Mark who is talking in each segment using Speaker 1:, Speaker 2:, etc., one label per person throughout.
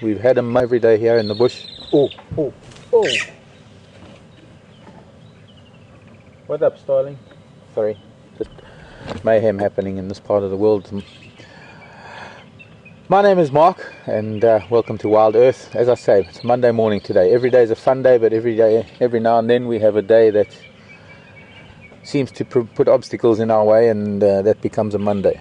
Speaker 1: We've had them every day here in the bush. Oh. What up, Starling? Sorry, just mayhem happening in this part of the world. My name is Mark, and welcome to Wild Earth. As I say, it's Monday morning today. Every day is a fun day, but every now and then we have a day that seems to put obstacles in our way, and that becomes a Monday.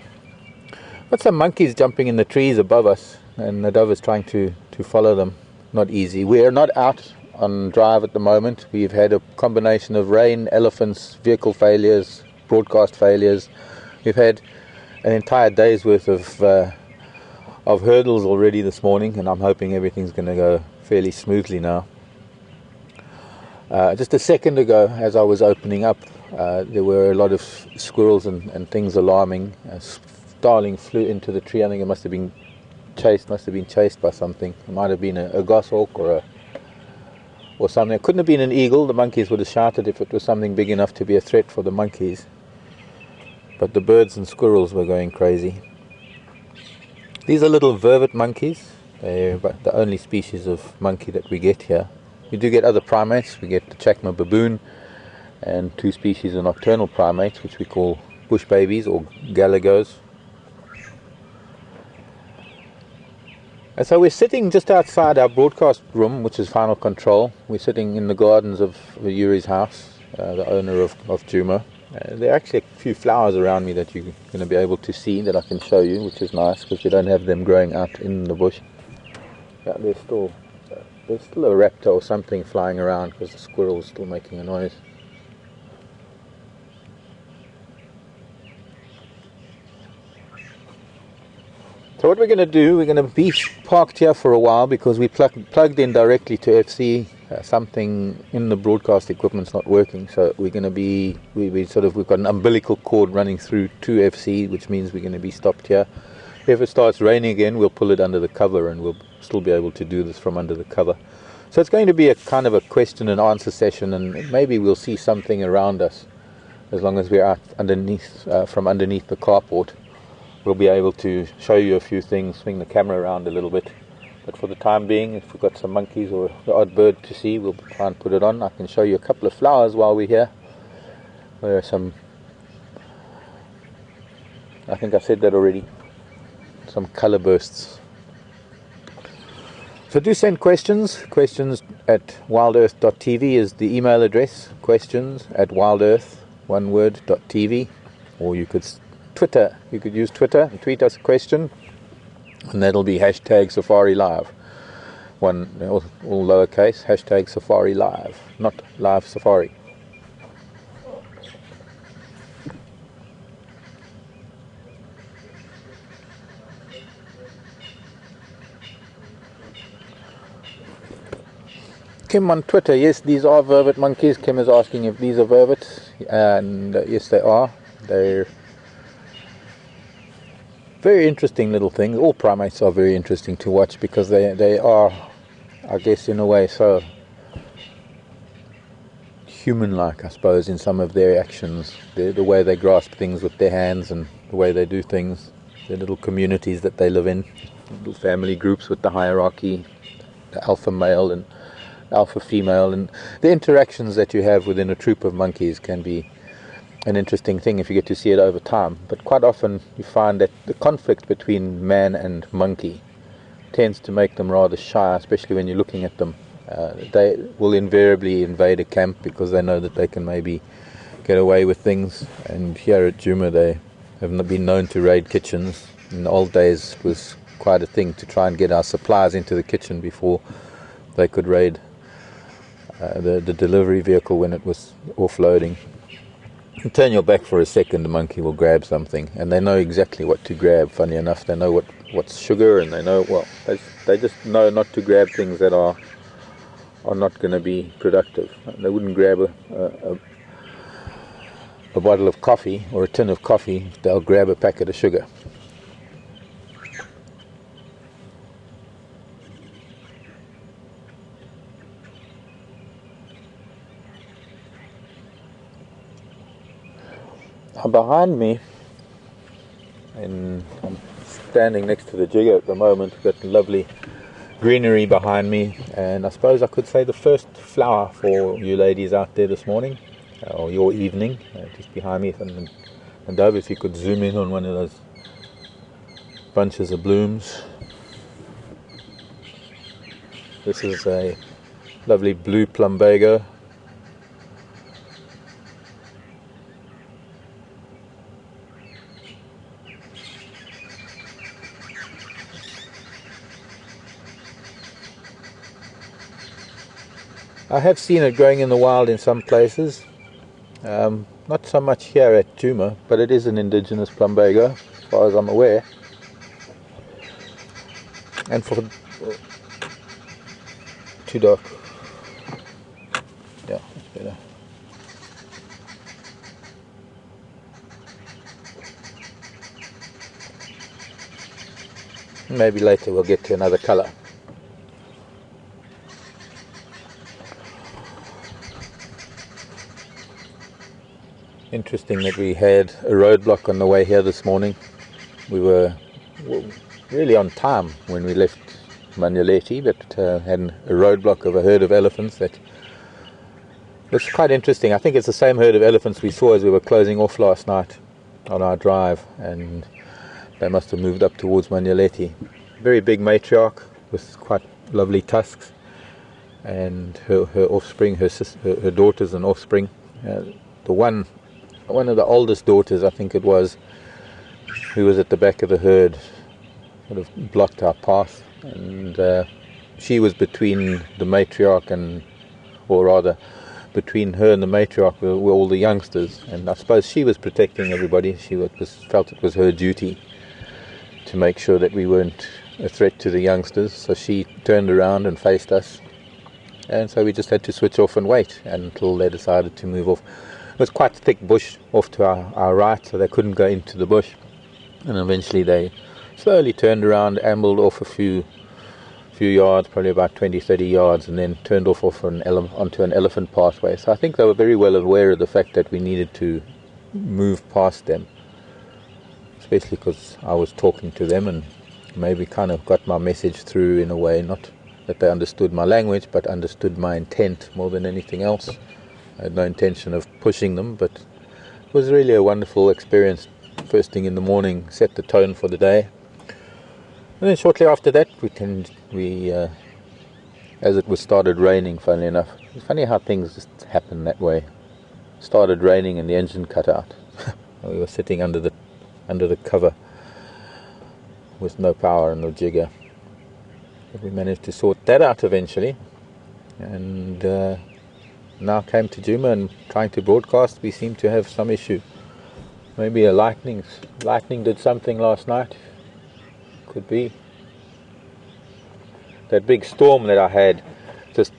Speaker 1: Got some monkeys jumping in the trees above us, and the dove is trying to follow them. Not easy. We are not out on drive at the moment. We've had a combination of rain, elephants, vehicle failures, broadcast failures. We've had an entire day's worth of hurdles already this morning, and I'm hoping everything's going to go fairly smoothly now. Just a second ago, as I was opening up, there were a lot of squirrels and things alarming. A starling flew into the tree. I think it must have been chased by something. It might have been a goshawk or something. It couldn't have been an eagle. The monkeys would have shouted if it was something big enough to be a threat for the monkeys. But the birds and squirrels were going crazy. These are little vervet monkeys. They're the only species of monkey that we get here. We do get other primates. We get the Chacma baboon and two species of nocturnal primates, which we call bush babies or galagos. And so we're sitting just outside our broadcast room, which is Final Control. We're sitting in the gardens of Yuri's house, the owner of Juma. There are actually a few flowers around me that you're going to be able to see, that I can show you, which is nice because we don't have them growing out in the bush. Yeah, there's still a raptor or something flying around because the squirrel's still making a noise. So what we're going to do, we're going to be parked here for a while because we plugged in directly to FC. Something in the broadcast equipment's not working, so we're going to be we've got an umbilical cord running through to FC, which means we're going to be stopped here. If it starts raining again, we'll pull it under the cover, and we'll still be able to do this from under the cover. So it's going to be a kind of a question and answer session, and maybe we'll see something around us as long as we're out underneath from underneath the carport. We'll be able to show you a few things, swing the camera around a little bit. But for the time being, if we've got some monkeys or the odd bird to see, we'll try and put it on. I can show you a couple of flowers while we're here. There are some, I think I said that already, some color bursts. So do send questions. Questions at wildearth.tv is the email address. Questions at wildearth, one word, .tv. Or you could use Twitter and tweet us a question, and that'll be #Safari Live. All lowercase, #Safari Live, not Live Safari. Kim on Twitter, yes, these are vervet monkeys. Kim is asking if these are vervet, and yes, they are. They're very interesting little things. All primates are very interesting to watch because they are, I guess, in a way, so human-like, I suppose, in some of their actions. The way they grasp things with their hands and the way they do things. The little communities that they live in, little family groups with the hierarchy, the alpha male and alpha female, and the interactions that you have within a troop of monkeys can be an interesting thing if you get to see it over time. But quite often you find that the conflict between man and monkey tends to make them rather shy, especially when you're looking at them. They will invariably invade a camp because they know that they can maybe get away with things. And here at Juma they have been known to raid kitchens. In the old days it was quite a thing to try and get our supplies into the kitchen before they could raid the delivery vehicle when it was offloading. You turn your back for a second, the monkey will grab something, and they know exactly what to grab. Funny enough, they know what's sugar, and they know, well, they just know not to grab things that are not going to be productive. They wouldn't grab a bottle of coffee or a tin of coffee. They'll grab a packet of sugar. Behind me, and I'm standing next to the jigger at the moment, we've got lovely greenery behind me, and I suppose I could say the first flower for you ladies out there this morning, or your evening, just behind me. And Dove, if you could zoom in on one of those bunches of blooms. This is a lovely blue plumbago. I have seen it growing in the wild in some places, not so much here at Juma, but it is an indigenous plumbago, as far as I'm aware. And for too dark, yeah, that's better. Maybe later we'll get to another colour. Interesting that we had a roadblock on the way here this morning. We were really on time when we left Manyaleti, but had a roadblock of a herd of elephants that was quite interesting. I think it's the same herd of elephants we saw as we were closing off last night on our drive, and they must have moved up towards Manyaleti. Very big matriarch with quite lovely tusks, and her offspring, her daughters and offspring. One of the oldest daughters, I think it was, who was at the back of the herd, sort of blocked our path, and she was between the matriarch or rather, between her and the matriarch were all the youngsters, and I suppose she was protecting everybody. She felt it was her duty to make sure that we weren't a threat to the youngsters, so she turned around and faced us, and so we just had to switch off and wait until they decided to move off. It was quite thick bush off to our right, so they couldn't go into the bush, and eventually they slowly turned around, ambled off a few yards, probably about 20-30 yards, and then turned off onto an elephant pathway. So I think they were very well aware of the fact that we needed to move past them, especially because I was talking to them and maybe kind of got my message through in a way, not that they understood my language, but understood my intent more than anything else. I had no intention of pushing them, but it was really a wonderful experience. First thing in the morning, set the tone for the day. And then shortly after that, as it was started raining, funnily enough. It's funny how things just happen that way. Started raining and the engine cut out. We were sitting under the cover with no power and no jigger. But we managed to sort that out eventually. And now came to Juma and trying to broadcast, we seem to have some issue. Maybe lightning did something last night. Could be. That big storm that I had just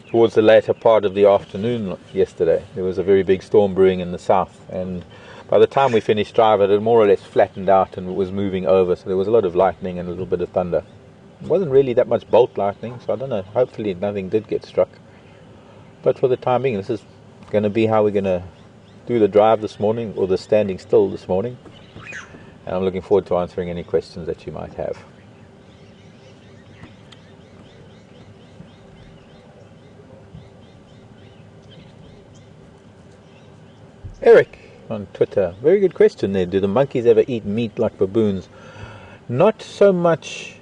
Speaker 1: towards the later part of the afternoon yesterday. There was a very big storm brewing in the south, and by the time we finished driving, it had more or less flattened out and was moving over, so there was a lot of lightning and a little bit of thunder. It wasn't really that much bolt lightning, so I don't know, hopefully nothing did get struck. But for the time being, this is going to be how we're going to do the drive this morning, or the standing still this morning. And I'm looking forward to answering any questions that you might have. Eric on Twitter, very good question there. Do the monkeys ever eat meat like baboons? Not so much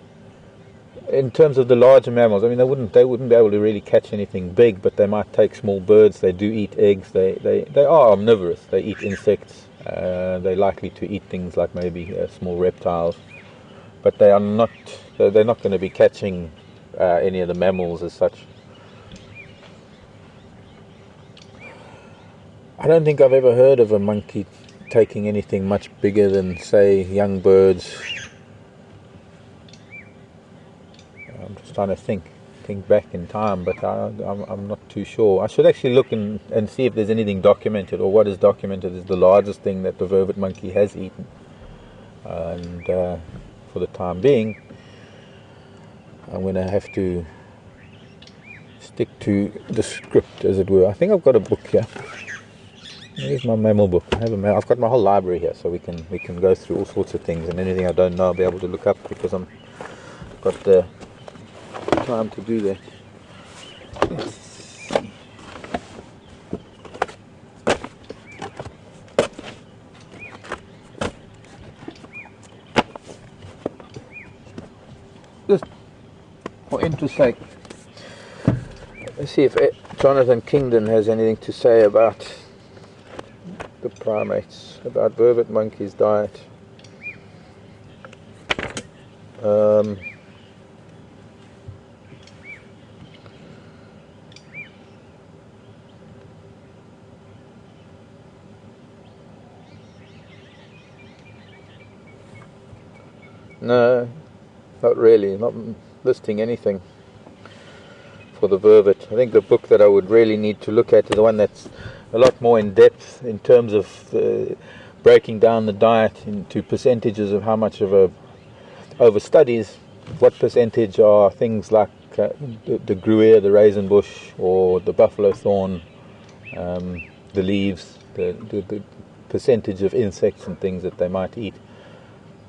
Speaker 1: in terms of the larger mammals. I mean, they wouldn't be able to really catch anything big, but they might take small birds. They do eat eggs. They are omnivorous. They eat insects. They're likely to eat things like maybe small reptiles, but they're not going to be catching any of the mammals as such. I don't think I've ever heard of a monkey taking anything much bigger than, say, young birds. I'm just trying to think back in time, but I'm not too sure. I should actually look and see if there's anything documented, or what is documented is the largest thing that the vervet monkey has eaten. And for the time being, I'm going to have to stick to the script, as it were. I think I've got a book here. Here's my mammal book. I've got my whole library here, so we can go through all sorts of things, and anything I don't know I'll be able to look up, because I'm got the time to do that. Let's see. Just for interest's sake, let's see if Jonathan Kingdon has anything to say about the primates, about vervet monkeys' diet. No, not really, not listing anything for the vervet. I think the book that I would really need to look at is the one that's a lot more in depth in terms of breaking down the diet into percentages of how much of over studies, what percentage are things like the gruyere, the raisin bush, or the buffalo thorn, the leaves, the percentage of insects and things that they might eat,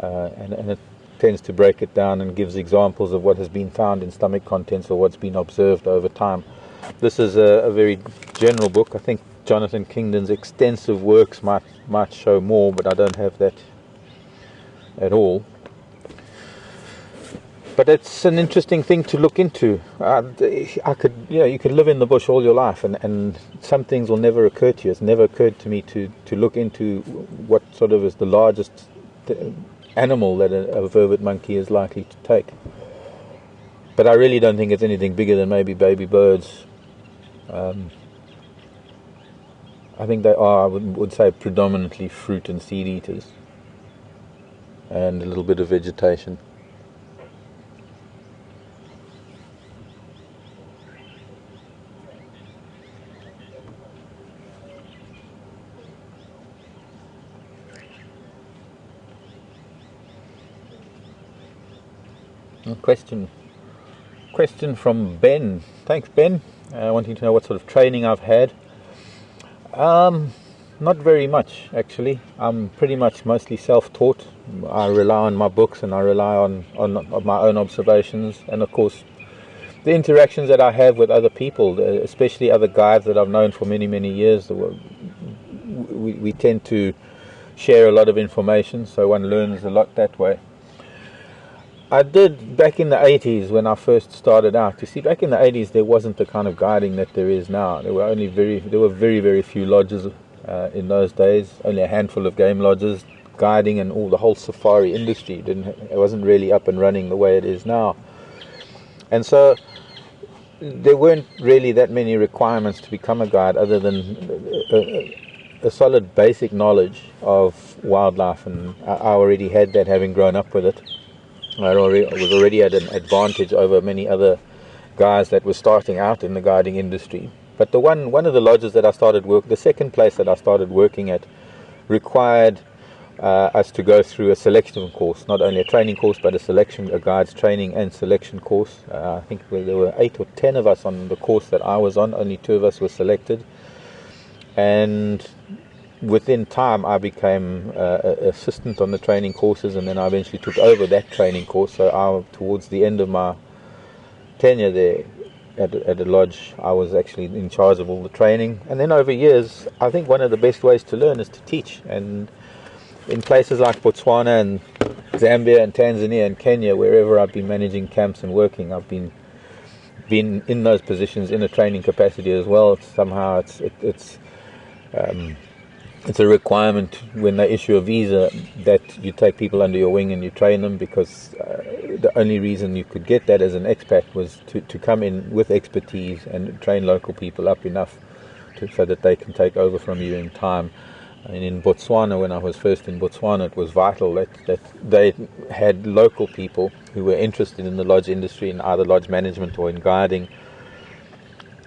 Speaker 1: and it tends to break it down and gives examples of what has been found in stomach contents or what's been observed over time. This is a very general book. I think Jonathan Kingdon's extensive works might show more, but I don't have that at all. But it's an interesting thing to look into. You could live in the bush all your life, and some things will never occur to you. It's never occurred to me to look into what sort of is the largest animal that a vervet monkey is likely to take. But I really don't think it's anything bigger than maybe baby birds. I think they are, I would say, predominantly fruit and seed eaters, and a little bit of vegetation. Question from Ben. Thanks, Ben. Wanting to know what sort of training I've had. Not very much, actually. I'm pretty much mostly self-taught. I rely on my books, and I rely on my own observations, and of course the interactions that I have with other people, especially other guides that I've known for many, many years. We tend to share a lot of information, so one learns a lot that way. I did back in the 80s when I first started out. You see, back in the 80s there wasn't the kind of guiding that there is now. There were very, very few lodges in those days. Only a handful of game lodges. Guiding and the whole safari industry it wasn't really up and running the way it is now. And so there weren't really that many requirements to become a guide, other than a solid basic knowledge of wildlife, and I already had that, having grown up with it. I was already at an advantage over many other guys that were starting out in the guiding industry. But one of the lodges that I started the second place that I started working at, required us to go through a selection course, not only a training course, but a guide's training and selection course. I think there were 8 or 10 of us on the course that I was on. Only 2 of us were selected, and within time I became assistant on the training courses, and then I eventually took over that training course. So towards the end of my tenure there at the lodge, I was actually in charge of all the training. And then over years, I think one of the best ways to learn is to teach. And in places like Botswana and Zambia and Tanzania and Kenya, wherever I've been managing camps and working, I've been in those positions in a training capacity as well. Somehow it's a requirement when they issue a visa that you take people under your wing and you train them, because the only reason you could get that as an expat was to come in with expertise and train local people up enough so that they can take over from you in time. And in Botswana, when I was first in Botswana, it was vital that they had local people who were interested in the lodge industry, in either lodge management or in guiding,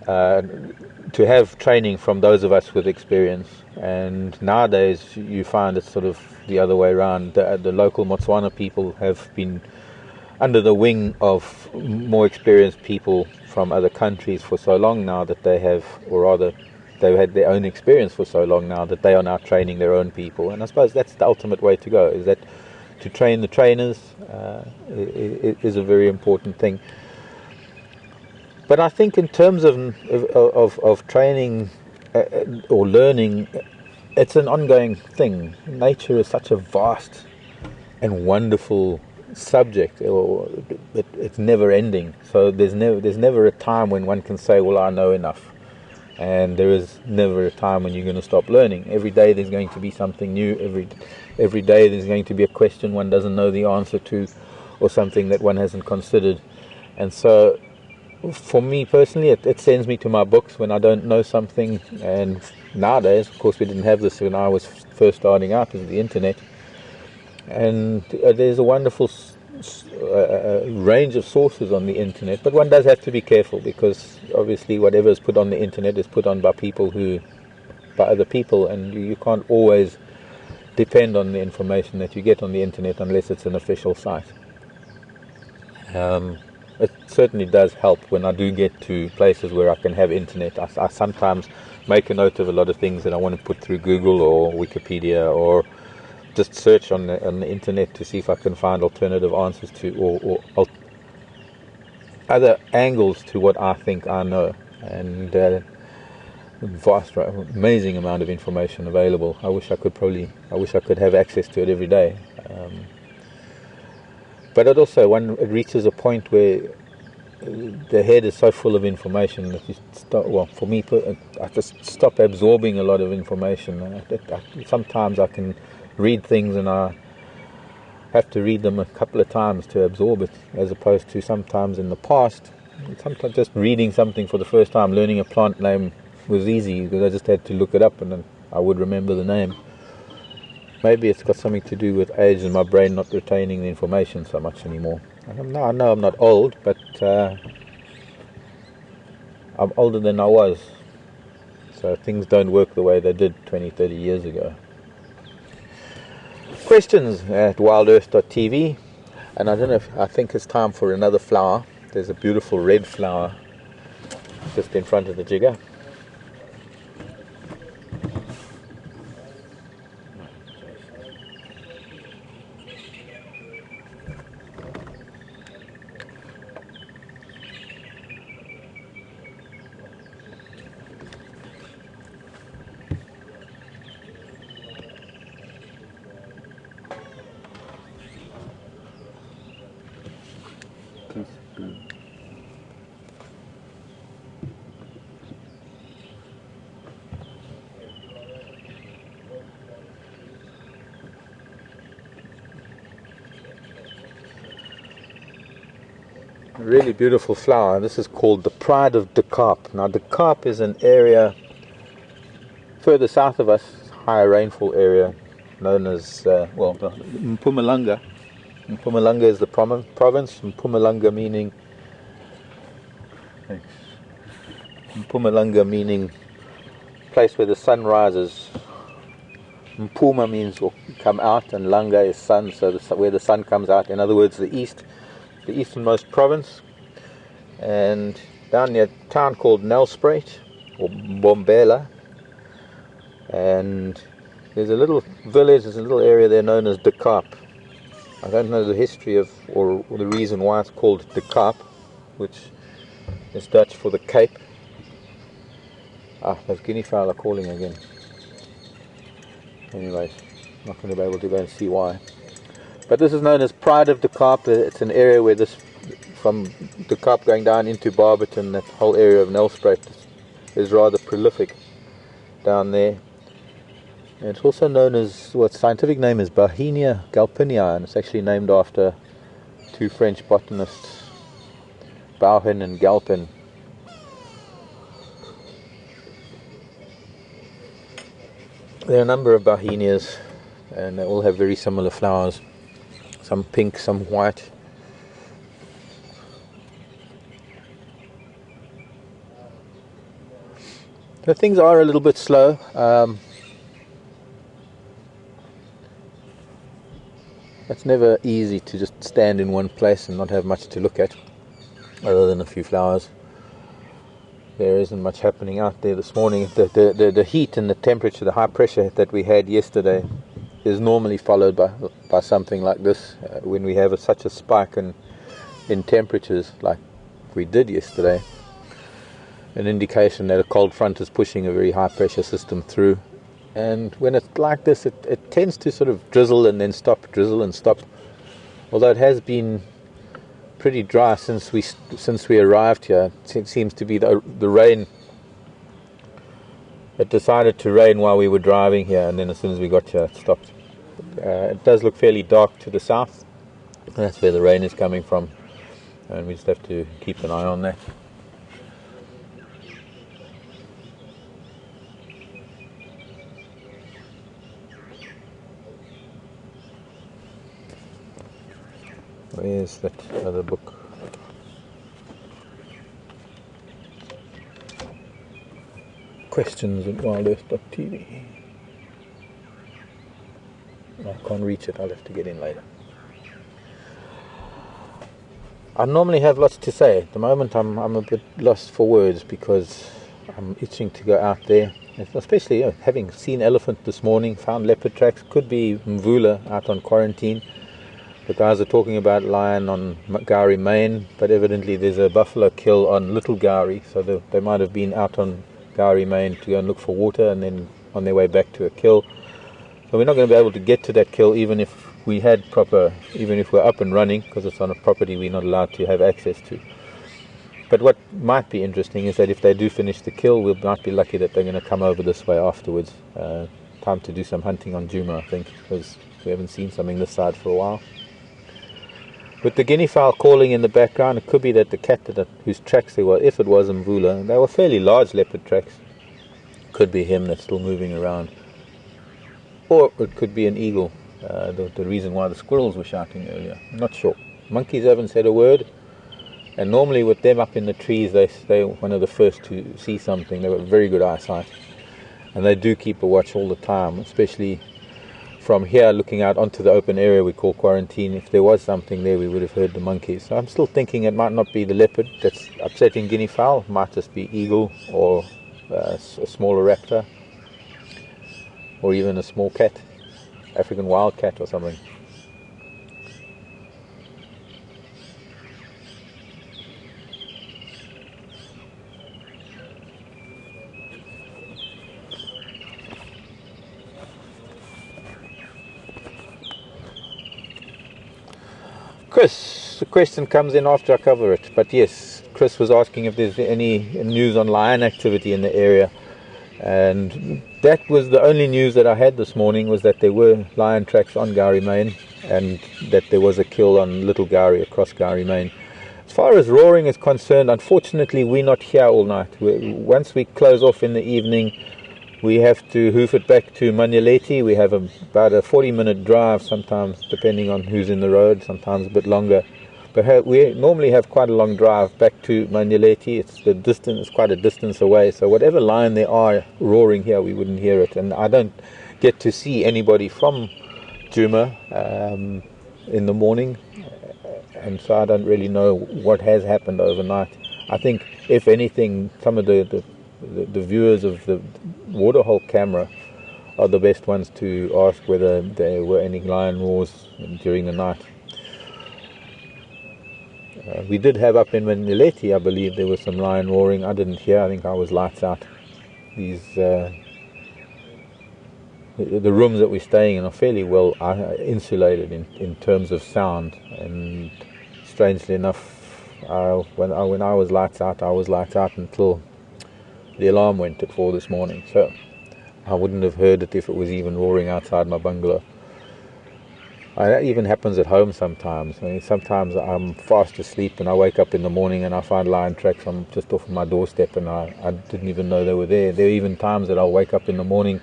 Speaker 1: to have training from those of us with experience. And nowadays you find it's sort of the other way around. The local Botswana people have been under the wing of more experienced people from other countries for so long now that they have, or rather they've had their own experience for so long now that they are now training their own people. And I suppose that's the ultimate way to go, is that to train the trainers is a very important thing. But I think in terms of training or learning, it's an ongoing thing. Nature is such a vast and wonderful subject, or it's never ending. So there's never a time when one can say, well, I know enough. And there is never a time when you're going to stop learning. Every day there's going to be something new. Every day there's going to be a question one doesn't know the answer to, or something that one hasn't considered. And so for me personally, it sends me to my books when I don't know something. And nowadays, of course, we didn't have this when I was first starting out with the internet. And there's a wonderful range of sources on the internet, but one does have to be careful, because obviously whatever is put on the internet is put on by other people, and you can't always depend on the information that you get on the internet unless it's an official site. It certainly does help when I do get to places where I can have internet. I sometimes make a note of a lot of things that I want to put through Google or Wikipedia, or just search on the internet to see if I can find alternative answers to, or other angles to what I think I know. And vast, amazing amount of information available. I wish I could have access to it every day. But it also, it reaches a point where the head is so full of information that you start, well, for me, I just stop absorbing a lot of information. Sometimes I can read things and I have to read them a couple of times to absorb it, as opposed to sometimes in the past, sometimes just reading something for the first time, learning a plant name was easy because I just had to look it up and then I would remember the name. Maybe it's got something to do with age and my brain not retaining the information so much anymore. I know I'm not old, but I'm older than I was, so things don't work the way they did 20, 30 years ago. Questions at WildEarth.tv, and I think it's time for another flower. There's a beautiful red flower just in front of the jigger. Really beautiful flower. This is called the Pride of De Kaap. Now, De Kaap is an area further south of us, higher rainfall area, known as Mpumalanga. Mpumalanga is the province. Mpumalanga meaning place where the sun rises. Mpuma means come out, and Langa is sun, so where the sun comes out. In other words, the easternmost province. And down near a town called Nelspruit or Bombela, and there's a little village, there's a little area there known as De Kaap. I don't know the history of or the reason why it's called De Kaap, which is Dutch for the Cape. Those guinea fowl are calling again. Anyways, not going to be able to go and see why. But this is known as Pride of De Kaap. It's an area where from De Kaap going down into Barberton, that whole area of Nelspruit is rather prolific down there. And it's also known as, its scientific name is Bauhinia galpinia, and it's actually named after two French botanists, Bauhin and Galpin. There are a number of Bauhinias, and they all have very similar flowers. Some pink, some white. So things are a little bit slow. It's never easy to just stand in one place and not have much to look at, other than a few flowers. There isn't much happening out there this morning. The heat and the temperature, the high pressure that we had yesterday is normally followed by something like this. When we have such a spike in temperatures like we did yesterday, an indication that a cold front is pushing a very high pressure system through. And when it's like this, it tends to sort of drizzle and then stop, drizzle and stop. Although it has been pretty dry since we arrived here. It seems to be the rain. It decided to rain while we were driving here, and then as soon as we got here, it stopped. It does look fairly dark to the south. That's where the rain is coming from, and we just have to keep an eye on that. Where's that other book? Questions at WildEarth.tv. I can't reach it, I'll have to get in later. I normally have lots to say. At the moment I'm a bit lost for words because I'm itching to go out there. Especially having seen elephant this morning, found leopard tracks, could be Mvula out on quarantine. The guys are talking about lion on Gowrie Main, but evidently there's a buffalo kill on Little Gowrie, so they might have been out on Gowrie Main to go and look for water and then on their way back to a kill. So we're not going to be able to get to that kill even if we're up and running, because it's on a property we're not allowed to have access to. But what might be interesting is that if they do finish the kill, we might be lucky that they're going to come over this way afterwards. Time to do some hunting on Juma, I think, because we haven't seen something this side for a while. With the guinea fowl calling in the background, it could be that the cat whose tracks they were, if it was Mvula, they were fairly large leopard tracks. Could be him that's still moving around. Or it could be an eagle, the reason why the squirrels were shouting earlier. I'm not sure. Monkeys haven't said a word, and normally with them up in the trees, they're one of the first to see something. They've got very good eyesight, and they do keep a watch all the time, especially from here looking out onto the open area we call quarantine. If there was something there, we would have heard the monkeys. So I'm still thinking it might not be the leopard that's upsetting guinea fowl. It might just be eagle or a smaller raptor, or even a small cat, African wildcat or something. Chris, the question comes in after I cover it, but yes, Chris was asking if there's any news on lion activity in the area, and that was the only news that I had this morning, was that there were lion tracks on Gowrie Main and that there was a kill on Little Gowrie across Gowrie Main. As far as roaring is concerned, unfortunately we're not here all night. Once we close off in the evening, we have to hoof it back to Manyeleti. We have about a 40-minute drive sometimes, depending on who's in the road, sometimes a bit longer. But we normally have quite a long drive back to Manyeleti. It's quite a distance away. So whatever lion there are roaring here, we wouldn't hear it. And I don't get to see anybody from Juma in the morning. And so I don't really know what has happened overnight. I think, if anything, some of the viewers of the waterhole camera are the best ones to ask whether there were any lion roars during the night. We did have up in Manyeleti, I believe, there was some lion roaring. I didn't hear. I think I was lights out. The rooms that we're staying in are fairly well insulated in terms of sound, and strangely enough, when I was lights out, I was lights out until the alarm went at 4 this morning, so I wouldn't have heard it if it was even roaring outside my bungalow. That even happens at home sometimes. I mean, sometimes I'm fast asleep and I wake up in the morning and I find lion tracks just off of my doorstep, and I didn't even know they were there. There are even times that I'll wake up in the morning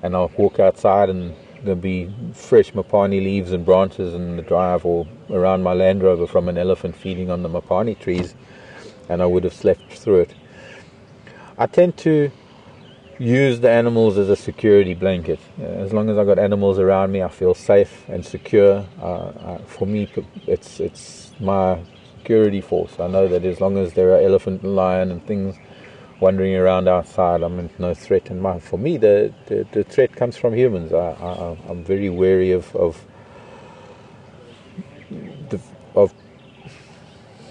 Speaker 1: and I'll walk outside and there'll be fresh mapani leaves and branches in the drive or around my Land Rover from an elephant feeding on the mapani trees, and I would have slept through it. I tend to use the animals as a security blanket. As long as I've got animals around me, I feel safe and secure. For me, it's my security force. I know that as long as there are elephant and lion and things wandering around outside, I'm no threat. And for me, the threat comes from humans. I'm very wary of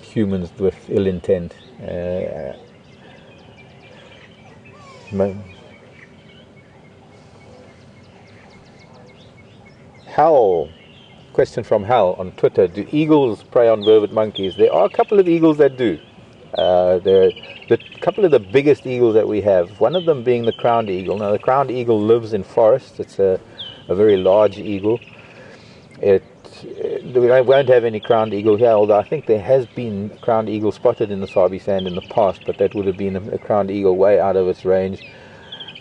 Speaker 1: humans with ill intent. Hal, question from Hal on Twitter: do eagles prey on vervet monkeys? There are a couple of eagles that do. The couple of the biggest eagles that we have, one of them being the crowned eagle. Now, the crowned eagle lives in forests. It's a very large eagle. We won't have any crowned eagle here, although I think there has been crowned eagle spotted in the Sabi Sand in the past, but that would have been a crowned eagle way out of its range.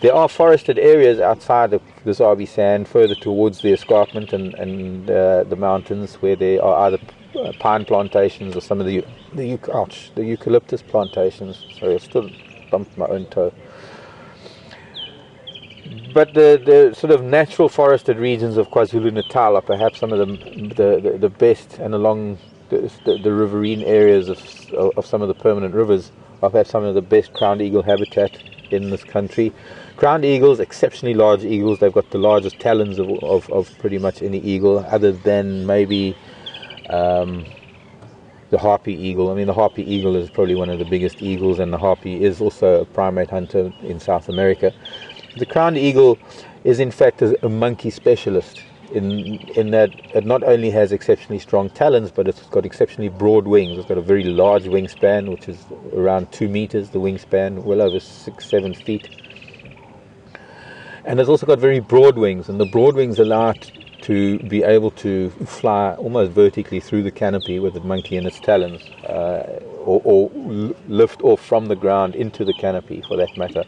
Speaker 1: There are forested areas outside of the Sabi Sand, further towards the escarpment and the mountains, where there are either pine plantations or some of the eucalyptus plantations. Sorry, I still bumped my own toe. But the sort of natural forested regions of KwaZulu-Natal are perhaps some of the best, and along the riverine areas of some of the permanent rivers are perhaps some of the best crowned eagle habitat in this country. Crowned eagles, exceptionally large eagles. They've got the largest talons of pretty much any eagle, other than maybe the harpy eagle. I mean, the harpy eagle is probably one of the biggest eagles, and the harpy is also a primate hunter in South America. The crowned eagle is in fact a monkey specialist in that it not only has exceptionally strong talons, but it's got exceptionally broad wings. It's got a very large wingspan, which is around 2 meters, the wingspan, well over 6-7 feet. And it's also got very broad wings, and the broad wings allow it to be able to fly almost vertically through the canopy with the monkey in its talons, or lift off from the ground into the canopy, for that matter.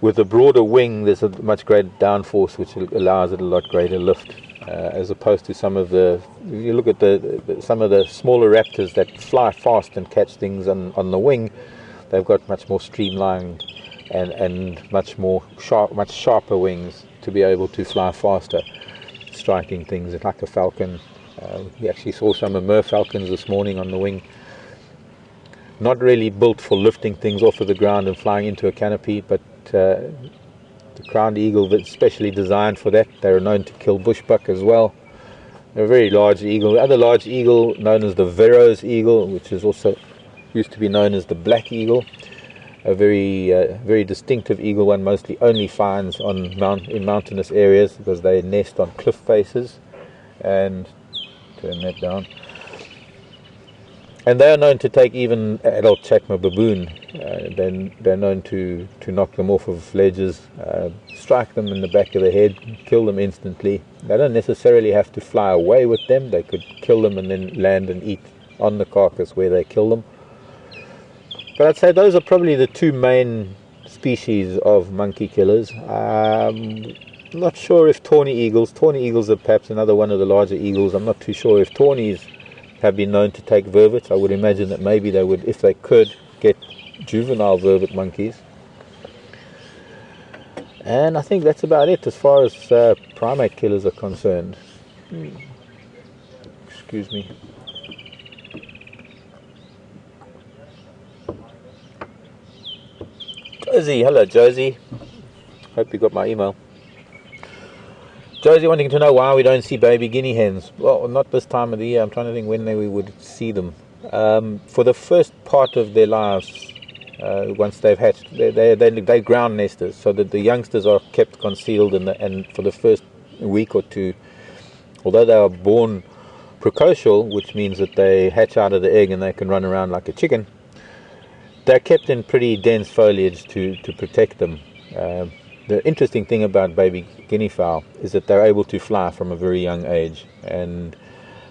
Speaker 1: With a broader wing, there's a much greater downforce, which allows it a lot greater lift, as opposed to some of the. You look at some of the smaller raptors that fly fast and catch things on the wing. They've got much more streamlined and much sharper wings to be able to fly faster, striking things like a falcon. We actually saw some of merfalcons this morning on the wing. Not really built for lifting things off of the ground and flying into a canopy, but the crowned eagle is specially designed for that. They are known to kill bushbuck as well. They're a very large eagle. The other large eagle, known as the Vero's eagle, which is also used to be known as the black eagle, a very distinctive eagle one mostly only finds in mountainous areas, because they nest on cliff faces. And turn that down. And they are known to take even adult chacma baboon. They're known to knock them off of ledges, strike them in the back of the head, kill them instantly. They don't necessarily have to fly away with them. They could kill them and then land and eat on the carcass where they kill them. But I'd say those are probably the two main species of monkey killers. I'm not sure if tawny eagles are perhaps another one of the larger eagles. I'm not too sure if tawnies have been known to take vervets. I would imagine that maybe they would, if they could, get juvenile vervet monkeys. And I think that's about it as far as primate killers are concerned. Excuse me. Josie, hello Josie. Hope you got my email. Josie wanting to know why we don't see baby guinea hens. Well, not this time of the year. I'm trying to think when we would see them. For the first part of their lives, once they've hatched, they're ground nesters, so that the youngsters are kept concealed, and for the first week or two, although they are born precocial, which means that they hatch out of the egg and they can run around like a chicken, they're kept in pretty dense foliage to protect them. The interesting thing about baby guinea fowl is that they're able to fly from a very young age, and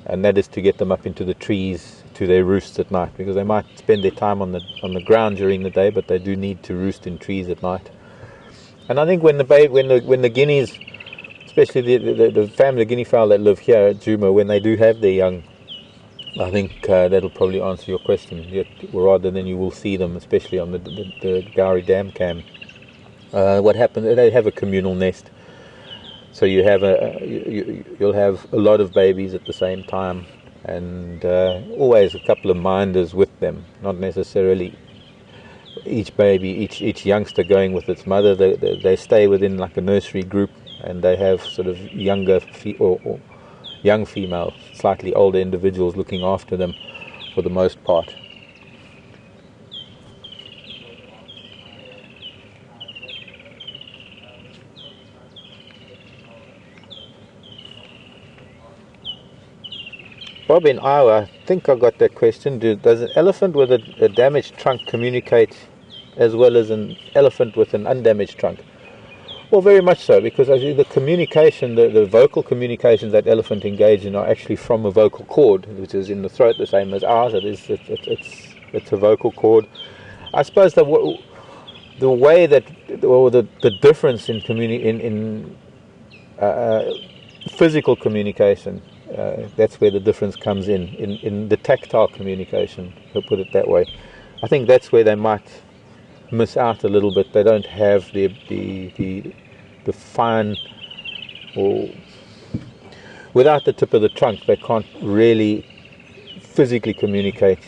Speaker 1: that is to get them up into the trees to their roosts at night, because they might spend their time on the ground during the day, but they do need to roost in trees at night. And I think when the guineas, especially the family guinea fowl that live here at Djuma, when they do have their young, I think that'll probably answer your question, rather than you will see them, especially on the Gowrie Dam cam. What happens? They have a communal nest, so you'll have a lot of babies at the same time, and always a couple of minders with them. Not necessarily each baby, each youngster going with its mother. They stay within like a nursery group, and they have sort of younger or young female, slightly older individuals looking after them for the most part. Bob in Iowa, I think I got that question. Does an elephant with a damaged trunk communicate as well as an elephant with an undamaged trunk? Well, very much so, because I think the communication, the vocal communications that elephant engage in are actually from a vocal cord, which is in the throat, the same as ours. It's a vocal cord. I suppose the way that, or the difference in physical communication, that's where the difference comes in the tactile communication, to put it that way. I think that's where they might miss out a little bit. They don't have the fine, or without the tip of the trunk, they can't really physically communicate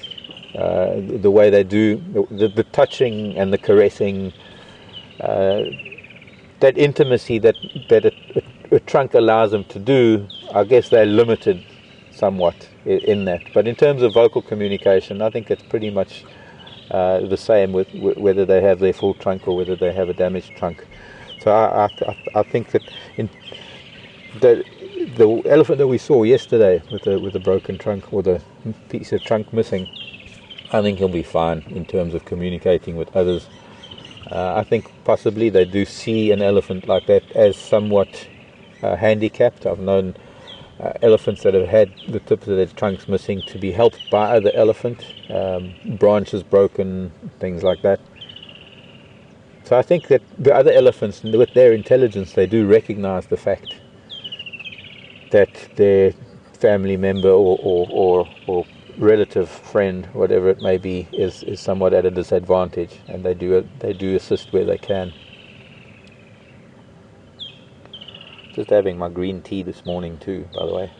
Speaker 1: the way they do. The touching and the caressing, that intimacy that a trunk allows them to do, I guess they're limited somewhat in that. But in terms of vocal communication, I think it's pretty much the same with whether they have their full trunk or whether they have a damaged trunk. So I think that the elephant that we saw yesterday with the broken trunk, or the piece of trunk missing, I think he'll be fine in terms of communicating with others. I think possibly they do see an elephant like that as somewhat handicapped. I've known elephants that have had the tips of their trunks missing to be helped by other elephants, branches broken, things like that. So I think that the other elephants, with their intelligence, they do recognize the fact that their family member or relative, friend, whatever it may be, is somewhat at a disadvantage, and they do assist where they can. Just having my green tea this morning too, by the way.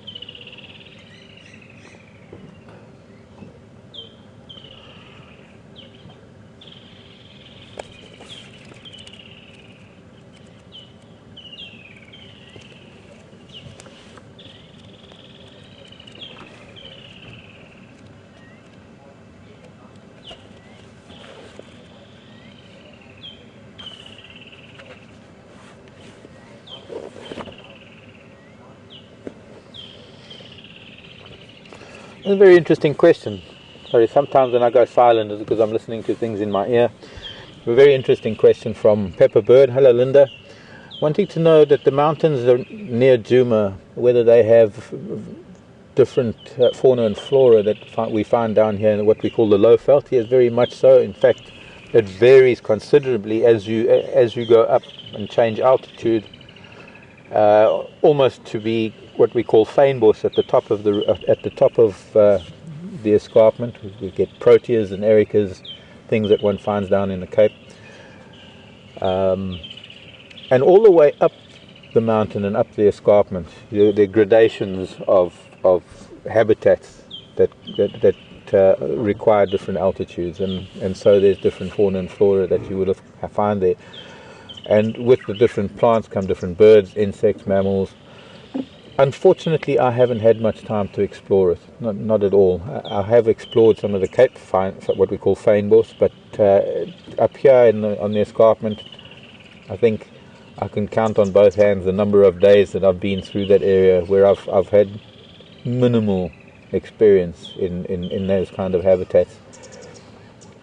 Speaker 1: It's a very interesting question. Sorry, sometimes when I go silent it's because I'm listening to things in my ear. A very interesting question from Pepper Bird. Hello, Linda. Wanting to know that the mountains near Djuma, whether they have different fauna and flora that we find down here in what we call the low veld. Yes, very much so. In fact, it varies considerably as you go up and change altitude, almost to be what we call fynbos at the top of the escarpment. We get proteas and ericas, things that one finds down in the Cape, and all the way up the mountain and up the escarpment, there are gradations of habitats that require different altitudes, and so there's different fauna and flora that you would have found there. And with the different plants come different birds, insects, mammals. Unfortunately, I haven't had much time to explore it, not at all. I have explored some of the Cape, what we call fynbos, but up here on the escarpment, I think I can count on both hands the number of days that I've been through that area where I've had minimal experience in those kind of habitats.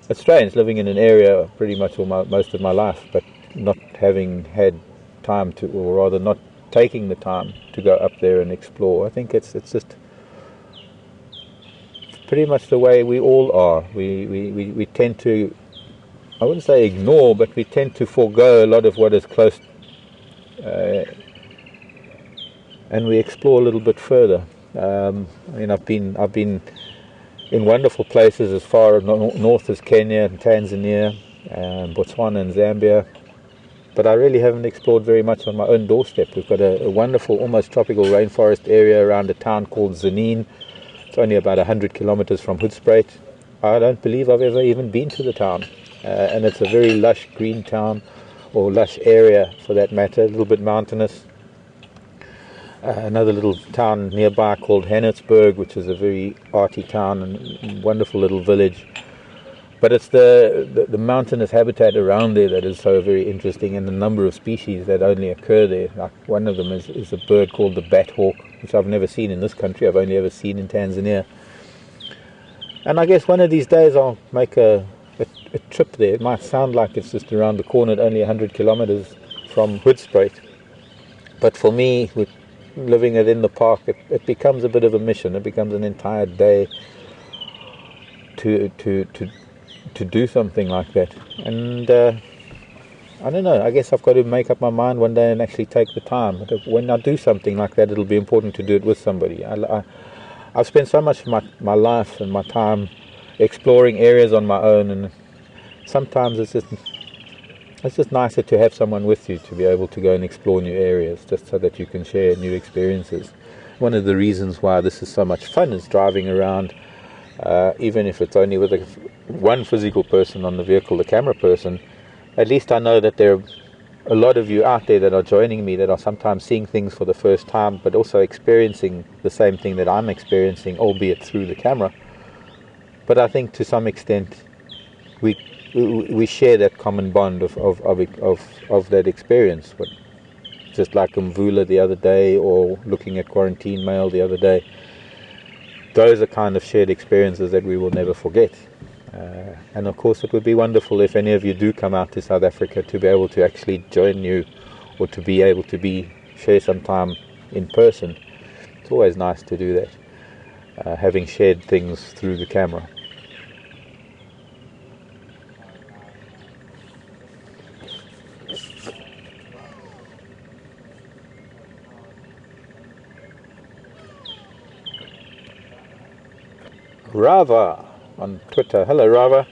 Speaker 1: It's strange living in an area pretty much most of my life, but not having had time to, or rather not taking the time to go up there and explore. I think it's just pretty much the way we all are. We tend to, I wouldn't say ignore, but we tend to forego a lot of what is close, and we explore a little bit further. I've been in wonderful places as far north as Kenya and Tanzania, Botswana and Zambia. But I really haven't explored very much on my own doorstep. We've got a wonderful, almost tropical rainforest area around a town called Zanin. It's only about 100 kilometers from Hoedspruit. I don't believe I've ever even been to the town. and it's a very lush green town, or lush area for that matter, a little bit mountainous. Another little town nearby called Hennitzberg, which is a very arty town and wonderful little village. But it's the mountainous habitat around there that is so very interesting, and the number of species that only occur there. Like one of them is a bird called the bat hawk, which I've never seen in this country. I've only ever seen in Tanzania. And I guess one of these days I'll make a trip there. It might sound like it's just around the corner, only 100 kilometers from Hoedspruit. But for me, with living within the park, it becomes a bit of a mission. It becomes an entire day to do something like that. And I don't know, I guess I've got to make up my mind one day and actually take the time. When I do something like that, it'll be important to do it with somebody. I've spent so much of my life and my time exploring areas on my own, and sometimes it's just nicer to have someone with you to be able to go and explore new areas, just so that you can share new experiences. One of the reasons why this is so much fun is driving around, even if it's only with one physical person on the vehicle, the camera person. At least I know that there are a lot of you out there that are joining me, that are sometimes seeing things for the first time, but also experiencing the same thing that I'm experiencing, albeit through the camera. But I think to some extent we share that common bond of that experience. But just like Mvula the other day, or looking at quarantine mail the other day, those are kind of shared experiences that we will never forget. And of course it would be wonderful if any of you do come out to South Africa to be able to actually join you, or to be able to share some time in person. It's always nice to do that, having shared things through the camera. Rava on Twitter. Hello, Rava.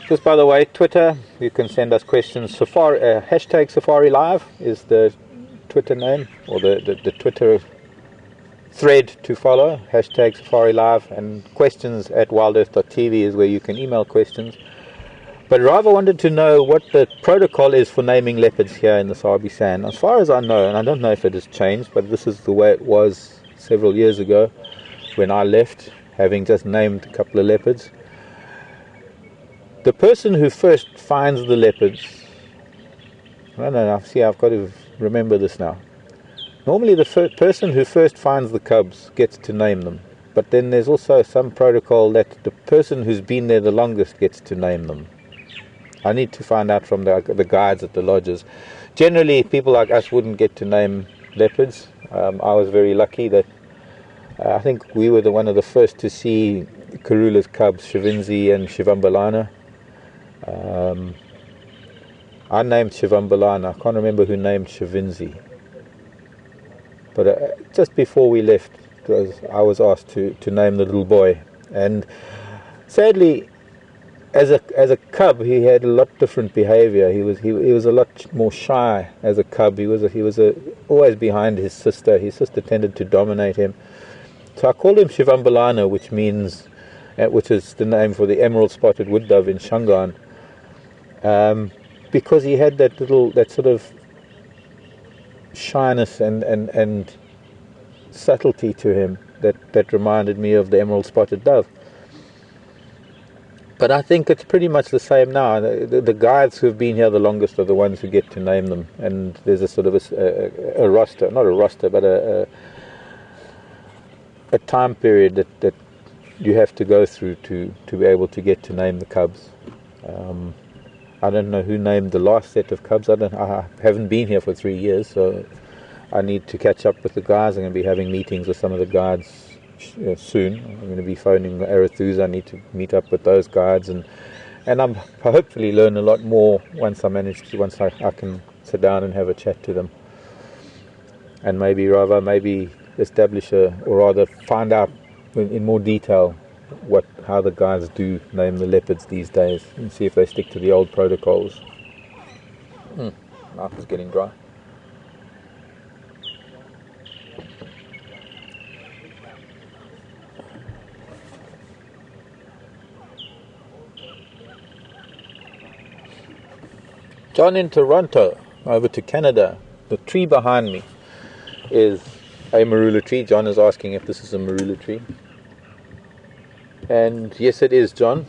Speaker 1: Just by the way, Twitter, you can send us questions. Hashtag Safari Live is the Twitter name, or the Twitter thread to follow. Hashtag Safari Live, and questions at WildEarth.tv is where you can email questions. But Rava wanted to know what the protocol is for naming leopards here in the Sabi Sand. As far as I know, and I don't know if it has changed, but this is the way it was several years ago when I left, having just named a couple of leopards. The person who first finds the leopards, I don't know, I've got to remember this now. Normally the person who first finds the cubs gets to name them, but then there's also some protocol that the person who's been there the longest gets to name them. I need to find out from the guides at the lodges. Generally, people like us wouldn't get to name leopards. I was very lucky that I think we were one of the first to see Karula's cubs, Shivinzi and Shivambalana. I named Shivambalana. I can't remember who named Shivinzi. But just before we left, I was asked to name the little boy. And sadly, as a cub, he had a lot different behavior. He was a lot more shy as a cub. He was always behind his sister. His sister tended to dominate him. So I called him Shivambalana, which is the name for the emerald spotted wood dove in Shangaan, because he had that sort of shyness and subtlety to him that reminded me of the emerald spotted dove. But I think it's pretty much the same now. The guides who have been here the longest are the ones who get to name them, and there's a sort of a roster, not a roster, but a time period that you have to go through to be able to get to name the cubs. I don't know who named the last set of cubs. I haven't been here for 3 years, so I need to catch up with the guys. I'm going to be having meetings with some of the guides soon. I'm going to be phoning Arathusa. I need to meet up with those guides, and I'm hopefully learn a lot more once I can sit down and have a chat to them, and maybe establish or rather find out in more detail how the guys do name the leopards these days, and see if they stick to the old protocols. Mouth is getting dry. John in Toronto, over to Canada. The tree behind me is a marula tree. John is asking if this is a marula tree. And yes, it is, John.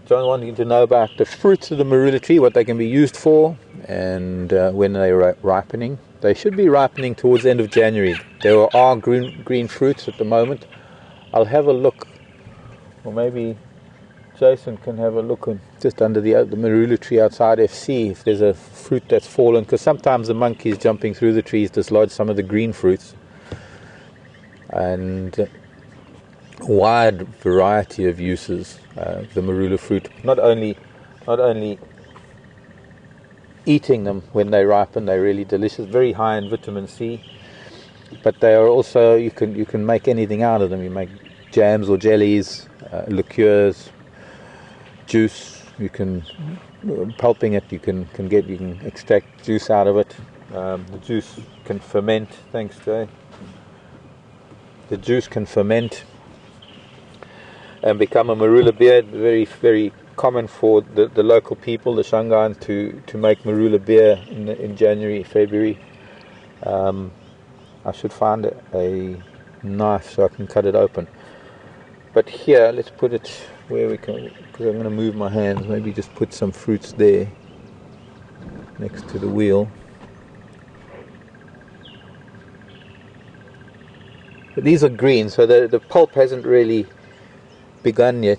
Speaker 1: John wanting to know about the fruits of the marula tree, what they can be used for, and when they're ripening. They should be ripening towards the end of January. There are green fruits at the moment. I'll have a look, or maybe Jason can have a look just under the marula tree outside FC if there's a fruit that's fallen, because sometimes the monkeys jumping through the trees dislodge some of the green fruits. And wide variety of uses, the marula fruit. Not only eating them when they ripen, they're really delicious, very high in vitamin C, but they are also, you can make anything out of them. You make jams or jellies, liqueurs, juice. You can pulping it, you can extract juice out of it. The juice can ferment. Thanks, Jay. The juice can ferment and become a marula beer. Very, very common for the local people, the Shangaan, to make marula beer in January, February. I should find a knife so I can cut it open. But here, let's put it where we can, because I'm going to move my hands. Maybe just put some fruits there next to the wheel. But these are green, so the pulp hasn't really begun yet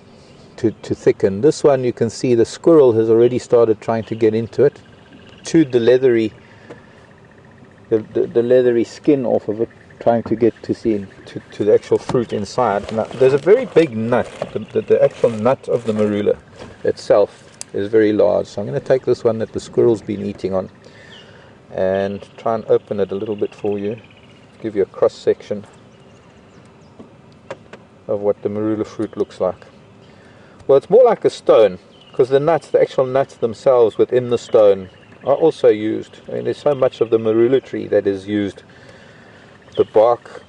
Speaker 1: to thicken. This one, you can see the squirrel has already started trying to get into it, chewed the leathery skin off of it, trying to get to the actual fruit inside. Now, there's a very big nut. The actual nut of the marula itself is very large. So I'm going to take this one that the squirrel's been eating on and try and open it a little bit for you, give you a cross section of what the marula fruit looks like. Well, it's more like a stone, because the actual nuts themselves within the stone are also used. I mean, there's so much of the marula tree that is used. The bark,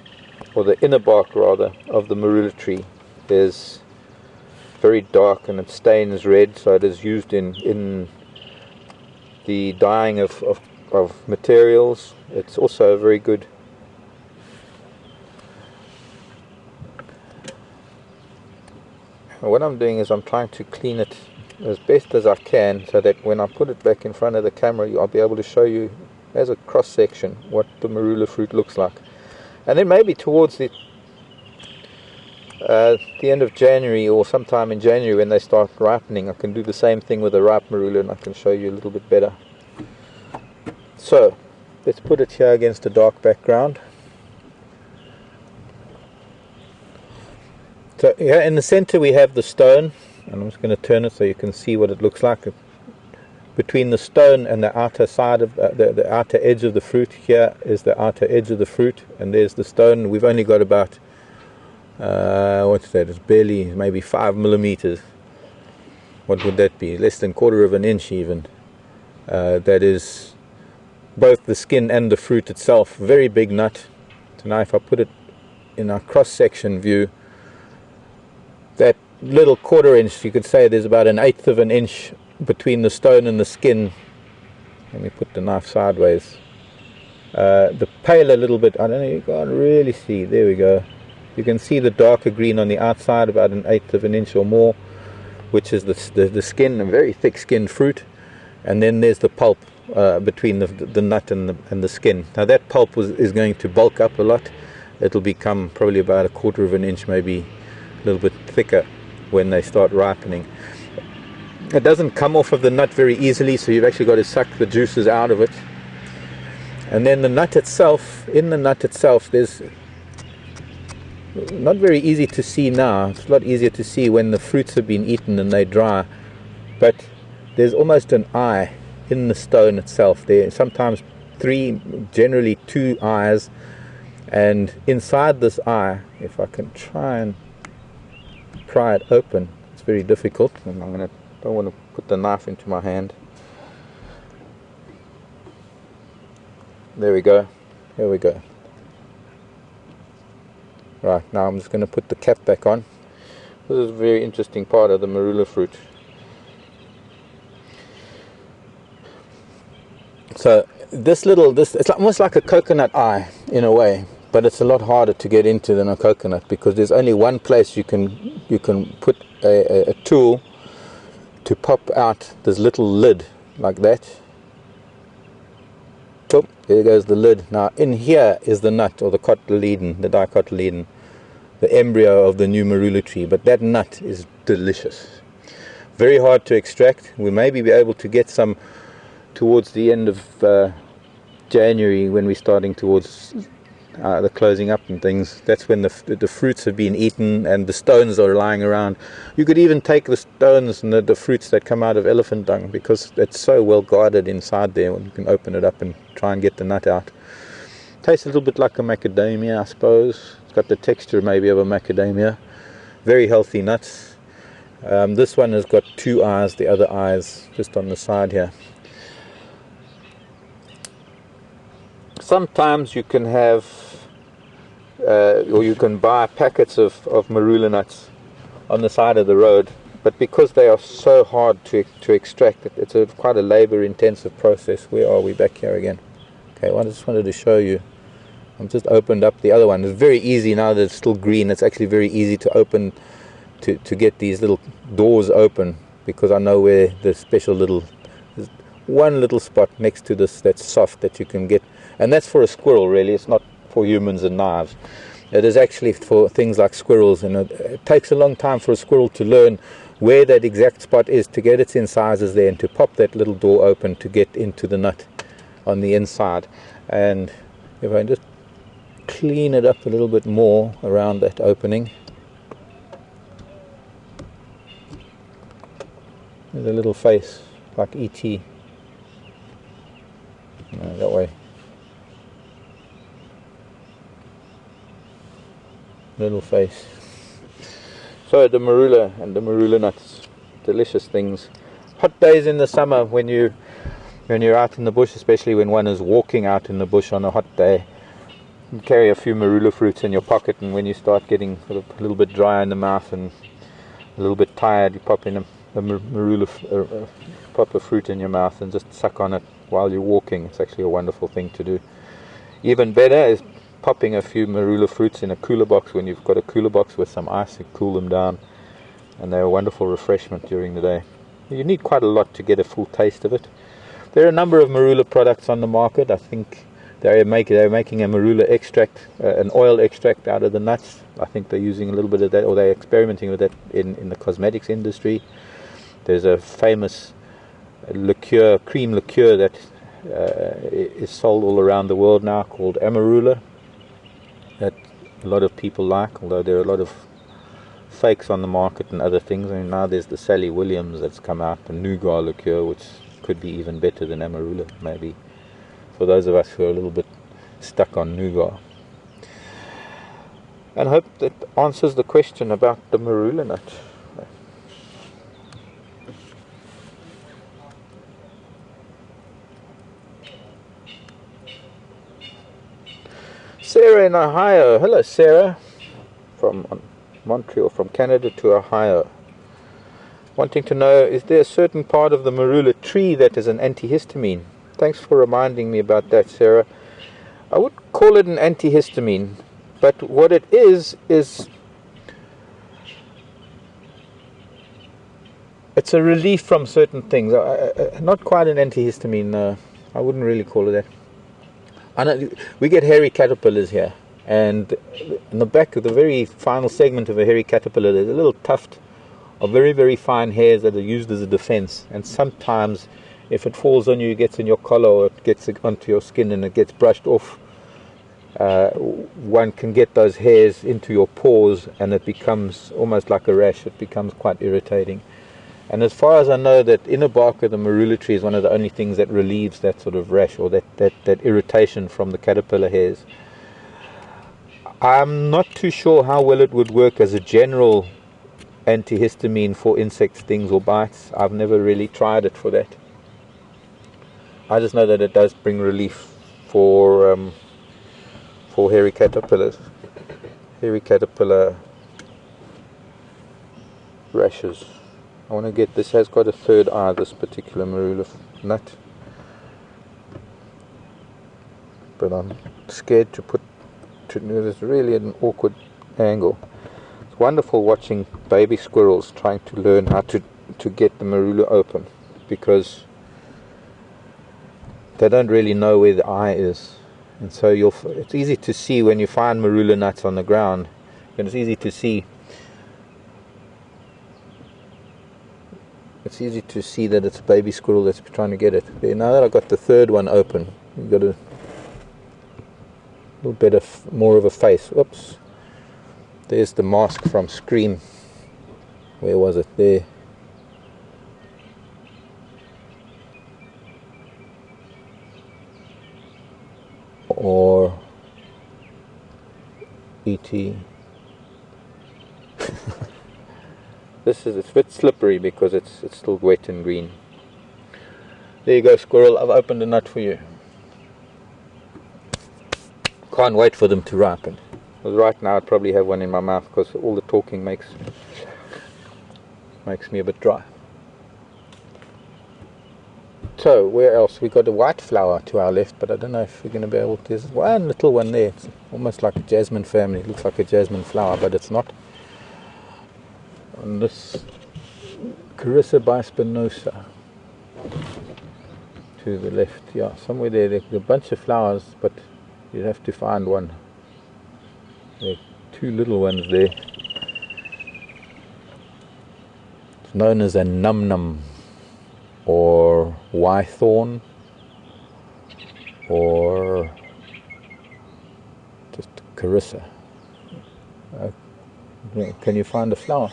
Speaker 1: or the inner bark rather, of the marula tree is very dark and it stains red, so it is used in the dyeing of materials. It's also very good. What I'm doing is I'm trying to clean it as best as I can, so that when I put it back in front of the camera, I'll be able to show you as a cross section what the marula fruit looks like. And then maybe towards the end of January, or sometime in January when they start ripening, I can do the same thing with a ripe marula and I can show you a little bit better. So let's put it here against a dark background. So here in the center we have the stone, and I'm just going to turn it so you can see what it looks like. Between the stone and the outer side of the outer edge of the fruit, here is the outer edge of the fruit, and there's the stone. We've only got about what's that? It's barely, maybe 5 millimeters. What would that be? Less than 1/4 of an inch even. That is both the skin and the fruit itself. Very big nut. So now if I put it in our cross-section view, that little 1/4 inch, you could say there's about 1/8 of an inch between the stone and the skin. Let me put the knife sideways. The paler little bit, I don't know, you can't really see. There we go. You can see the darker green on the outside, about 1/8 of an inch or more, which is the skin, a very thick skinned fruit. And then there's the pulp between the nut and the skin. Now that pulp is going to bulk up a lot. It'll become probably about 1/4 of an inch, maybe a little bit thicker when they start ripening. It doesn't come off of the nut very easily, so you've actually got to suck the juices out of it. And then the nut itself, in the nut itself, there's not very easy to see now. It's a lot easier to see when the fruits have been eaten and they dry. But there's almost an eye in the stone itself. There are sometimes 3, generally 2 eyes. And inside this eye, if I can try and pry it open, it's very difficult. And don't want to put the knife into my hand. There we go. Here we go. Right, now I'm just going to put the cap back on. This is a very interesting part of the marula fruit. So this it's almost like a coconut eye in a way, but it's a lot harder to get into than a coconut, because there's only one place you can put a tool to pop out this little lid like that. Boom, there goes the lid. Now in here is the nut, or the cotyledon, the dicotyledon, the embryo of the new marula tree. But that nut is delicious. Very hard to extract. We maybe be able to get some towards the end of January, when we're starting towards the closing up and things. That's when the fruits have been eaten and the stones are lying around. You could even take the stones and the fruits that come out of elephant dung, because it's so well guarded inside there. When you can open it up and try and get the nut out. Tastes a little bit like a macadamia, I suppose. It's got the texture maybe of a macadamia. Very healthy nuts. This one has got two eyes, the other eye's just on the side here. Sometimes you can have, or you can buy packets of marula nuts on the side of the road, but because they are so hard to extract, it's quite a labor-intensive process. Where are we? Back here again. Okay, well, I just wanted to show you. I've just opened up the other one. It's very easy now that it's still green. It's actually very easy to open, to get these little doors open, because I know where the special little, there's one little spot next to this that's soft that you can get. And that's for a squirrel, really. It's not for humans and knives. It is actually for things like squirrels, and it takes a long time for a squirrel to learn where that exact spot is, to get its incisors there and to pop that little door open to get into the nut on the inside. And if I just clean it up a little bit more around that opening, there's a little face like E.T. No, that way. Little face. So the marula and the marula nuts, delicious things. Hot days in the summer, when you're out in the bush, especially when one is walking out in the bush on a hot day, you carry a few marula fruits in your pocket, and when you start getting sort of a little bit dry in the mouth and a little bit tired, you pop in a marula, pop a fruit in your mouth and just suck on it while you're walking. It's actually a wonderful thing to do. Even better is popping a few marula fruits in a cooler box when you've got a cooler box with some ice to cool them down, and they're a wonderful refreshment during the day. You need quite a lot to get a full taste of it. There are a number of marula products on the market. I think they're making a marula extract, an oil extract out of the nuts. I think they're using a little bit of that, or they're experimenting with that in the cosmetics industry. There's a famous liqueur, cream liqueur, that is sold all around the world now, called Amarula, that a lot of people like, although there are a lot of fakes on the market and other things. I mean, now there's the Sally Williams that's come out, the nougat liqueur, which could be even better than Amarula, maybe, for those of us who are a little bit stuck on nougat. And I hope that answers the question about the marula nut. Sarah in Ohio. Hello, Sarah, from Montreal, from Canada to Ohio. Wanting to know, is there a certain part of the marula tree that is an antihistamine? Thanks for reminding me about that, Sarah. I would call it an antihistamine, but what it is it's a relief from certain things. Not quite an antihistamine. I wouldn't really call it that. I know we get hairy caterpillars here, and in the back of the very final segment of a hairy caterpillar, there's a little tuft of very, very fine hairs that are used as a defense. And sometimes, if it falls on you, it gets in your collar, or it gets onto your skin and it gets brushed off, one can get those hairs into your pores, and it becomes almost like a rash. It becomes quite irritating. And as far as I know, that inner bark of the marula tree is one of the only things that relieves that sort of rash, or that irritation from the caterpillar hairs. I'm not too sure how well it would work as a general antihistamine for insect stings or bites. I've never really tried it for that. I just know that it does bring relief for hairy caterpillars, hairy caterpillar rashes. I want to get, this has got a third eye, this particular marula nut. but I'm scared to put it's really an awkward angle. It's wonderful watching baby squirrels trying to learn how to get the marula open, because they don't really know where the eye is, and so it's easy to see when you find marula nuts on the ground, and it's easy to see that it's a baby squirrel that's trying to get it. There, now that I've got the third one open, you've got a little bit more of a face. Oops. There's the mask from Scream. Where was it? There. Or E.T. It's a bit slippery because it's still wet and green. There you go, squirrel. I've opened a nut for you. Can't wait for them to ripen. Because right now I'd probably have one in my mouth because all the talking makes me a bit dry. So where else? We got a white flower to our left, but I don't know if we're going to be able to. There's one little one there. It's almost like a jasmine family. It looks like a jasmine flower, but it's not. On this Carissa bispinosa to the left, yeah, somewhere there's a bunch of flowers, but you'd have to find one. There are two little ones there. It's known as a num-num, or Y-thorn, or just Carissa. Can you find a flower?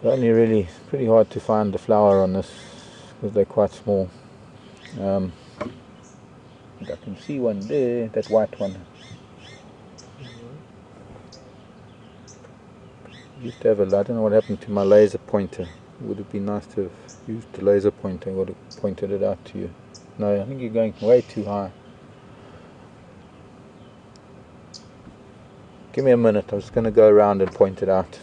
Speaker 1: Only really pretty hard to find the flower on this because they're quite small. I can see one there, that white one. Used to have I don't know what happened to my laser pointer. It would have been nice to have used the laser pointer. I would have pointed it out to you. No, I think you're going way too high. Give me a minute, I was going to go around and point it out.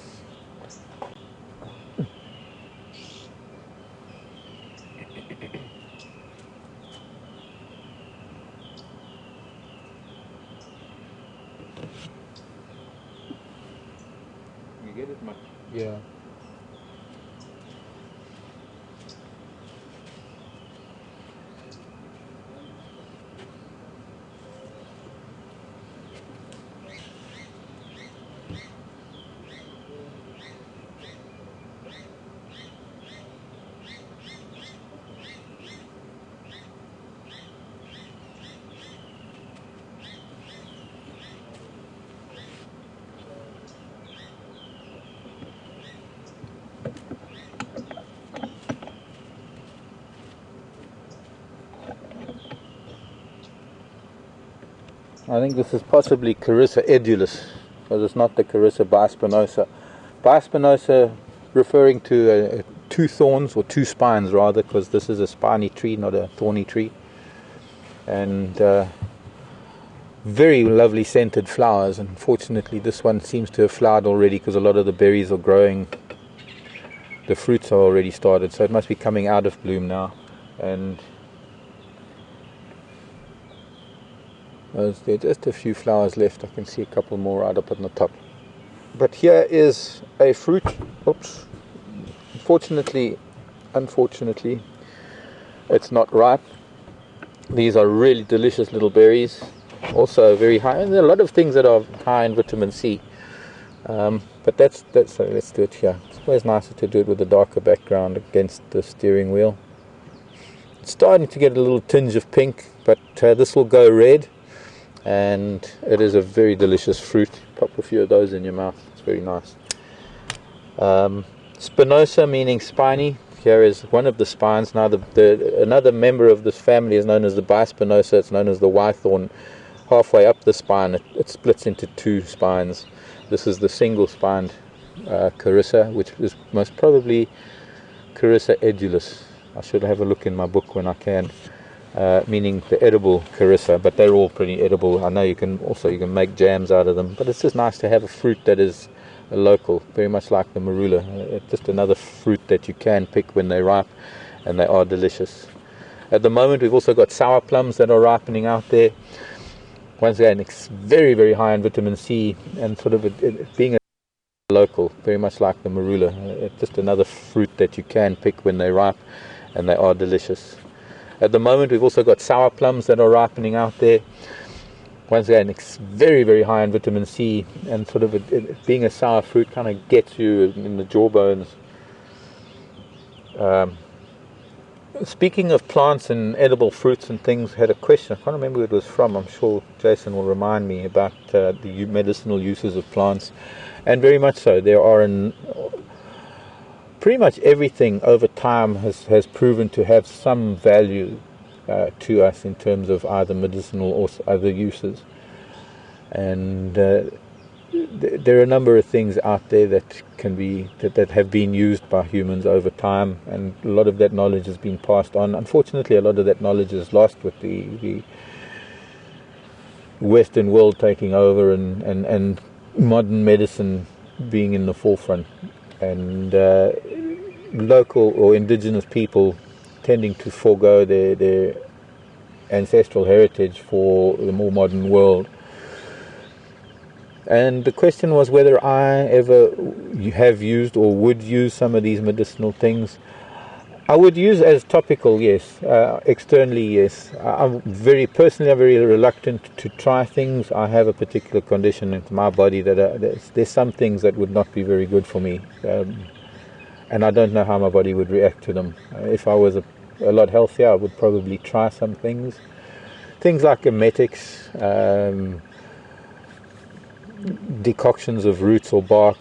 Speaker 1: You get it, Marc? Yeah. I think this is possibly Carissa edulus, because it's not the Carissa bispinosa. Bispinosa referring to two thorns, or two spines rather, because this is a spiny tree, not a thorny tree. And very lovely scented flowers. Unfortunately, this one seems to have flowered already because a lot of the berries are growing. The fruits are already started, so it must be coming out of bloom now. And there are just a few flowers left. I can see a couple more right up on the top. But here is a fruit. Oops. Unfortunately, it's not ripe. These are really delicious little berries. Also very high. And there are a lot of things that are high in vitamin C. But that's so let's do it here. It's always nicer to do it with a darker background against the steering wheel. It's starting to get a little tinge of pink, but this will go red. And it is a very delicious fruit. Pop a few of those in your mouth. It's very nice. Spinosa meaning spiny. Here is one of the spines. Now another member of this family is known as the bispinosa. It's known as the Y-thorn. Halfway up the spine it splits into two spines. This is the single spined Carissa, which is most probably Carissa edulus. I should have a look in my book when I can. meaning the edible carissa, but they're all pretty edible. I know you can make jams out of them, but it's just nice to have a fruit that is a local, very much like the marula. It's just another fruit that you can pick when they're ripe, and they are delicious. At the moment, we've also got sour plums that are ripening out there. Once again, it's very, very high in vitamin C, and sort of it being a local, very much like the marula. It's just another fruit that you can pick when they're ripe, and they are delicious. At the moment, we've also got sour plums that are ripening out there. Once again, it's very, very high in vitamin C, and sort of it being a sour fruit kind of gets you in the jawbones. Speaking of plants and edible fruits and things, I had a question. I can't remember who it was from. I'm sure Jason will remind me about the medicinal uses of plants, and very much so. There are pretty much everything over time has proven to have some value to us in terms of either medicinal or other uses. And there are a number of things out there that that have been used by humans over time, and a lot of that knowledge has been passed on. Unfortunately, a lot of that knowledge is lost with the Western world taking over and modern medicine being in the forefront, and local or indigenous people tending to forego their ancestral heritage for the more modern world. And the question was whether I ever have used or would use some of these medicinal things. I would use as topical, yes. Externally, yes. I'm very reluctant to try things. I have a particular condition in my body that there's some things that would not be very good for me, and I don't know how my body would react to them. If I was a lot healthier, I would probably try some things like emetics, decoctions of roots or bark,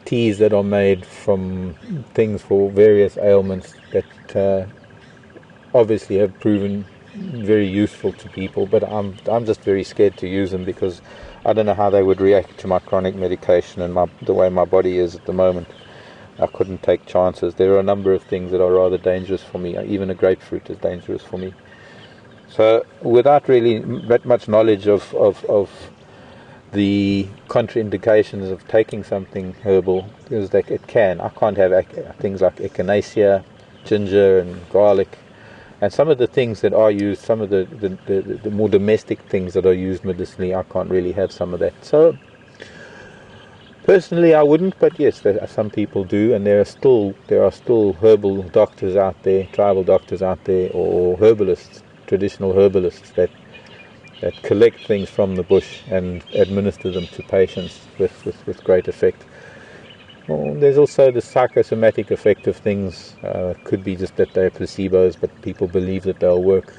Speaker 1: teas that are made from things for various ailments that obviously have proven very useful to people, but I'm just very scared to use them because I don't know how they would react to my chronic medication and the way my body is at the moment. I couldn't take chances. There are a number of things that are rather dangerous for me. Even a grapefruit is dangerous for me. So without really that much knowledge of the contraindications of taking something herbal, because I can't have things like echinacea, ginger and garlic, and some of the things that are used, some of the more domestic things that are used medicinally, I can't really have some of that. So personally I wouldn't, but yes, some people do, and there are still herbal doctors out there, tribal doctors out there, or herbalists, traditional herbalists that collect things from the bush and administer them to patients with great effect. Well, there's also the psychosomatic effect of things. Could be just that they're placebos, but people believe that they'll work.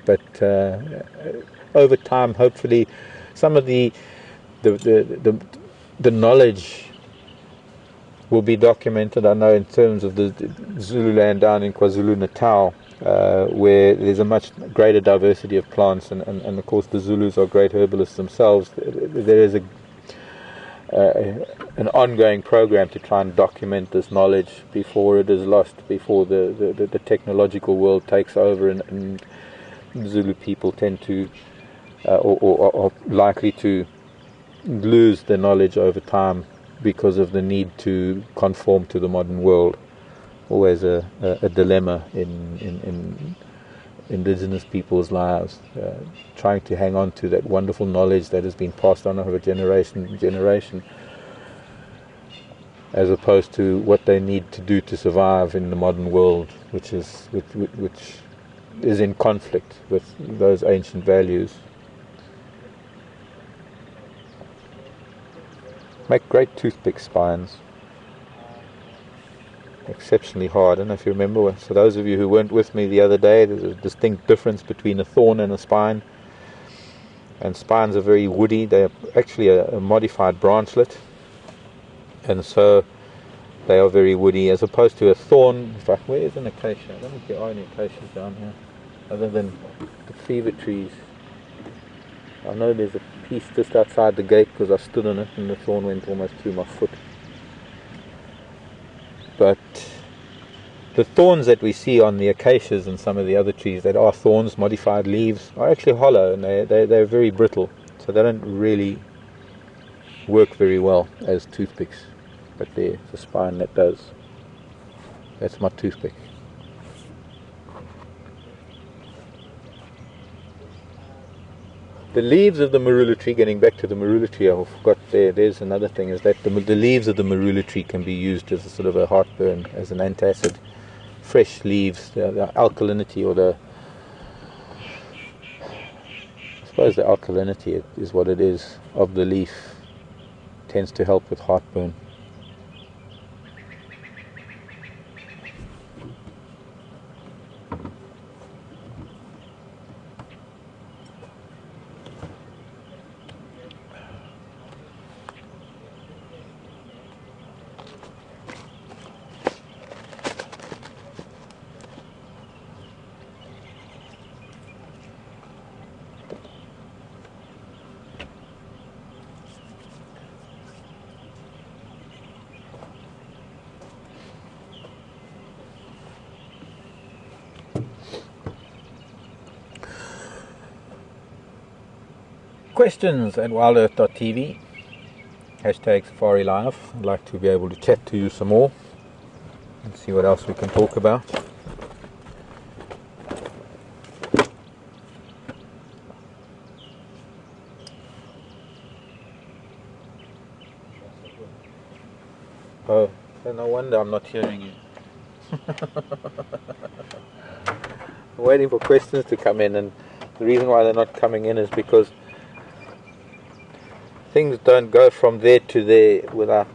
Speaker 1: But over time, hopefully, some of the knowledge will be documented. I know in terms of the Zululand down in KwaZulu-Natal, where there's a much greater diversity of plants, and of course the Zulus are great herbalists themselves. There is an ongoing program to try and document this knowledge before it is lost, before the technological world takes over, and Zulu people tend to or are likely to lose their knowledge over time because of the need to conform to the modern world. Always a dilemma in indigenous people's lives, trying to hang on to that wonderful knowledge that has been passed on over generation to generation, as opposed to what they need to do to survive in the modern world, which is in conflict with those ancient values. Make great toothpick spines. Exceptionally hard. I don't know if you remember, so those of you who weren't with me the other day, there's a distinct difference between a thorn and a spine, and spines are very woody. They're actually a modified branchlet, and so they are very woody, as opposed to a thorn. In fact, where is an acacia? I don't think there are any acacias down here other than the fever trees. I know there's a piece just outside the gate because I stood on it and the thorn went almost through my foot. But The thorns that we see on the acacias and some of the other trees that are thorns, modified leaves, are actually hollow, and they're very brittle, so they don't really work very well as toothpicks. But there's a spine that does. That's my toothpick. The leaves of the marula tree, getting back to the marula tree, I forgot there's another thing, is that the leaves of the marula tree can be used as a sort of a heartburn, as an antacid. Fresh leaves, the alkalinity, or I suppose the alkalinity is what it is, of the leaf tends to help with heartburn. Questions at WildEarth.tv, hashtag Safari Live. I'd like to be able to chat to you some more and see what else we can talk about. Oh, no wonder I'm not hearing you. I'm waiting for questions to come in, and the reason why they're not coming in is because things don't go from there to there without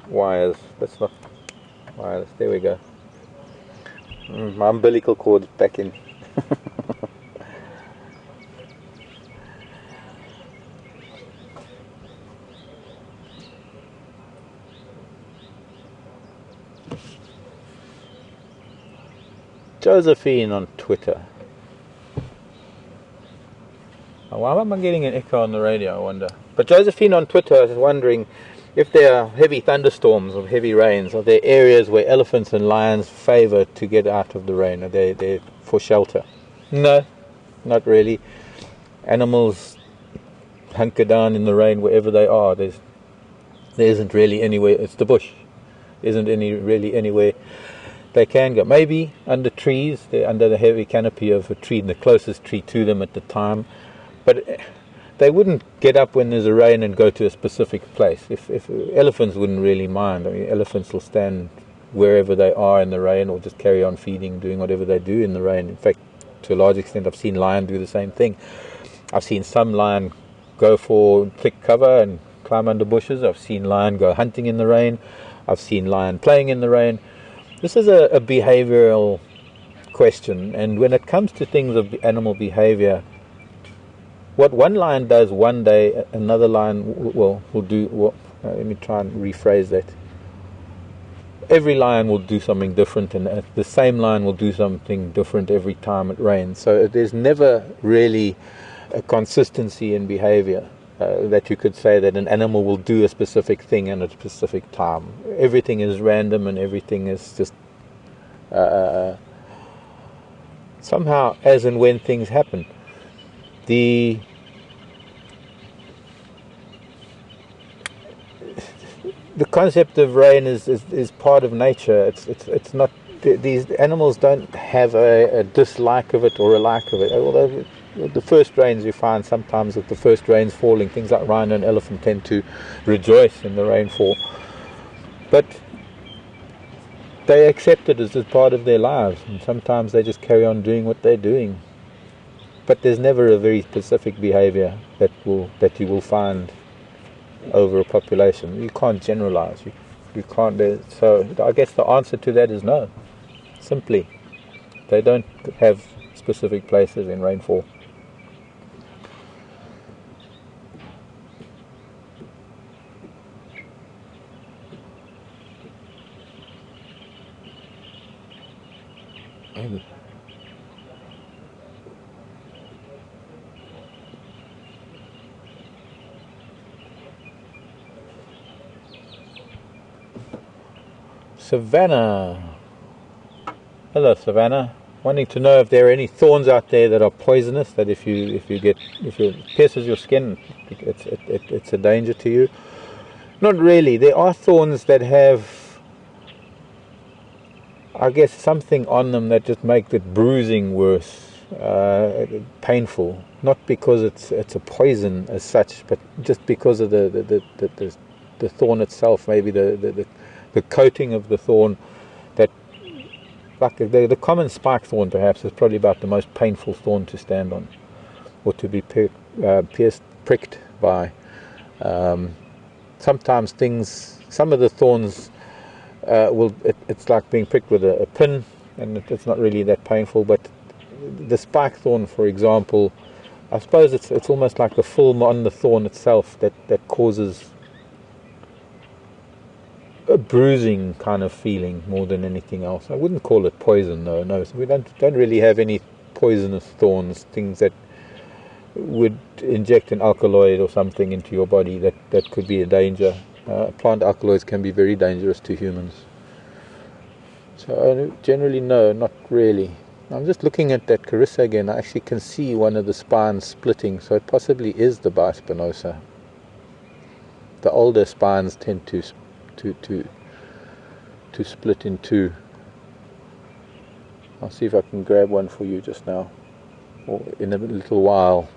Speaker 1: wires. That's not wireless. There we go. My umbilical cord is back in. Josephine on Twitter. Why am I getting an echo on the radio, I wonder? But Josephine on Twitter is wondering if there are heavy thunderstorms or heavy rains. Are there areas where elephants and lions favor to get out of the rain? Are they there for shelter? No, not really. Animals hunker down in the rain wherever they are. There isn't really anywhere. It's the bush. There isn't really anywhere they can go. Maybe under trees. They're under the heavy canopy of a tree, the closest tree to them at the time. But they wouldn't get up when there's a rain and go to a specific place. If elephants wouldn't really mind. I mean, elephants will stand wherever they are in the rain, or just carry on feeding, doing whatever they do in the rain. In fact, to a large extent, I've seen lion do the same thing. I've seen some lion go for thick cover and climb under bushes. I've seen lion go hunting in the rain. I've seen lion playing in the rain. This is a behavioral question, and when it comes to things of animal behavior, what one lion does one day, another lion will do. Let me try and rephrase that. Every lion will do something different, and the same lion will do something different every time it rains. So there's never really a consistency in behavior that you could say that an animal will do a specific thing at a specific time. Everything is random, and everything is just somehow as and when things happen. The concept of rain is part of nature. It's not. These animals don't have a dislike of it or a like of it. Although the first rains, you find sometimes that the first rains falling, things like rhino and elephant tend to rejoice in the rainfall. But they accept it as a part of their lives, and sometimes they just carry on doing what they're doing. But there's never a very specific behavior that you will find over a population. You can't generalize. You can't. So I guess the answer to that is no. Simply, they don't have specific places in rainfall. Savannah. Hello, Savannah. Wanting to know if there are any thorns out there that are poisonous. That if it pierces your skin, it's a danger to you. Not really. There are thorns that have, I guess, something on them that just make the bruising worse, painful. Not because it's a poison as such, but just because of the thorn itself. Maybe the coating of the thorn. That, like the common spike thorn, perhaps, is probably about the most painful thorn to stand on, or to be pricked by. Sometimes some of the thorns it's like being pricked with a pin, and it's not really that painful. But the spike thorn, for example, I suppose it's almost like the film on the thorn itself that causes a bruising kind of feeling more than anything else. I wouldn't call it poison, though. No, so we don't really have any poisonous thorns, things that would inject an alkaloid or something into your body that could be a danger. Plant alkaloids can be very dangerous to humans. So generally, no, not really. I'm just looking at that Carissa again. I actually can see one of the spines splitting, so it possibly is the bispinosa. The older spines tend to split in two. I'll see if I can grab one for you just now, or in a little while.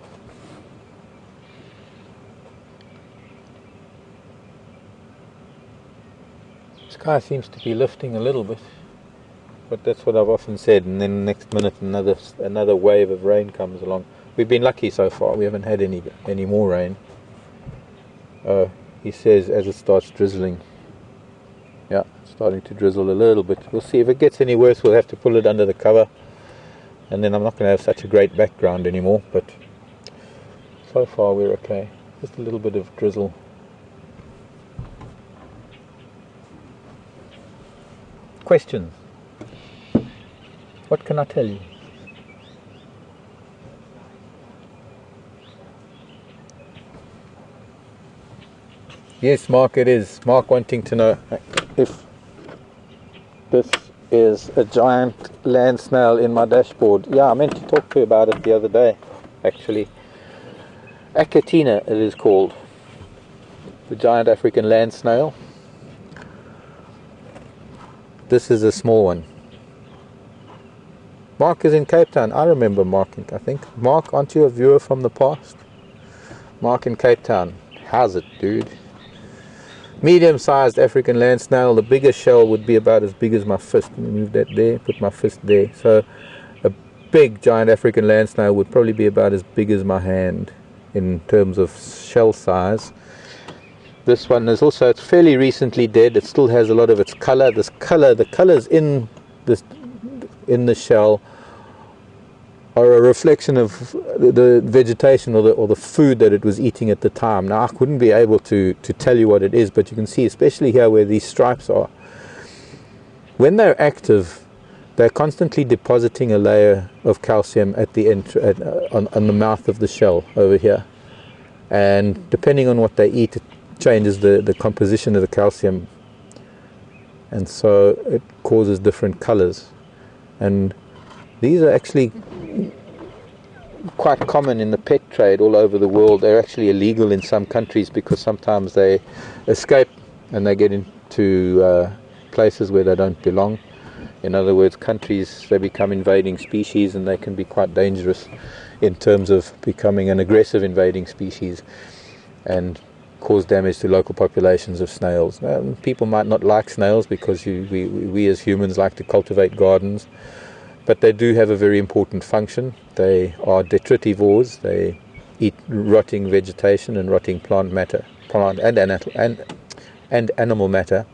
Speaker 1: The sky seems to be lifting a little bit, but that's what I've often said, and then the next minute another wave of rain comes along. We've been lucky so far. We haven't had any more rain. He says as it starts drizzling. Yeah, starting to drizzle a little bit. We'll see if it gets any worse. We'll have to pull it under the cover, and then I'm not going to have such a great background anymore. But so far we're okay. Just a little bit of drizzle. Questions? What can I tell you? Yes, Mark, it is. Mark wanting to know if this is a giant land snail in my dashboard. Yeah, I meant to talk to you about it the other day, actually. Achatina, it is called. The giant African land snail. This is a small one. Mark is in Cape Town. I remember Mark, I think. Mark, aren't you a viewer from the past? Mark in Cape Town. How's it, dude? Medium-sized African land snail. The biggest shell would be about as big as my fist. Let me move that there, put my fist there. So a big giant African land snail would probably be about as big as my hand in terms of shell size. This one is also, it's fairly recently dead. It still has a lot of its color. The colors in the shell are a reflection of the vegetation or the food that it was eating at the time. Now, I wouldn't be able to tell you what it is, but you can see, especially here where these stripes are, when they're active, they're constantly depositing a layer of calcium at the end, on the mouth of the shell over here. And depending on what they eat, it changes the composition of the calcium. And so it causes different colors. And these are actually quite common in the pet trade all over the world. They're actually illegal in some countries because sometimes they escape and they get into places where they don't belong. In other words, countries, they become invading species, and they can be quite dangerous in terms of becoming an aggressive invading species and cause damage to local populations of snails. People might not like snails because we as humans like to cultivate gardens, but they do have a very important function. They are detritivores. They eat rotting vegetation and rotting plant matter, and animal matter.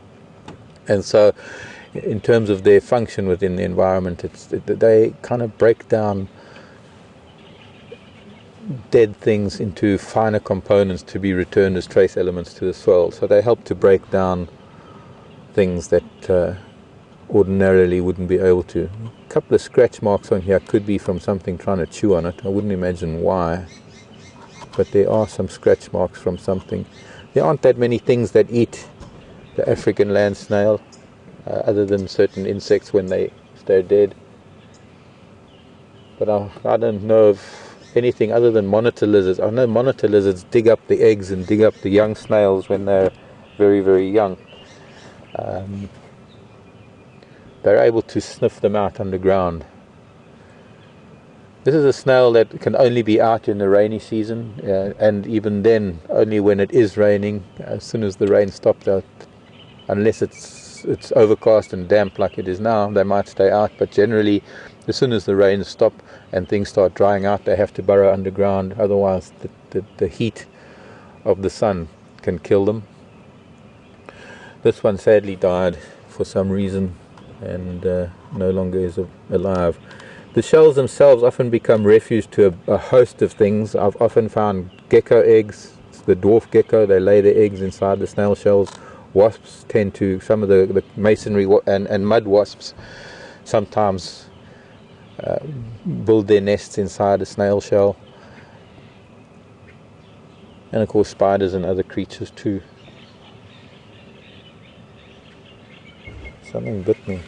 Speaker 1: And so, in terms of their function within the environment, they kind of break down dead things into finer components to be returned as trace elements to the soil. So they help to break down things that ordinarily wouldn't be able to. A couple of scratch marks on here could be from something trying to chew on it. I wouldn't imagine why, but there are some scratch marks from something. There aren't that many things that eat the African land snail, other than certain insects when they if they're dead. But I don't know of anything other than monitor lizards. I know monitor lizards dig up the eggs and dig up the young snails when they're very, very young. They're able to sniff them out underground. This is a snail that can only be out in the rainy season, and even then only when it is raining. As soon as the rain stops out, unless it's overcast and damp like it is now, they might stay out, but generally as soon as the rains stop and things start drying out, they have to burrow underground. Otherwise the heat of the sun can kill them. This one sadly died for some reason and no longer is alive. The shells themselves often become refuge to a host of things. I've often found gecko eggs. It's the dwarf gecko, they lay their eggs inside the snail shells. Wasps tend to, some of the masonry and mud wasps sometimes build their nests inside a snail shell. And of course spiders and other creatures too. Something bit me.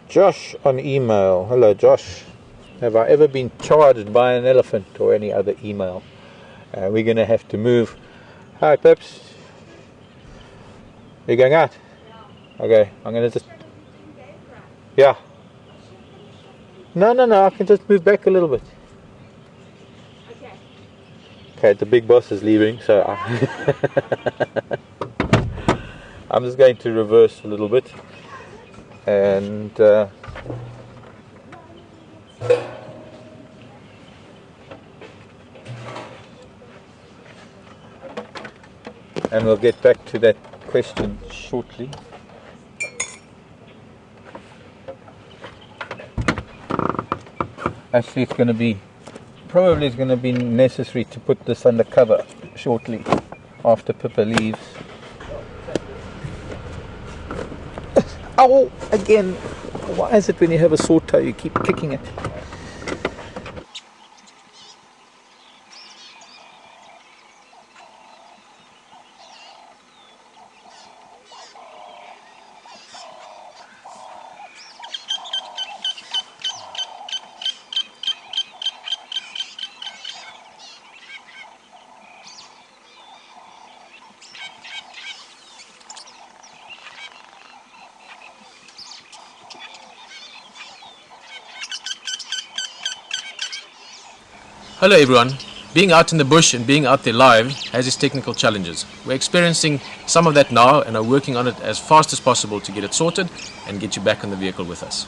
Speaker 1: Josh on email. Hello Josh. Have I ever been charged by an elephant or any other email? We're going to have to move. Hi Pips. Are you going out? Yeah. Okay, I'm going to just... Yeah. No, I can just move back a little bit. Okay, the big boss is leaving, so I'm just going to reverse a little bit. And we'll get back to that question shortly. Actually, it's going to be necessary to put this under cover shortly after Pippa leaves. Ow! Again! Why is it when you have a sore toe you keep kicking it?
Speaker 2: Hello everyone. Being out in the bush and being out there live has its technical challenges. We're experiencing some of that now and are working on it as fast as possible to get it sorted and get you back on the vehicle with us.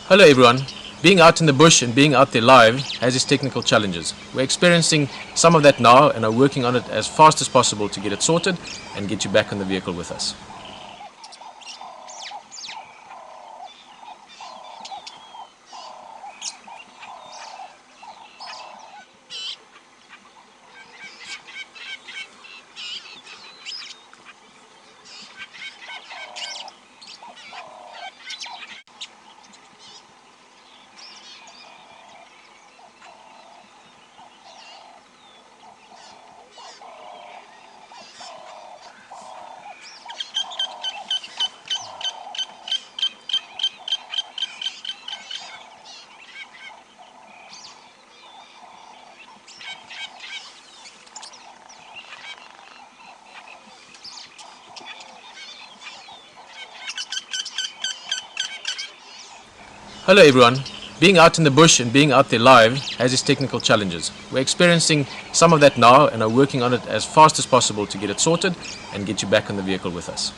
Speaker 2: Hello everyone. Being out in the bush and being out there live has its technical challenges. We're experiencing some of that now and are working on it as fast as possible to get it sorted and get you back on the vehicle with us. Hello everyone. Being out in the bush and being out there live has its technical challenges. We're experiencing some of that now and are working on it as fast as possible to get it sorted and get you back on the vehicle with us.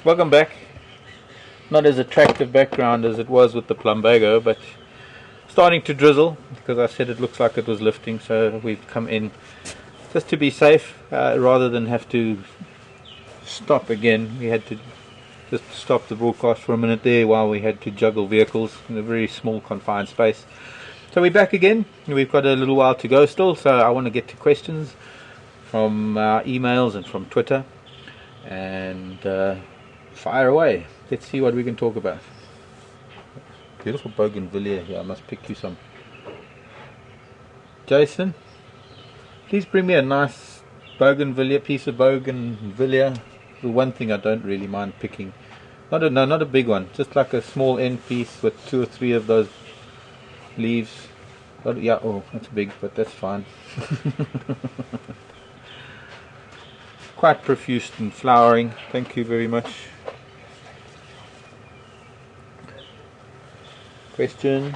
Speaker 1: Welcome back. Not as attractive background as it was with the plumbago, but starting to drizzle because I said it looks like it was lifting, so we've come in just to be safe rather than have to stop again. We had to just stop the broadcast for a minute there while we had to juggle vehicles in a very small confined space. So we're back again. We've got a little while to go still, so I want to get to questions from emails and from Twitter, and fire away. Let's see what we can talk about. Beautiful bougainvillea here. I must pick you some. Jason, please bring me a nice bougainvillea, piece of bougainvillea. The one thing I don't really mind picking. Not a big one. Just like a small end piece with 2 or 3 of those leaves. Yeah, oh, that's big, but that's fine. Quite profuse in flowering. Thank you very much. Question.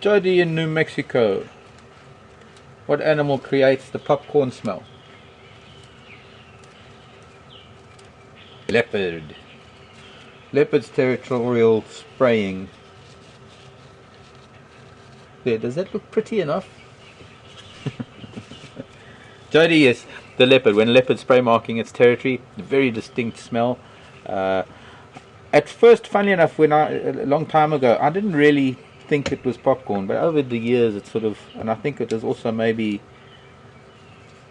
Speaker 1: Jody in New Mexico. What animal creates the popcorn smell? Leopard. Leopard's territorial spraying. There, does that look pretty enough? Jody, yes, the leopard. When leopard spray marking its territory, very distinct smell. At first, funny enough, a long time ago, I didn't really think it was popcorn, but over the years it's sort of, and I think it is also maybe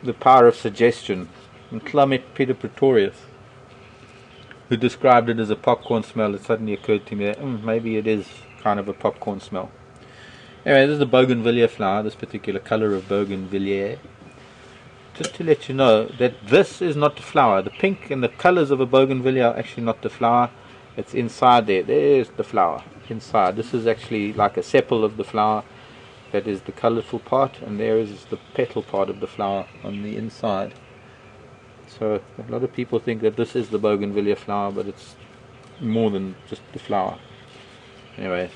Speaker 1: the power of suggestion. And Clement Peter Pretorius, who described it as a popcorn smell, it suddenly occurred to me that maybe it is kind of a popcorn smell. Anyway, this is the bougainvillea flower, this particular color of bougainvillea. Just to let you know that this is not the flower. The pink and the colors of a bougainvillea are actually not the flower. It's inside there. There's the flower inside. This is actually like a sepal of the flower. That is the colorful part, and there is the petal part of the flower on the inside. So a lot of people think that this is the bougainvillea flower, but it's more than just the flower. Anyway,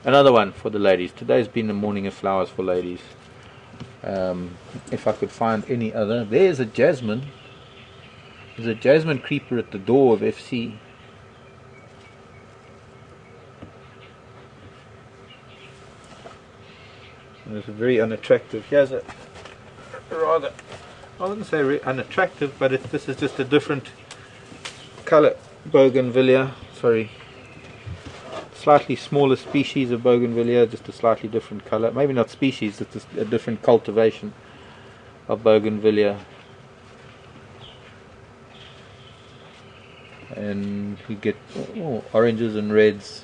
Speaker 1: another one for the ladies. Today's been the morning of flowers for ladies. If I could find any other. There's a jasmine. There's a jasmine creeper at the door of FC. And it's very unattractive. Here's a rather, I wouldn't say unattractive, but this is just a different color bougainvillea. Sorry. Slightly smaller species of bougainvillea, just a slightly different color. Maybe not species, it's a different cultivation of bougainvillea. And you get oranges and reds.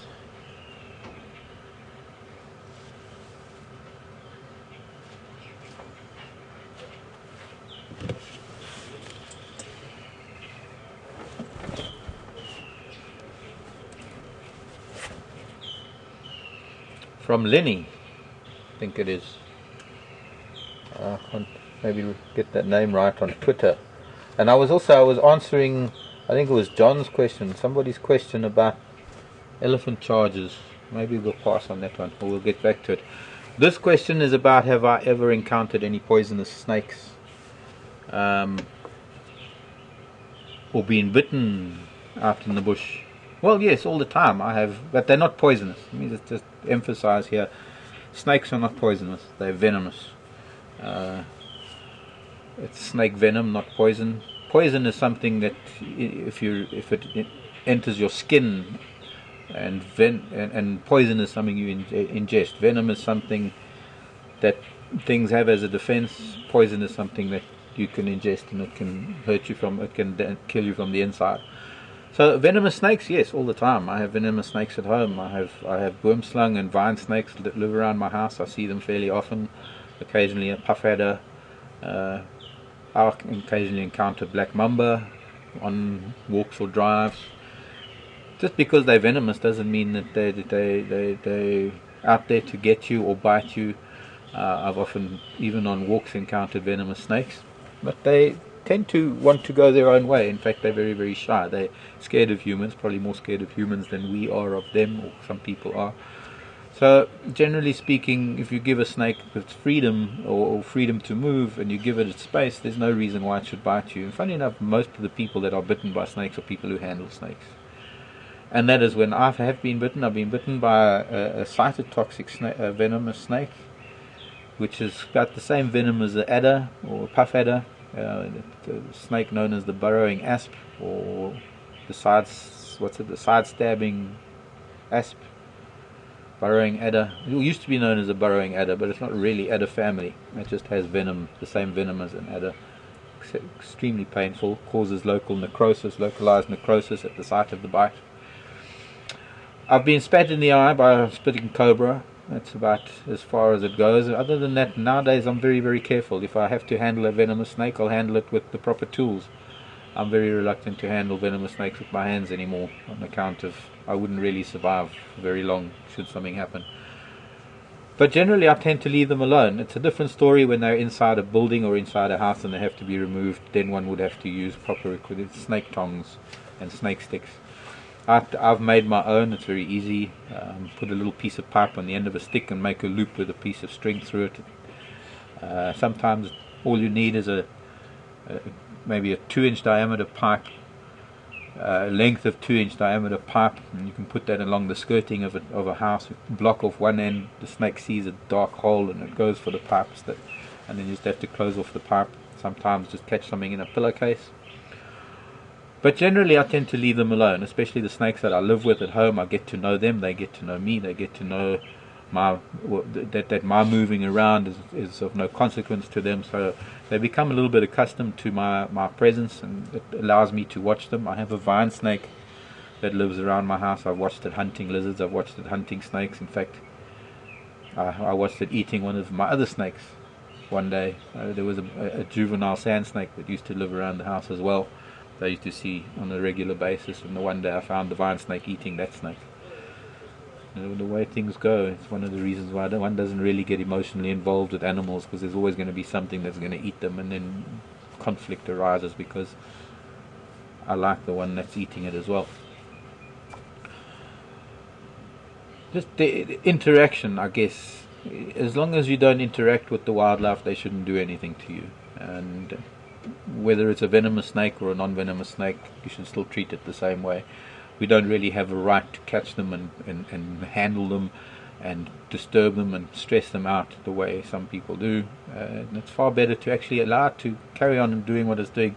Speaker 1: From Lenny, I think it is. I can't maybe get that name right on Twitter. And I was answering, I think it was John's question, somebody's question about elephant charges. Maybe we'll pass on that one, or we'll get back to it. This question is about, have I ever encountered any poisonous snakes? Or been bitten out in the bush? Well, yes, all the time I have, but they're not poisonous. Let me just emphasize here, snakes are not poisonous, they're venomous. It's snake venom, not poison. poison is something that if it enters your skin, and poison is something you ingest. Venom is something that things have as a defense. Poison is something that you can ingest, and it can hurt you it can kill you from the inside. So venomous snakes, yes, all the time. I have venomous snakes at home. I have worm slung and vine snakes that live around my house. I see them fairly often. Occasionally a puff adder. I occasionally encounter black mamba on walks or drives. Just because they're venomous doesn't mean that they're out there to get you or bite you. I've often, even on walks, encountered venomous snakes, but they tend to want to go their own way. In fact, they're very, very shy. They're scared of humans, probably more scared of humans than we are of them, or some people are. So, generally speaking, if you give a snake its freedom or freedom to move, and you give it its space, there's no reason why it should bite you. And funny enough, most of the people that are bitten by snakes are people who handle snakes. And that is when I have been bitten. I've been bitten by a cytotoxic venomous snake, which is got the same venom as the adder or puff adder, the snake known as the burrowing asp, or the side stabbing asp, burrowing adder. It used to be known as a burrowing adder, but it's not really adder family. It just has venom, the same venom as an adder. Extremely painful, causes localized necrosis at the site of the bite. I've been spat in the eye by a spitting cobra. That's about as far as it goes. Other than that, nowadays I'm very, very careful. If I have to handle a venomous snake, I'll handle it with the proper tools. I'm very reluctant to handle venomous snakes with my hands anymore, on account of I wouldn't really survive very long should something happen. But generally I tend to leave them alone. It's a different story when they're inside a building or inside a house and they have to be removed. Then one would have to use proper equipment, snake tongs and snake sticks. I've made my own. It's very easy. Put a little piece of pipe on the end of a stick and make a loop with a piece of string through it. Sometimes all you need is maybe a 2-inch diameter pipe, length of 2-inch diameter pipe, and you can put that along the skirting of a house. Block off one end. The snake sees a dark hole and it goes for the pipes, and then you just have to close off the pipe. Sometimes just catch something in a pillowcase. But generally I tend to leave them alone, especially the snakes that I live with at home. I get to know them, they get to know me, they get to know that my moving around is of no consequence to them, so they become a little bit accustomed to my presence, and it allows me to watch them. I have a vine snake that lives around my house. I've watched it hunting lizards, I've watched it hunting snakes. In fact, I watched it eating one of my other snakes one day. There was a juvenile sand snake that used to live around the house as well. They used to see on a regular basis, and the one day I found the vine snake eating that snake. The way things go, it's one of the reasons why one doesn't really get emotionally involved with animals, because there's always going to be something that's going to eat them, and then conflict arises because I like the one that's eating it as well. Just the interaction, I guess. As long as you don't interact with the wildlife, they shouldn't do anything to you. And whether it's a venomous snake or a non-venomous snake, you should still treat it the same way. We don't really have a right to catch them and handle them and disturb them and stress them out the way some people do. And it's far better to actually allow it to carry on and doing what it's doing.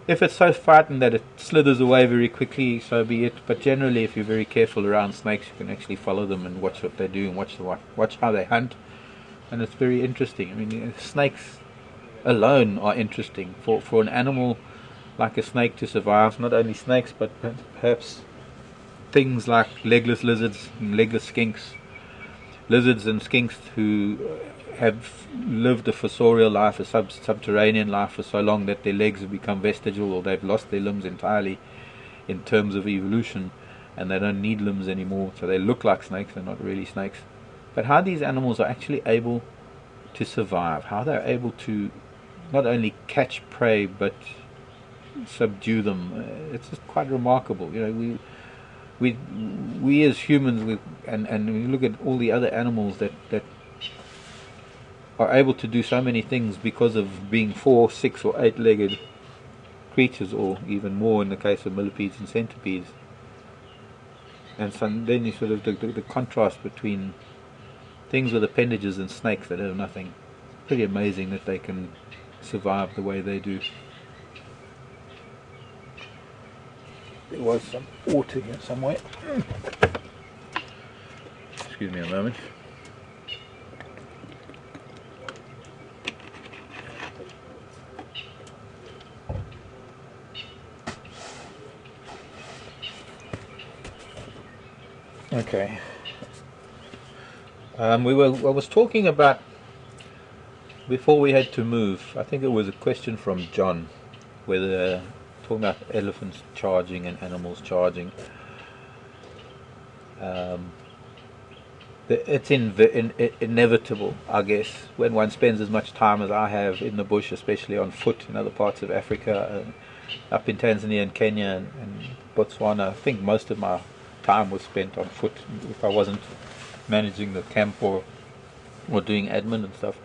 Speaker 1: If it's so frightened that it slithers away very quickly, so be it. But generally, if you're very careful around snakes, you can actually follow them and watch what they do and watch how they hunt. And it's very interesting. I mean, snakes alone are interesting. For an animal like a snake to survive, not only snakes but perhaps things like legless lizards and legless skinks, lizards and skinks who have lived a fossorial life, a subterranean life for so long that their legs have become vestigial, or they've lost their limbs entirely in terms of evolution, and they don't need limbs anymore, so they look like snakes. They're not really snakes. But how these animals are actually able to survive, how they're able to not only catch prey but subdue them, it's just quite remarkable. You know, we as humans, and when you look at all the other animals that are able to do so many things because of being 4, 6 or 8-legged creatures, or even more in the case of millipedes and centipedes. And so then you sort of the contrast between things with appendages and snakes that have nothing. Pretty amazing that they can survive the way they do. there was some water here somewhere. Excuse me a moment. Okay. I was talking about, before we had to move, I think it was a question from John, whether talking about elephants charging and animals charging. It's inevitable, I guess, when one spends as much time as I have in the bush, especially on foot in other parts of Africa, up in Tanzania and Kenya and Botswana. I think most of my time was spent on foot if I wasn't managing the camp or doing admin and stuff.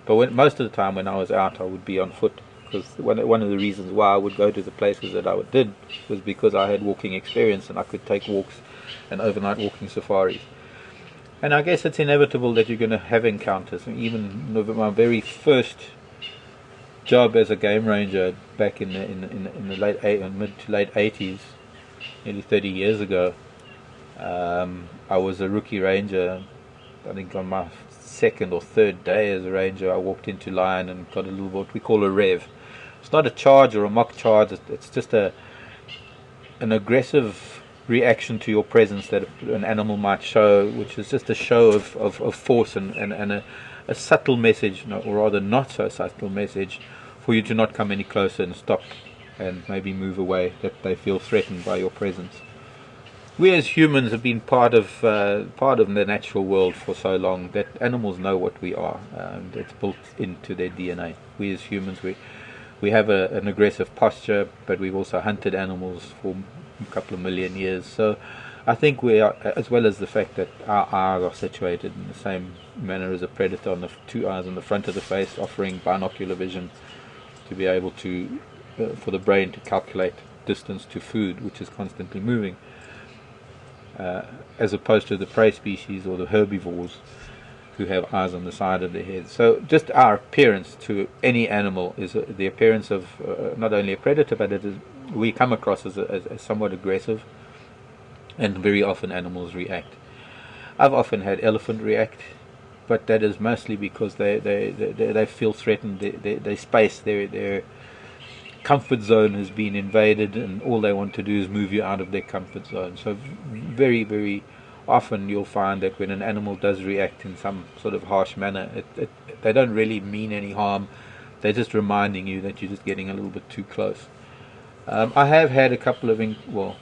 Speaker 1: But most of the time when I was out, I would be on foot, because one of the reasons why I would go to the places that I did was because I had walking experience and I could take walks and overnight walking safaris. And I guess it's inevitable that you're going to have encounters. Even my very first job as a game ranger back in the mid to late 80s, nearly 30 years ago, I was a rookie ranger. I think on my second or third day as a ranger, I walked into line and got a little what we call a rev. It's not a charge or a mock charge. It's just an aggressive reaction to your presence that an animal might show, which is just a show of force and a subtle message, or rather not so subtle message, for you to not come any closer and stop and maybe move away, that they feel threatened by your presence. We as humans have been part of the natural world for so long that animals know what we are. It's built into their DNA. We as humans, we have an aggressive posture, but we've also hunted animals for a couple of million years. So I think we are, as well as the fact that our eyes are situated in the same manner as a predator, on the two eyes on the front of the face, offering binocular vision to be able to, for the brain to calculate distance to food, which is constantly moving, as opposed to the prey species or the herbivores who have eyes on the side of their heads. So just our appearance to any animal is the appearance of not only a predator, but we come across as somewhat aggressive, and very often animals react. I've often had elephant react, but that is mostly because they feel threatened. Their space, their comfort zone has been invaded, and all they want to do is move you out of their comfort zone. So very, very often you'll find that when an animal does react in some sort of harsh manner, they don't really mean any harm. They're just reminding you that you're just getting a little bit too close. I have had a couple of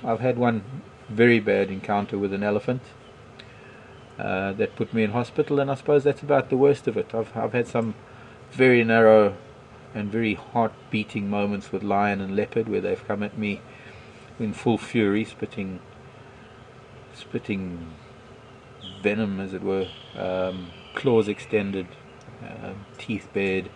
Speaker 1: I've had one very bad encounter with an elephant that put me in hospital, and I suppose that's about the worst of it. I've had some very narrow and very heart-beating moments with lion and leopard, where they've come at me in full fury, spitting venom, as it were, claws extended, teeth bared.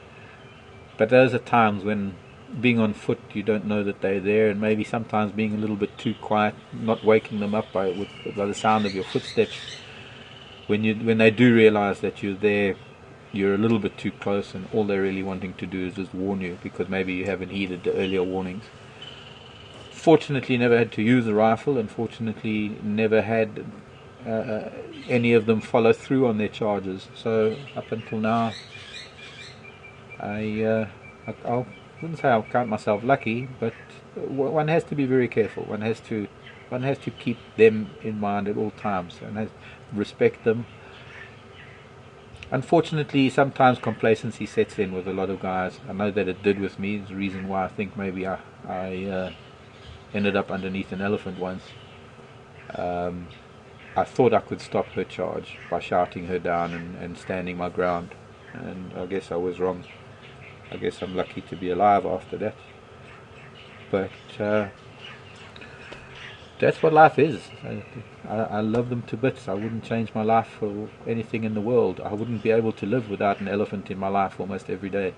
Speaker 1: But those are times when, being on foot, you don't know that they're there, and maybe sometimes being a little bit too quiet, not waking them up by the sound of your footsteps. When they do realize that you're there, you're a little bit too close, and all they're really wanting to do is just warn you, because maybe you haven't heeded the earlier warnings. Fortunately, never had to use a rifle, and fortunately never had any of them follow through on their charges. So up until now, I wouldn't say I'll count myself lucky, but one has to be very careful. One has to keep them in mind at all times, and has respect them. Unfortunately, sometimes complacency sets in with a lot of guys. I know that it did with me. It's the reason why I think maybe I ended up underneath an elephant once. I thought I could stop her charge by shouting her down and standing my ground, and I guess I was wrong. I guess I'm lucky to be alive after that. But that's what life is. I love them to bits. I wouldn't change my life for anything in the world. I wouldn't be able to live without an elephant in my life almost every day.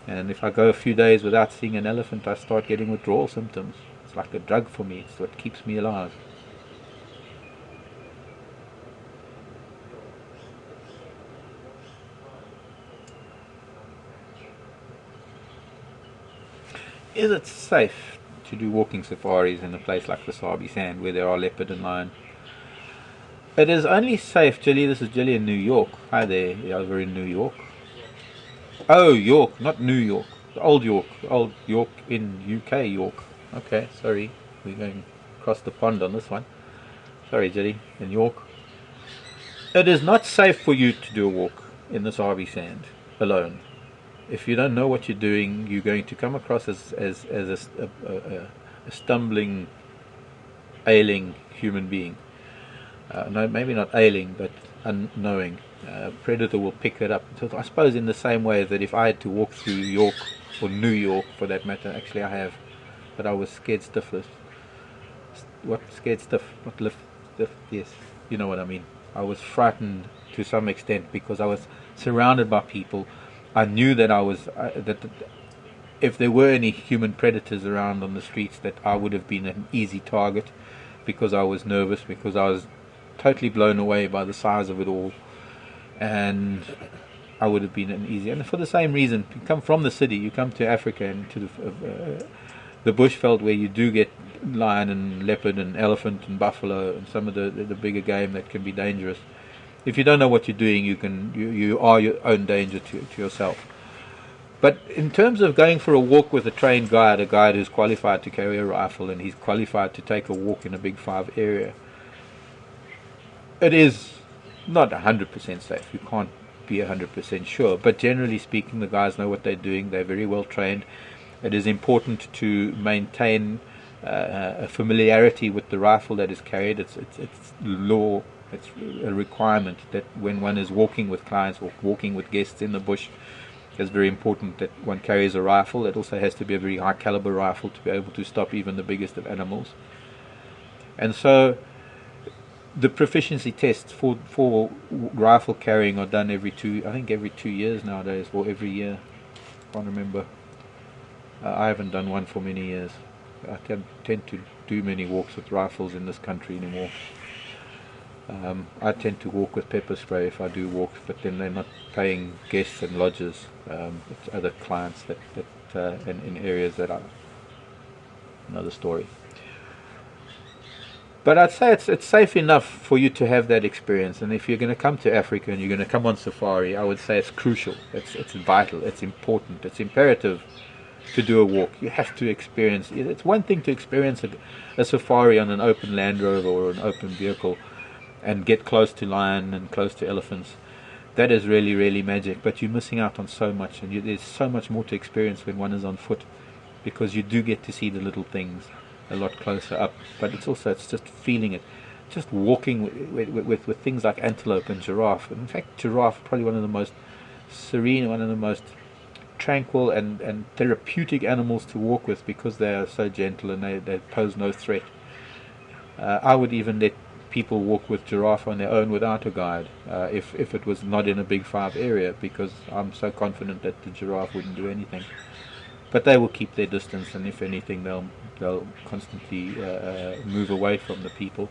Speaker 1: And if I go a few days without seeing an elephant, I start getting withdrawal symptoms. It's like a drug for me. It's what keeps me alive. Is it safe to do walking safaris in a place like the Sabi Sand where there are leopard and lion. It is only safe, Jilly, this is Jilly in New York. Hi there, you're over in New York. Oh, York, not New York. Old York in UK York. Okay, sorry, we're going across the pond on this one. Sorry, Jilly, in York. It is not safe for you to do a walk in the Sabi Sand alone. If you don't know what you're doing, you're going to come across as a stumbling, ailing human being. No, maybe not ailing, but unknowing. Predator will pick it up. So I suppose in the same way that if I had to walk through York, or New York for that matter, actually I have, but I was scared stiffless. What, scared stiff? Not lift, stiff, yes, you know what I mean. I was frightened to some extent because I was surrounded by people. I knew that that if there were any human predators around on the streets, that I would have been an easy target, because I was nervous, because I was totally blown away by the size of it all, and I would have been an easy. And for the same reason, you come from the city, you come to Africa and to the bushveld where you do get lion and leopard and elephant and buffalo and some of the bigger game that can be dangerous. If you don't know what you're doing, you are your own danger to yourself. But in terms of going for a walk with a trained guide, a guide who's qualified to carry a rifle and he's qualified to take a walk in a Big 5 area, it is not 100% safe. You can't be 100% sure. But generally speaking, the guys know what they're doing. They're very well trained. It is important to maintain a familiarity with the rifle that is carried. It's law. It's a requirement that when one is walking with clients or walking with guests in the bush, it's very important that one carries a rifle. It also has to be a very high caliber rifle to be able to stop even the biggest of animals. And so the proficiency tests for rifle carrying are done every 2 years nowadays, or every year. I can't remember. I haven't done one for many years. I tend to do many walks with rifles in this country anymore. I tend to walk with pepper spray if I do walks, but then they're not paying guests and lodgers. It's other clients that in areas that are another story. But I'd say it's safe enough for you to have that experience. And if you're going to come to Africa and you're going to come on safari, I would say it's crucial. It's vital. It's important. It's imperative to do a walk. You have to experience. It's one thing to experience a safari on an open Land Rover or an open vehicle, and get close to lion and close to elephants. That is really, really magic, but you're missing out on so much, and there's so much more to experience when one is on foot, because you do get to see the little things a lot closer up. But it's just feeling it, just walking with things like antelope and giraffe. In fact, giraffe probably one of the most serene, one of the most tranquil and therapeutic animals to walk with, because they are so gentle and they pose no threat. I would even let people walk with giraffe on their own without a guide, if it was not in a Big 5 area, because I'm so confident that the giraffe wouldn't do anything. But they will keep their distance, and if anything, they'll constantly move away from the people.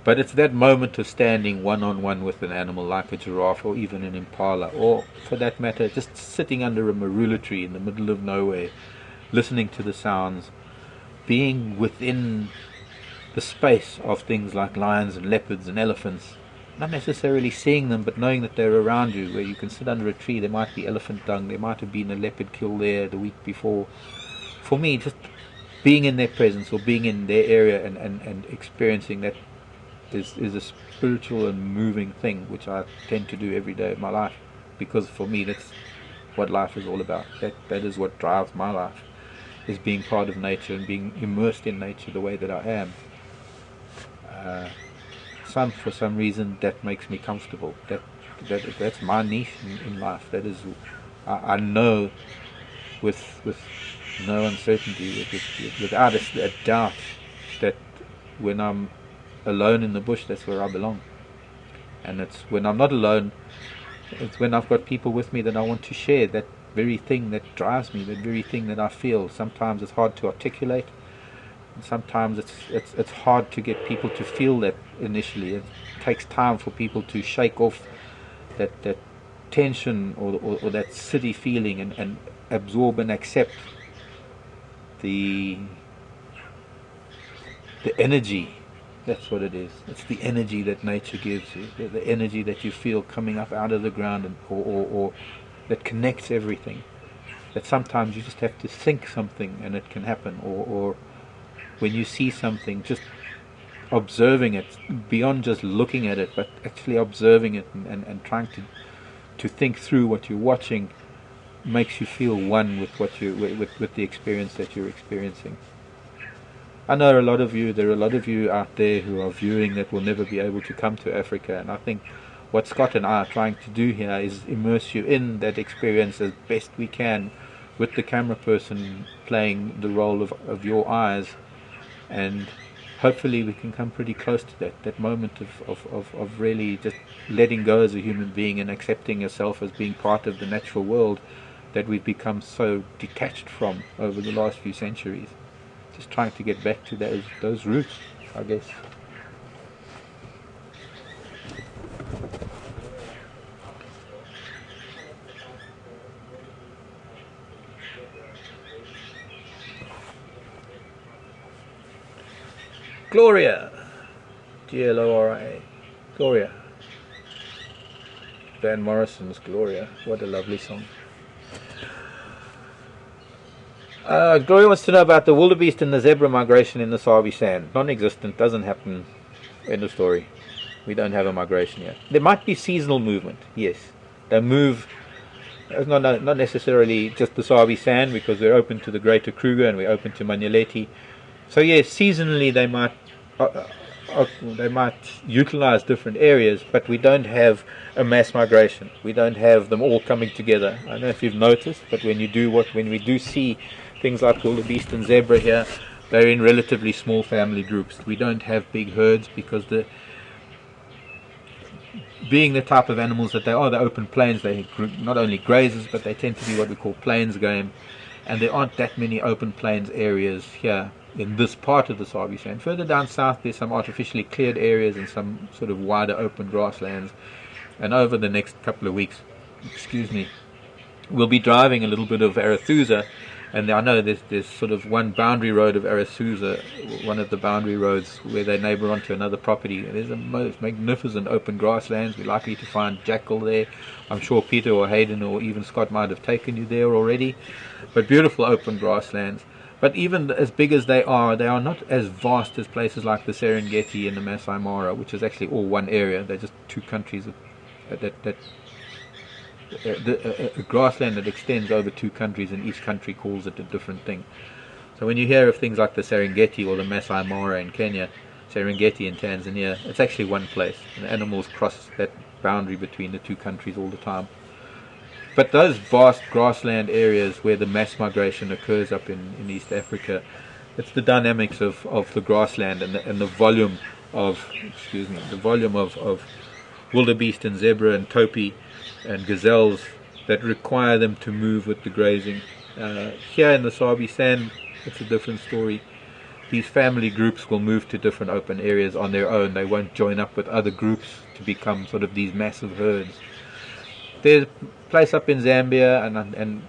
Speaker 1: But it's that moment of standing one-on-one with an animal like a giraffe, or even an impala, or for that matter, just sitting under a marula tree in the middle of nowhere, listening to the sounds, being within the space of things like lions and leopards and elephants, not necessarily seeing them, but knowing that they're around you, where you can sit under a tree. There might be elephant dung, there might have been a leopard kill there the week before. For me, just being in their presence or being in their area and experiencing that is a spiritual and moving thing, which I tend to do every day of my life, because for me that's what life is all about. That is what drives my life, is being part of nature and being immersed in nature the way that I am. For some reason that makes me comfortable. That's my niche in life. That is, I know with no uncertainty, without a doubt, that when I'm alone in the bush, that's where I belong. And it's when I'm not alone, it's when I've got people with me that I want to share that very thing that drives me, that very thing that I feel. Sometimes it's hard to articulate. Sometimes it's hard to get people to feel that initially. It takes time for people to shake off that tension or that city feeling and absorb and accept the energy. That's what it is. It's the energy that nature gives you, the energy that you feel coming up out of the ground, and or that connects everything. That sometimes you just have to think something and it can happen, or when you see something, just observing it, beyond just looking at it, but actually observing it and trying to think through what you're watching, makes you feel one with what you with the experience that you're experiencing. I know there are a lot of you out there who are viewing that will never be able to come to Africa, and I think what Scott and I are trying to do here is immerse you in that experience as best we can, with the camera person playing the role of your eyes, and hopefully we can come pretty close to that moment of really just letting go as a human being and accepting yourself as being part of the natural world that we've become so detached from over the last few centuries. Just trying to get back to those roots, I guess. Gloria, Gloria, Gloria. Van Morrison's Gloria. What a lovely song. Gloria wants to know about the wildebeest and the zebra migration in the Sabi Sand. Non-existent, doesn't happen. End of story. We don't have a migration yet. There might be seasonal movement, yes. They move, not necessarily just the Sabi Sand, because we're open to the Greater Kruger and we're open to Manyeleti. So yes, seasonally they might utilize different areas, but we don't have a mass migration. We don't have them all coming together. I don't know if you've noticed, but when we do see things like wildebeest and zebra here, they're in relatively small family groups. We don't have big herds because being the type of animals that they are, the open plains, they not only grazers, but they tend to be what we call plains game, and there aren't that many open plains areas here in this part of the Sabi Sand. Further down south there's some artificially cleared areas and some sort of wider open grasslands, and over the next couple of weeks, we'll be driving a little bit of Arethusa, and I know there's sort of one boundary road of Arethusa, one of the boundary roads where they neighbour onto another property. There's a most magnificent open grasslands. We're likely to find jackal there. I'm sure Peter or Hayden or even Scott might have taken you there already, but beautiful open grasslands. But even as big as they are not as vast as places like the Serengeti and the Masai Mara, which is actually all one area. They're just two countries a grassland that extends over two countries, and each country calls it a different thing. So when you hear of things like the Serengeti or the Masai Mara in Kenya, Serengeti in Tanzania, it's actually one place, and animals cross that boundary between the two countries all the time. But those vast grassland areas where the mass migration occurs up in East Africa, it's the dynamics of the grassland and the volume of wildebeest and zebra and topi and gazelles that require them to move with the grazing. Here in the Sabi Sand, it's a different story. These family groups will move to different open areas on their own. They won't join up with other groups to become sort of these massive herds. There's a place up in Zambia and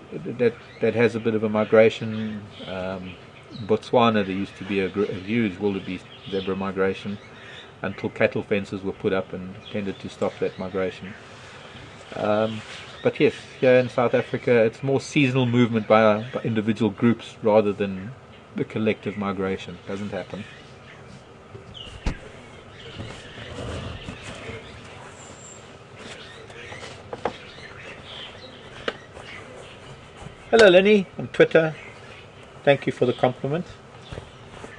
Speaker 1: that has a bit of a migration. Botswana, there used to be a huge wildebeest zebra migration until cattle fences were put up and tended to stop that migration. But yes, here in South Africa it's more seasonal movement by individual groups rather than the collective migration. It doesn't happen. Hello Lenny on Twitter. Thank you for the compliment.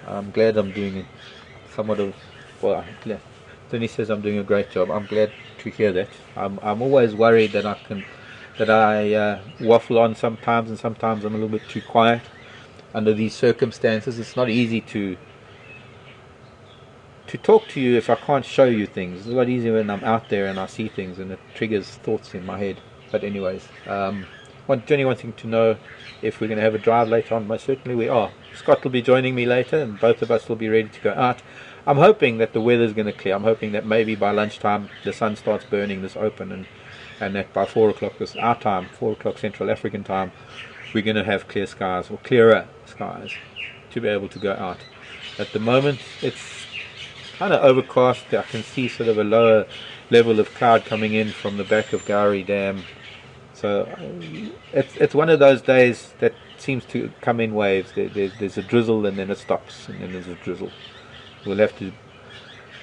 Speaker 1: I'm glad I'm doing somewhat of, well, Lenny says I'm doing a great job. I'm glad to hear that. I'm always worried that I waffle on sometimes, and sometimes I'm a little bit too quiet under these circumstances. It's not easy to talk to you if I can't show you things. It's a lot easier when I'm out there and I see things and it triggers thoughts in my head. But anyways, Jenny wanting to know if we're going to have a drive later on. Most certainly we are. Scott will be joining me later and both of us will be ready to go out. I'm hoping that the weather's going to clear. I'm hoping that maybe by lunchtime the sun starts burning this open, and that by 4 o'clock, this our time, 4 o'clock Central African time, we're going to have clear skies or clearer skies to be able to go out. At the moment it's kind of overcast. I can see sort of a lower level of cloud coming in from the back of Gowrie Dam. So it's one of those days that seems to come in waves. There's a drizzle and then it stops and then there's a drizzle. We'll have to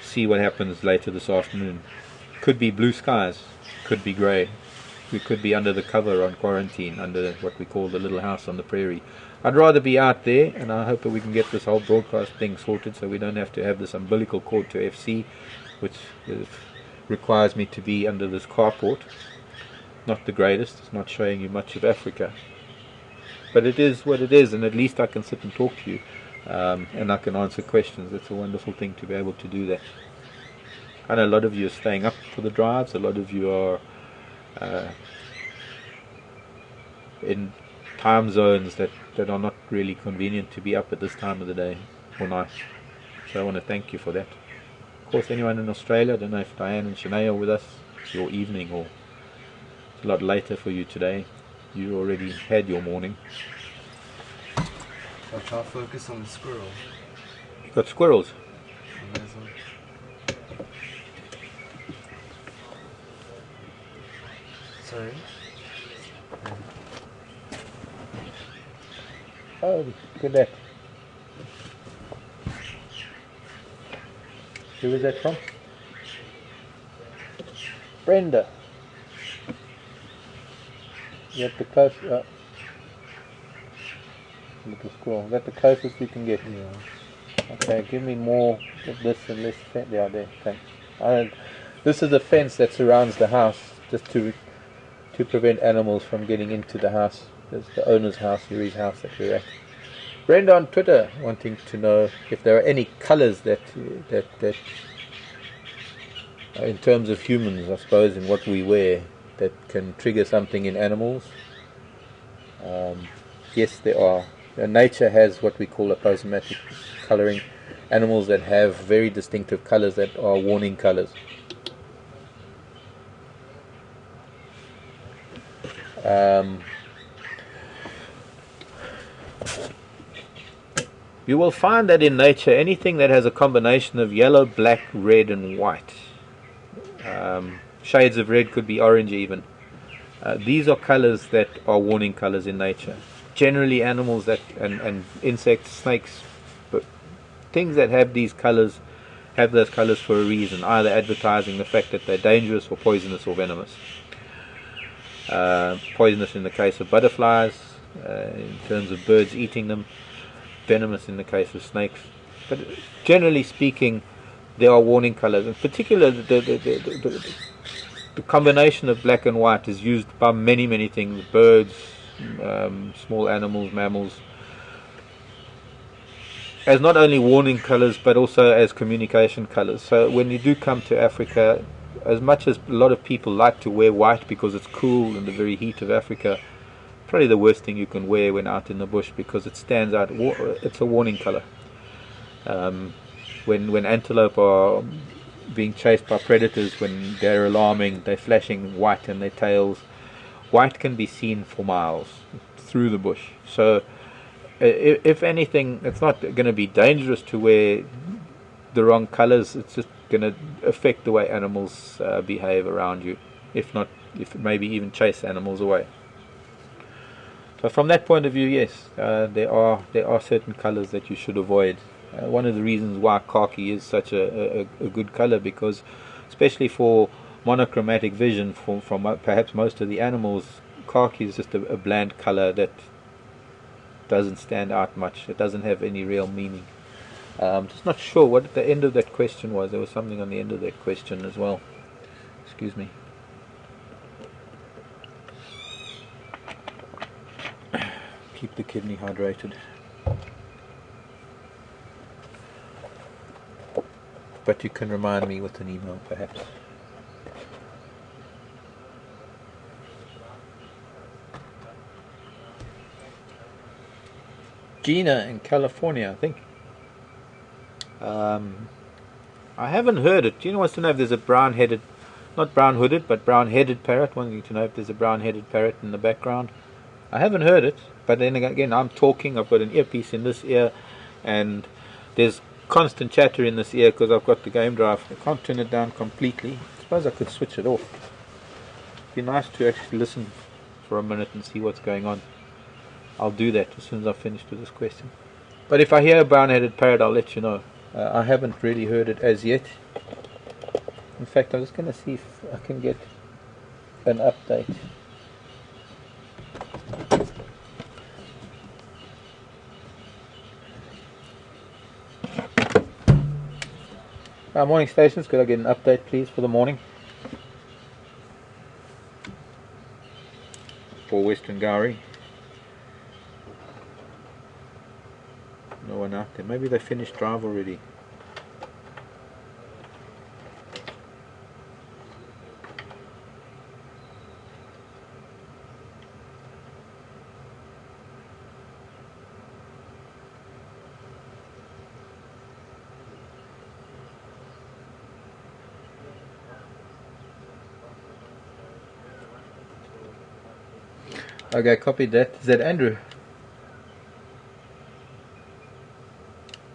Speaker 1: see what happens later this afternoon. Could be blue skies, could be grey. We could be under the cover on quarantine, under what we call the little house on the prairie. I'd rather be out there, and I hope that we can get this whole broadcast thing sorted so we don't have to have this umbilical cord to FC, which requires me to be under this carport. Not the greatest, it's not showing you much of Africa. But it is what it is, and at least I can sit and talk to you, and I can answer questions. It's a wonderful thing to be able to do that. I know a lot of you are staying up for the drives, a lot of you are in time zones that are not really convenient to be up at this time of the day or night. So I want to thank you for that. Of course, anyone in Australia, I don't know if Diane and Shanae are with us, it's your evening or it's a lot later for you today. You already had your morning.
Speaker 3: I'll try to focus on the squirrel.
Speaker 1: You got squirrels?
Speaker 3: Sorry?
Speaker 1: Oh, look at that. Who was that from? Brenda. You have the close, little squirrel. Is that the closest you can get?
Speaker 3: Yeah.
Speaker 1: Okay, give me more of this and less fence. Yeah, there, thanks. This is a fence that surrounds the house, just to prevent animals from getting into the house. There's the owner's house, Yuri's house that we're at. Brenda on Twitter wanting to know if there are any colours that in terms of humans, I suppose, in what we wear, that can trigger something in animals. Yes, there are. Nature has what we call aposematic colouring. Animals that have very distinctive colours that are warning colours. You will find that in nature, anything that has a combination of yellow, black, red and white, shades of red, could be orange even, these are colours that are warning colours in nature. Generally animals that and insects, snakes, but things that have these colours have those colours for a reason, either advertising the fact that they're dangerous or poisonous or venomous. Poisonous in the case of butterflies, in terms of birds eating them, venomous in the case of snakes. But generally speaking, there are warning colours. In particular, the combination of black and white is used by many things, birds, small animals, mammals, as not only warning colours but also as communication colours. So when you do come to Africa, as much as a lot of people like to wear white because it's cool in the very heat of Africa, probably the worst thing you can wear when out in the bush, because it stands out. It's a warning colour. When antelope are being chased by predators, when they're alarming, they're flashing white in their tails. White can be seen for miles through the bush. So if anything, it's not going to be dangerous to wear the wrong colours. It's just going to affect the way animals behave around you, if maybe even chase animals away. So from that point of view, yes, there are certain colours that you should avoid. One of the reasons why khaki is such a good colour, because especially for monochromatic vision from perhaps most of the animals, khaki is just a bland colour that doesn't stand out much. It doesn't have any real meaning. I'm just not sure what the end of that question was. There was something on the end of that question as well. Excuse me. Keep the kidney hydrated. But you can remind me with an email, perhaps. Gina in California, I think. I haven't heard it. Gina wants to know if there's a brown-headed, not brown-hooded, but brown-headed parrot. Wanting to know if there's a brown-headed parrot in the background. I haven't heard it, but then again, I'm talking, I've got an earpiece in this ear, and there's constant chatter in this ear because I've got the game drive. I can't turn it down completely. I suppose I could switch it off. It'd be nice to actually listen for a minute and see what's going on. I'll do that as soon as I've finished with this question. But if I hear a brown-headed parrot, I'll let you know. I haven't really heard it as yet. In fact, I'm just going to see if I can get an update. Morning stations, could I get an update please for the morning? For Western Gowrie. No one out there. Maybe they finished drive already. Okay, copied that. Is that Andrew?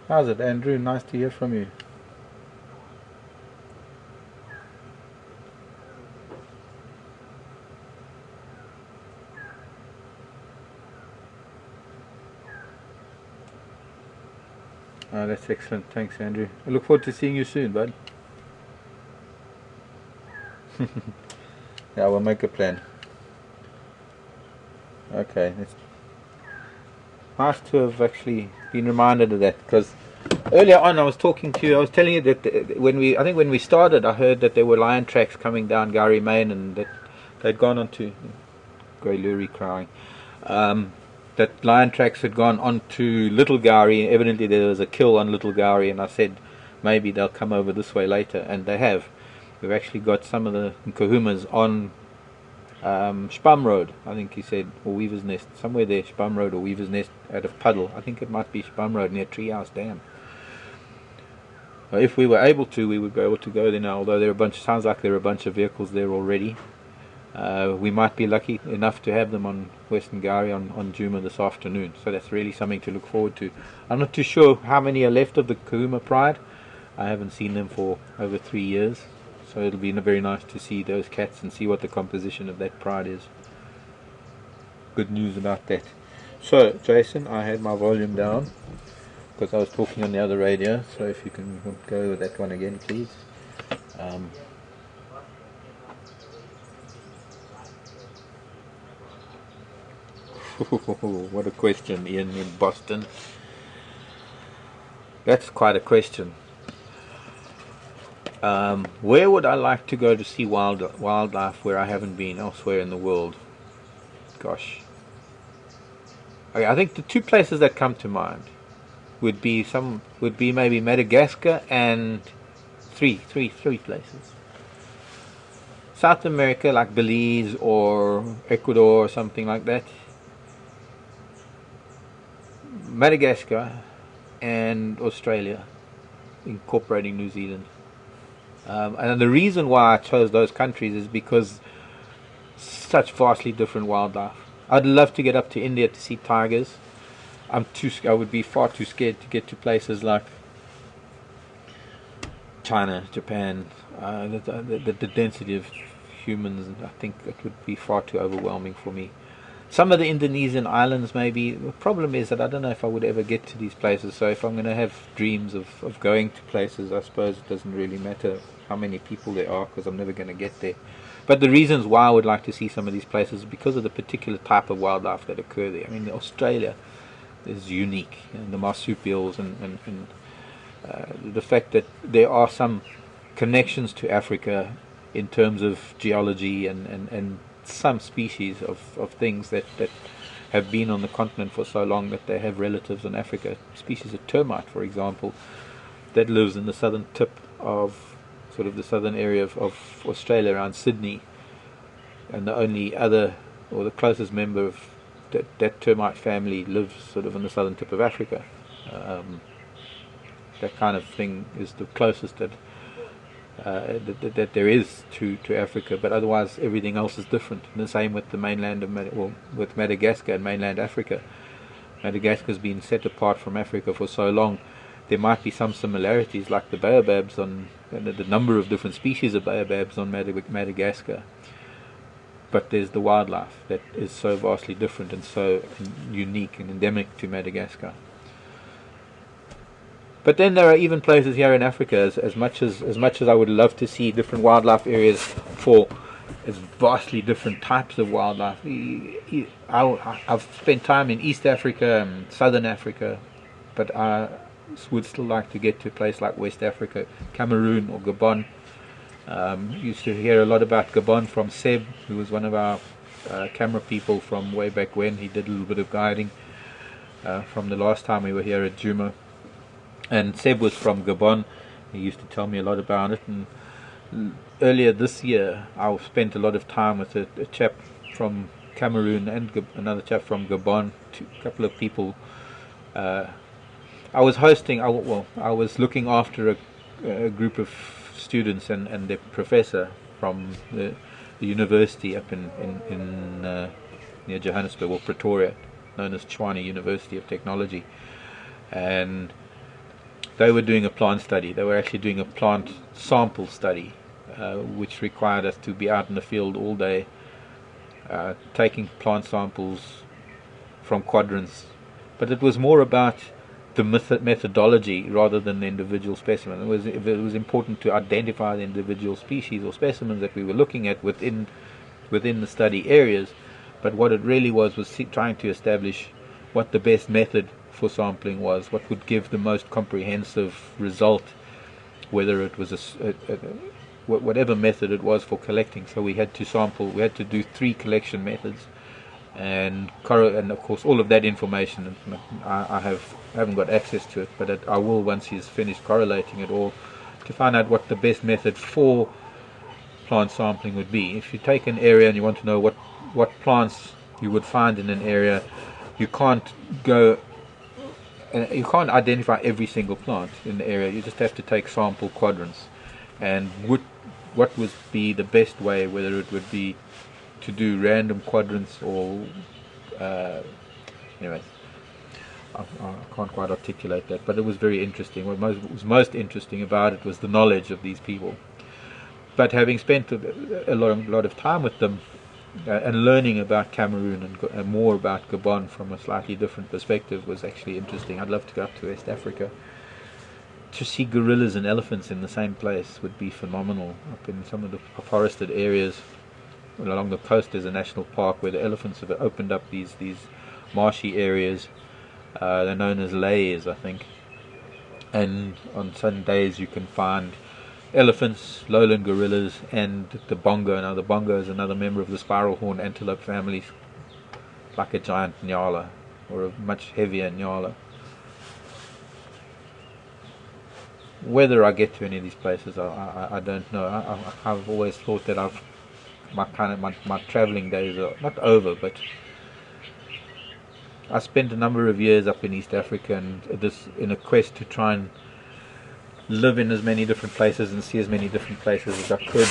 Speaker 1: How's it, Andrew? Nice to hear from you. Oh, that's excellent. Thanks, Andrew. I look forward to seeing you soon, bud. Yeah, we'll make a plan. Okay, it's nice to have actually been reminded of that, because earlier on I was talking to you, I was telling you that I think when we started, I heard that there were lion tracks coming down Gowrie Main, and that they'd gone on to Grey Lurie crying. That lion tracks had gone on to Little Gowrie. Evidently there was a kill on Little Gowrie, and I said maybe they'll come over this way later, and they have. We've actually got some of the Kahumas on Spam Road, I think he said, or Weaver's Nest, somewhere there, Spam Road or Weaver's Nest out of Puddle. I think it might be Spam Road near Treehouse Dam. If we were able to, we would be able to go there now, although there are sounds like there are a bunch of vehicles there already. We might be lucky enough to have them on Western Gowrie on Juma this afternoon, so that's really something to look forward to. I'm not too sure how many are left of the Kahuma Pride. I haven't seen them for over 3 years, so it'll be very nice to see those cats and see what the composition of that pride is. Good news about that. So, Jason, I had my volume down because I was talking on the other radio, so if you can go with that one again, please. What a question, Ian in Boston. That's quite a question. Where would I like to go to see wildlife where I haven't been elsewhere in the world? Gosh. Okay, I think the two places that come to mind would be maybe Madagascar and three places. South America, like Belize or Ecuador or something like that. Madagascar and Australia, incorporating New Zealand. And the reason why I chose those countries is because such vastly different wildlife. I'd love to get up to India to see tigers. I would be far too scared to get to places like China, Japan. The density of humans, I think it would be far too overwhelming for me. Some of the Indonesian islands maybe. The problem is that I don't know if I would ever get to these places, so if I'm going to have dreams of going to places, I suppose it doesn't really matter how many people there are, because I'm never going to get there. But the reasons why I would like to see some of these places is because of the particular type of wildlife that occur there. I mean, Australia is unique, and the marsupials and the fact that there are some connections to Africa in terms of geology and some species of things that have been on the continent for so long that they have relatives in Africa. Species of termite, for example, that lives in the southern tip of sort of the southern area of Australia around Sydney, and the only other or the closest member of that termite family lives sort of on the southern tip of Africa. That kind of thing is the closest that that there is to Africa, but otherwise everything else is different. And the same with the mainland of with Madagascar and mainland Africa. Madagascar's been set apart from Africa for so long. There might be some similarities, like the baobabs and the number of different species of baobabs on Madagascar. But there's the wildlife that is so vastly different and so unique and endemic to Madagascar. But then there are even places here in Africa, as much as I would love to see different wildlife areas for as vastly different types of wildlife. I've spent time in East Africa and Southern Africa, but I would still like to get to a place like West Africa, Cameroon or Gabon. Used to hear a lot about Gabon from Seb, who was one of our camera people from way back when. He did a little bit of guiding from the last time we were here at Juma. And Seb was from Gabon. He used to tell me a lot about it. And earlier this year, I spent a lot of time with a chap from Cameroon and another chap from Gabon, a couple of people. I was looking after a group of students and their professor from the university up in near Johannesburg, or Pretoria, known as Tshwane University of Technology. And they were doing a plant study. They were actually doing a plant sample study, which required us to be out in the field all day, taking plant samples from quadrants. But it was more about the methodology rather than the individual specimen. It was important to identify the individual species or specimens that we were looking at within the study areas. But what it really was trying to establish what the best method for sampling was, what would give the most comprehensive result, whether it was whatever method it was for collecting. So we had to do 3 collection methods, and of course all of that information I haven't got access to it, but I will once he's finished correlating it all, to find out what the best method for plant sampling would be. If you take an area and you want to know what plants you would find in an area, you can't identify every single plant in the area. You just have to take sample quadrants, and what would be the best way, whether it would be to do random quadrants or anyway, I can't quite articulate that, but it was very interesting. What was most interesting about it was the knowledge of these people. But having spent a lot of time with them, and learning about Cameroon and more about Gabon from a slightly different perspective was actually interesting. I'd love to go up to West Africa. To see gorillas and elephants in the same place would be phenomenal. Up in some of the forested areas along the coast, there's a national park where the elephants have opened up these marshy areas. They're known as lays, I think. And on some days you can find elephants, lowland gorillas, and the bongo. Now the bongo is another member of the spiral horn antelope family, like a giant nyala, or a much heavier nyala. Whether I get to any of these places, I don't know. I've always thought that my travelling days are not over, but I spent a number of years up in East Africa, and in a quest to try and live in as many different places and see as many different places as I could.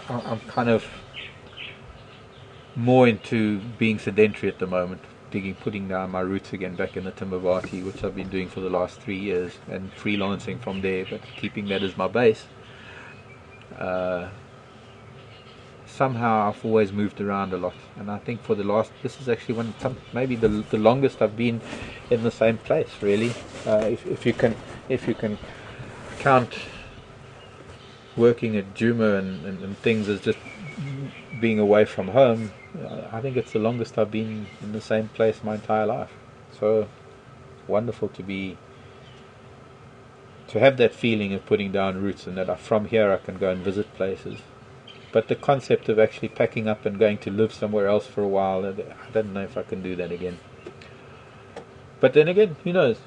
Speaker 1: I'm kind of more into being sedentary at the moment, putting down my roots again back in the Timbavati, which I've been doing for the last 3 years, and freelancing from there, but keeping that as my base. Somehow I've always moved around a lot, and I think this is actually maybe the longest I've been in the same place, really. If you can count working at Juma and things as just being away from home, I think it's the longest I've been in the same place my entire life. So wonderful to have that feeling of putting down roots, and that from here I can go and visit places. But the concept of actually packing up and going to live somewhere else for a while, I don't know if I can do that again. But then again, who knows?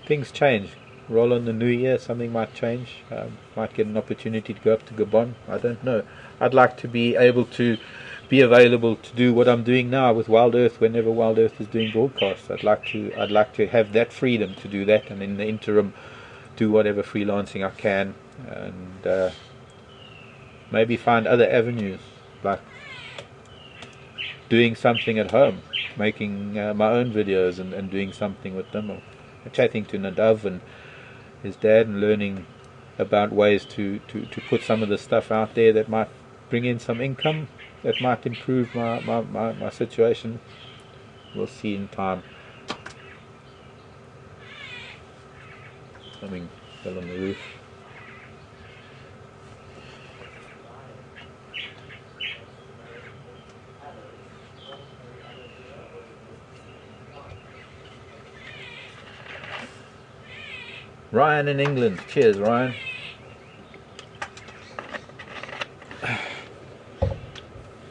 Speaker 1: Things change. Roll on the new year, something might change. Might get an opportunity to go up to Gabon. I don't know. I'd like to be able to be available to do what I'm doing now with WildEarth whenever WildEarth is doing broadcasts. I'd like to have that freedom to do that, and in the interim do whatever freelancing I can, and maybe find other avenues, like doing something at home, making my own videos and doing something with them, or chatting to Nadav and his dad and learning about ways to put some of the stuff out there that might bring in some income, that might improve my situation. We'll see in time. Something fell on the roof. Ryan in England. Cheers, Ryan.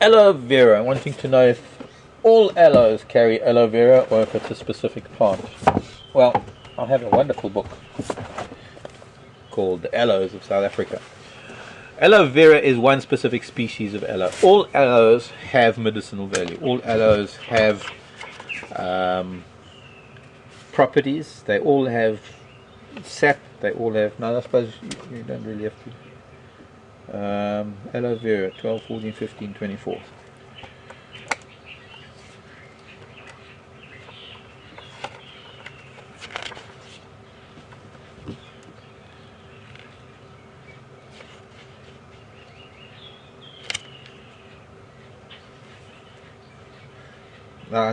Speaker 1: Aloe vera. Wanting to know if all aloes carry aloe vera or if it's a specific plant. Well, I have a wonderful book called The Aloes of South Africa. Aloe vera is one specific species of aloe. All aloes have medicinal value. All aloes have properties. They all have sap. They all have. No, I suppose you don't really have to. Aloe vera, 12, 14, 15, 24.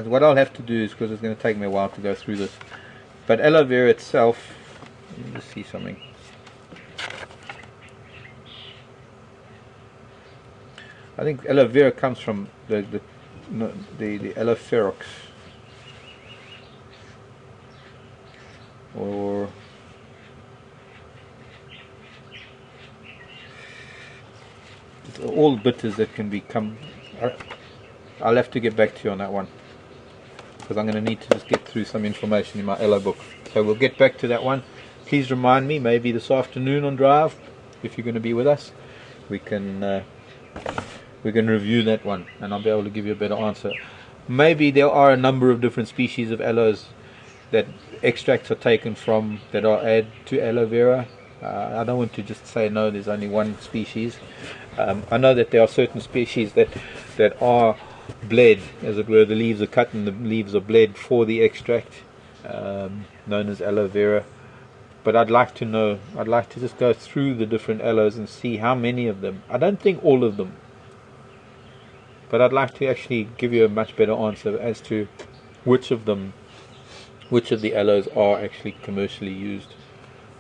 Speaker 1: What I'll have to do is, because it's going to take me a while to go through this, but aloe vera itself, let me just see something. I think aloe vera comes from the aloe ferox, or all bitters that can become. I'll have to get back to you on that one, because I'm going to need to just get through some information in my aloe book. So we'll get back to that one. Please remind me, maybe this afternoon on drive, if you're going to be with us, we can review that one, and I'll be able to give you a better answer. Maybe there are a number of different species of aloes that extracts are taken from that are added to aloe vera. I don't want to just say no, there's only one species. I know that there are certain species that are bled, as it were. The leaves are cut and the leaves are bled for the extract, known as aloe vera. But I'd like to just go through the different aloes and see how many of them. I don't think all of them, but I'd like to actually give you a much better answer as to which of the aloes are actually commercially used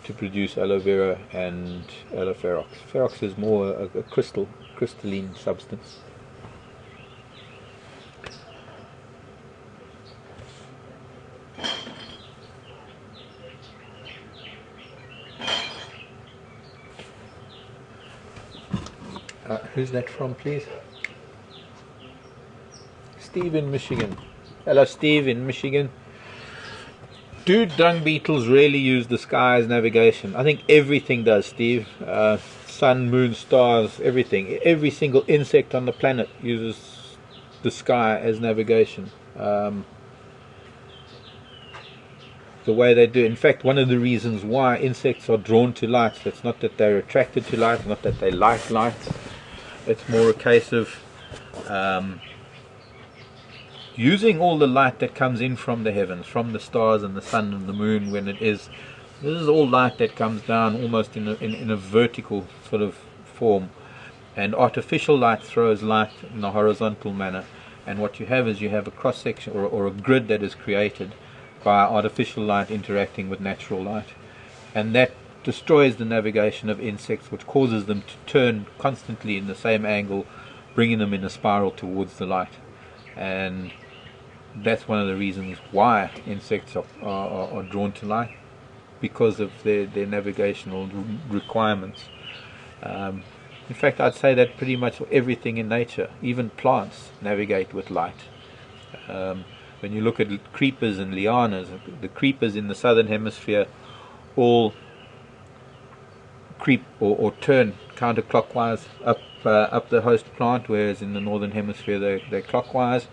Speaker 1: to produce aloe vera and aloe ferox. Ferox is more a crystalline substance. Who's that from, please? Steve in Michigan. Hello, Steve in Michigan. Do dung beetles really use the sky as navigation? I think everything does, Steve. Sun, moon, stars, everything. Every single insect on the planet uses the sky as navigation. The way they do. In fact, one of the reasons why insects are drawn to light, it's not that they're attracted to light, not that they like light. It's more a case of using all the light that comes in from the heavens, from the stars and the sun and the moon. This is all light that comes down almost in a vertical sort of form, and artificial light throws light in a horizontal manner, and what you have is you have a cross section or a grid that is created by artificial light interacting with natural light, and that destroys the navigation of insects, which causes them to turn constantly in the same angle, bringing them in a spiral towards the light. And that's one of the reasons why insects are drawn to light, because of their navigational requirements. In fact, I'd say that pretty much everything in nature, even plants, navigate with light. When you look at creepers and lianas, the creepers in the southern hemisphere all creep or turn counterclockwise up the host plant, whereas in the northern hemisphere they're clockwise,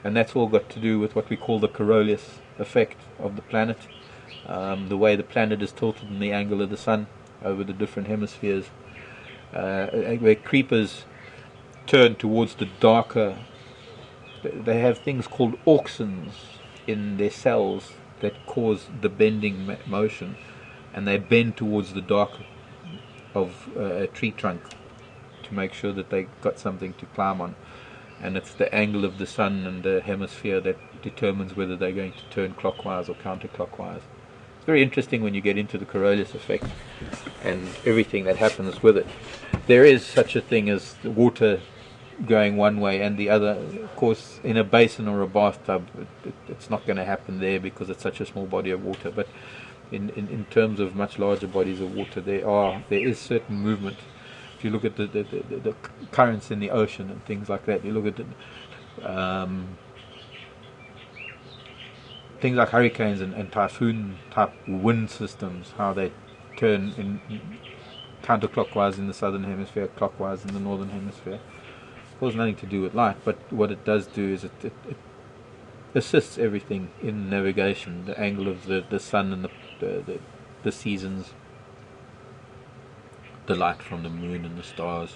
Speaker 1: and that's all got to do with what we call the Coriolis effect of the planet, the way the planet is tilted and the angle of the sun. over the different hemispheres, where creepers turn towards the darker. They have things called auxins in their cells that cause the bending motion, and they bend towards the dark of a tree trunk to make sure that they got something to climb on. And it's the angle of the sun and the hemisphere that determines whether they're going to turn clockwise or counterclockwise. It's very interesting when you get into the Coriolis effect and everything that happens with it. There is such a thing as the water going one way and the other. Of course, in a basin or a bathtub, it's not going to happen there because it's such a small body of water. But in terms of much larger bodies of water, there is certain movement. If you look at the currents in the ocean and things like that, you look at things like hurricanes and typhoon type wind systems, how they turn in counterclockwise in the southern hemisphere, clockwise in the northern hemisphere. Of course, nothing to do with light, but what it does do is it assists everything in navigation, the angle of the sun and the seasons, the light from the moon and the stars.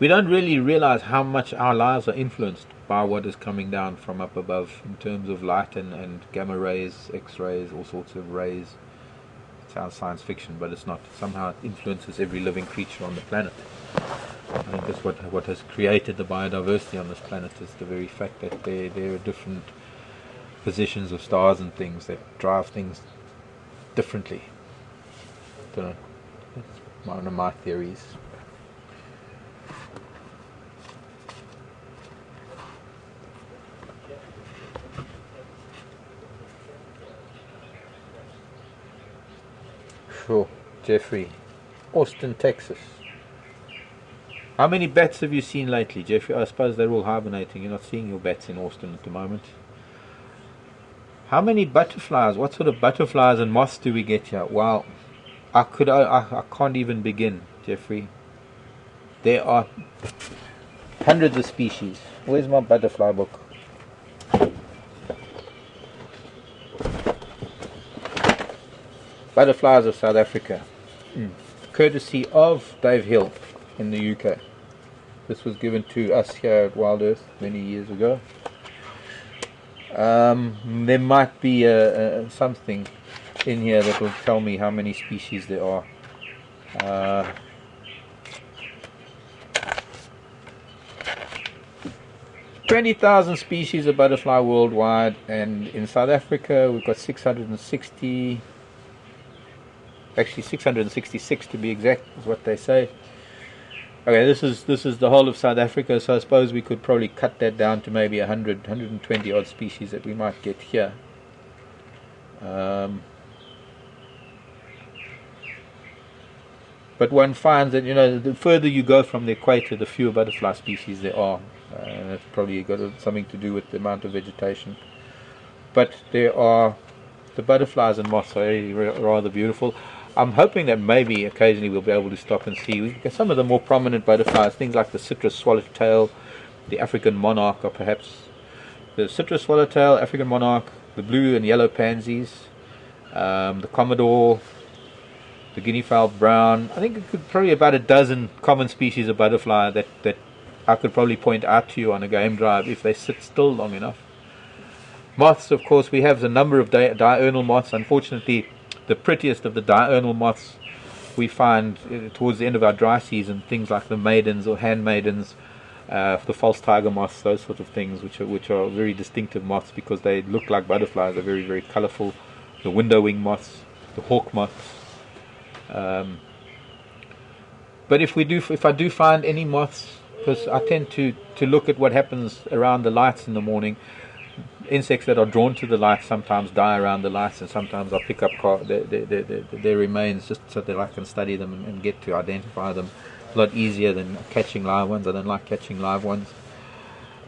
Speaker 1: We don't really realize how much our lives are influenced by what is coming down from up above in terms of light and gamma rays, X-rays, all sorts of rays. It sounds science fiction, but it's not. Somehow it influences every living creature on the planet. I think that's what has created the biodiversity on this planet, is the very fact that there are different positions of stars and things that drive things differently. Don't know. That's one of my theories. Sure, Jeffrey, Austin, Texas. How many bats have you seen lately, Jeffrey? I suppose they're all hibernating. You're not seeing your bats in Austin at the moment. How many butterflies? What sort of butterflies and moths do we get here? Wow, I can't even begin, Jeffrey. There are hundreds of species. Where's my butterfly book? Butterflies of South Africa, courtesy of Dave Hill in the UK. This was given to us here at WildEarth many years ago. There might be something in here that will tell me how many species there are. 20,000 species of butterfly worldwide, and in South Africa we've got 660. Actually 666 to be exact is what they say. Okay, this is the whole of South Africa, so I suppose we could probably cut that down to maybe 120 odd species that we might get here. But one finds that, the further you go from the equator, the fewer butterfly species there are. And that's probably got something to do with the amount of vegetation. But there are, the butterflies and moths are rather beautiful. I'm hoping that maybe occasionally we'll be able to stop and see some of the more prominent butterflies, things like the citrus swallowtail, the African monarch, or perhaps the citrus swallowtail, African monarch, the blue and yellow pansies, the commodore, the guinea fowl brown. I think it could probably about a dozen common species of butterfly that I could probably point out to you on a game drive if they sit still long enough. Moths, of course, we have a number of diurnal moths. Unfortunately, the prettiest of the diurnal moths we find towards the end of our dry season, things like the maidens or handmaidens, the false tiger moths, those sort of things, which are very distinctive moths because they look like butterflies. They're very, very colourful. The window wing moths, the hawk moths. But if I do find any moths, because I tend to look at what happens around the lights in the morning. Insects that are drawn to the lights sometimes die around the lights, and sometimes I pick up their remains just so that I can study them and get to identify them. A lot easier than catching live ones. I don't like catching live ones.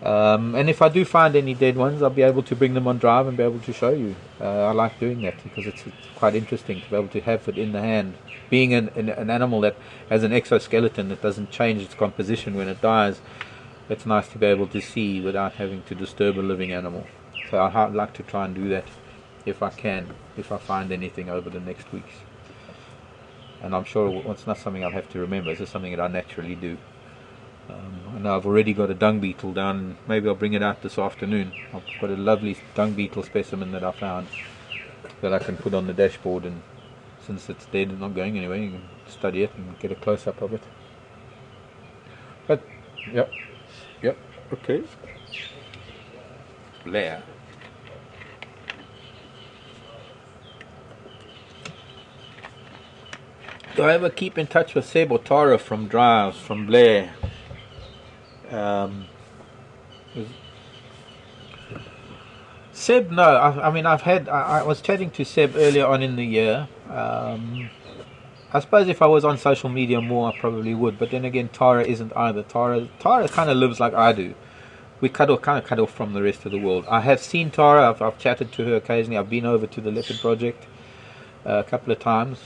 Speaker 1: And if I do find any dead ones, I'll be able to bring them on drive and be able to show you. I like doing that because it's quite interesting to be able to have it in the hand. Being an animal that has an exoskeleton that doesn't change its composition when it dies, it's nice to be able to see without having to disturb a living animal. So I'd like to try and do that if I can, if I find anything over the next weeks. and I'm sure it's not something I'll have to remember. It's just something that I naturally do. I know I've already got a dung beetle down. Maybe I'll bring it out this afternoon. I've got a lovely dung beetle specimen that I found that I can put on the dashboard, and since it's dead and not going anywhere, you can study it and get a close-up of it. But, yep, okay. Blair. Do I ever keep in touch with Seb or Tara from Drives, from Blair? Seb, no. I mean, I was chatting to Seb earlier on in the year. I suppose if I was on social media more, I probably would. But then again, Tara isn't either. Tara kind of lives like I do. We kind of cut off from the rest of the world. I have seen Tara. I've chatted to her occasionally. I've been over to the Leopard Project a couple of times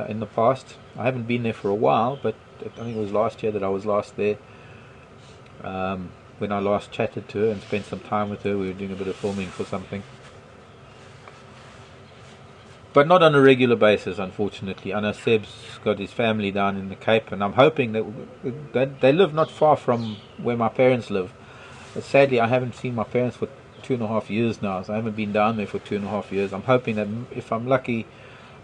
Speaker 1: in the past. I haven't been there for a while, but I think it was last year that I was last there. When I last chatted to her and spent some time with her, we were doing a bit of filming for something. But not on a regular basis, unfortunately. I know Seb's got his family down in the Cape, and I'm hoping that they live not far from where my parents live. But sadly, I haven't seen my parents for 2.5 years now, so I haven't been down there for 2.5 years. I'm hoping that if I'm lucky,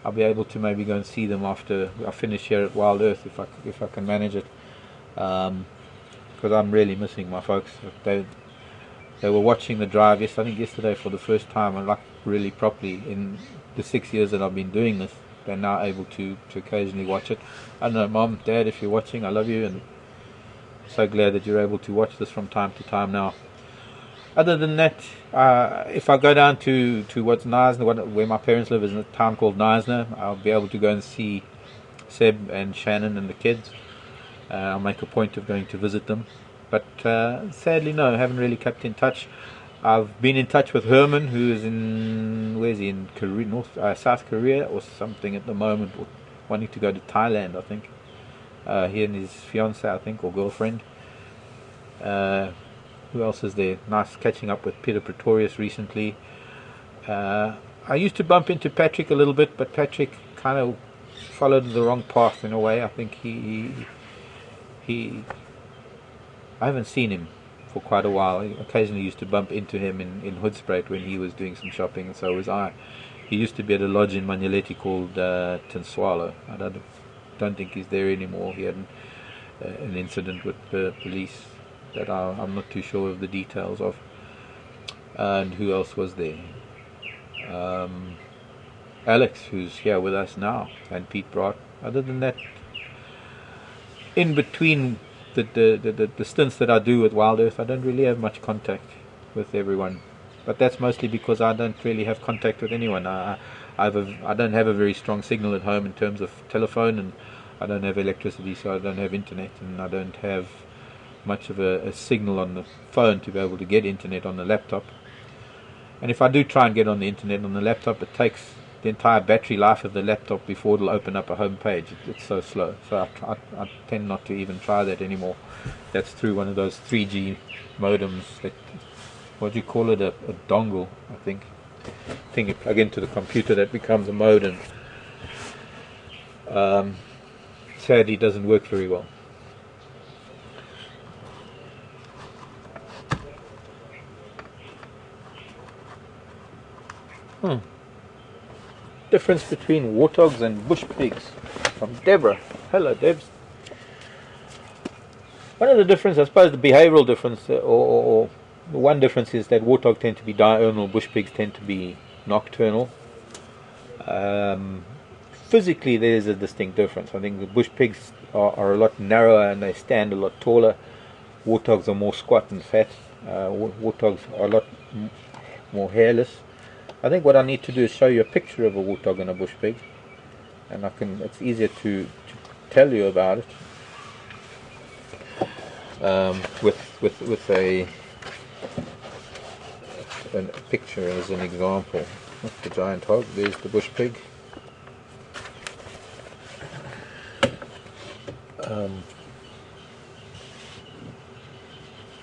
Speaker 1: I'll be able to maybe go and see them after I finish here at WildEarth, if I can manage it. Because I'm really missing my folks. They were watching the drive. I think yesterday for the first time, and like really properly in the 6 years that I've been doing this. They're now able to occasionally watch it. I don't know, Mom, Dad, if you're watching, I love you, and so glad that you're able to watch this from time to time now. Other than that, if I go down to what's Knysna, where my parents live, is in a town called Knysna, I'll be able to go and see Seb and Shannon and the kids. I'll make a point of going to visit them. But sadly, no, I haven't really kept in touch. I've been in touch with Herman, who is in Korea, South Korea or something at the moment, wanting to go to Thailand, I think. He and his fiancée, I think, or girlfriend. Who else is there? Nice catching up with Peter Pretorius recently. I used to bump into Patrick a little bit, but Patrick kind of followed the wrong path in a way. I think I haven't seen him for quite a while. I occasionally used to bump into him in Hoedspruit when he was doing some shopping, and so was I. He used to be at a lodge in Manuleti called Tinswalo. I don't think he's there anymore. He had an incident with the police that I'm not too sure of the details of. And who else was there? Alex, who's here with us now, and Pete Brat. Other than that, in between the stints that I do with WildEarth, I don't really have much contact with everyone. But that's mostly because I don't really have contact with anyone. I don't have a very strong signal at home in terms of telephone, and I don't have electricity, so I don't have internet, and I don't have much of a signal on the phone to be able to get internet on the laptop. And if I do try and get on the internet on the laptop, it takes the entire battery life of the laptop before it'll open up a home page. It's so slow. So I tend not to even try that anymore. That's through one of those 3G modems. What do you call it? A dongle, I think. Thing you plug into the computer that becomes a modem. Sadly, doesn't work very well. Difference between warthogs and bush pigs, from Deborah. Hello, Debs. One of the difference, I suppose, the behavioural difference, or the one difference is that warthogs tend to be diurnal, bush pigs tend to be nocturnal. Physically, there is a distinct difference. I think the bush pigs are a lot narrower and they stand a lot taller. Warthogs are more squat and fat. Warthogs are a lot more hairless. I think what I need to do is show you a picture of a warthog and a bush pig, and it's easier to tell you about it with a picture as an example. That's the giant hog. There's the bush pig.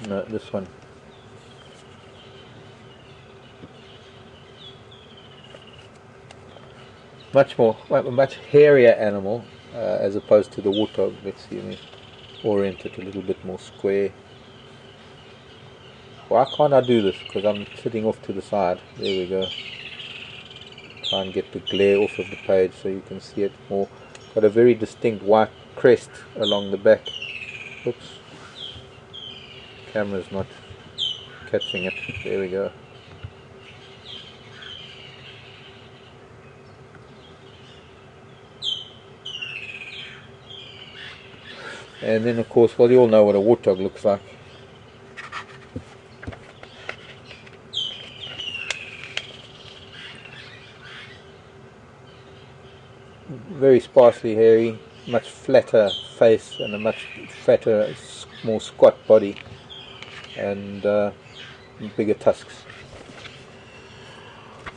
Speaker 1: No, this one. Much hairier animal, as opposed to the warthog. Let's see, let me orient it a little bit more square. Why can't I do this? Because I'm sitting off to the side. There we go. Try and get the glare off of the page so you can see it more. Got a very distinct white crest along the back. Oops. Camera's not catching it. There we go. And then of course, well, you all know what a warthog looks like. Very sparsely hairy, much flatter face and a much fatter, more squat body, and bigger tusks.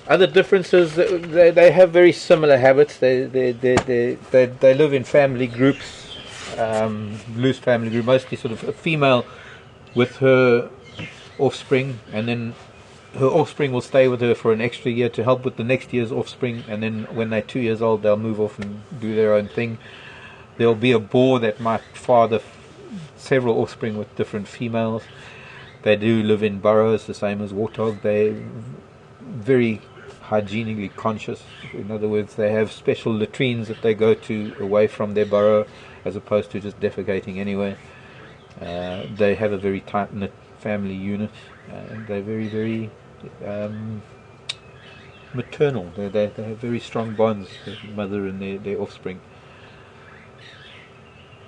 Speaker 1: Other differences, they have very similar habits. They live in family groups, loose family group, mostly sort of a female with her offspring, and then her offspring will stay with her for an extra year to help with the next year's offspring, and then when they're 2 years old they'll move off and do their own thing. There'll be a boar that might father several offspring with different females. They do live in burrows, the same as warthog. They're very hygienically conscious. In other words, they have special latrines that they go to away from their burrow, as opposed to just defecating anywhere. They have a very tight-knit family unit, and they're very, very maternal. They have very strong bonds, the mother and their offspring.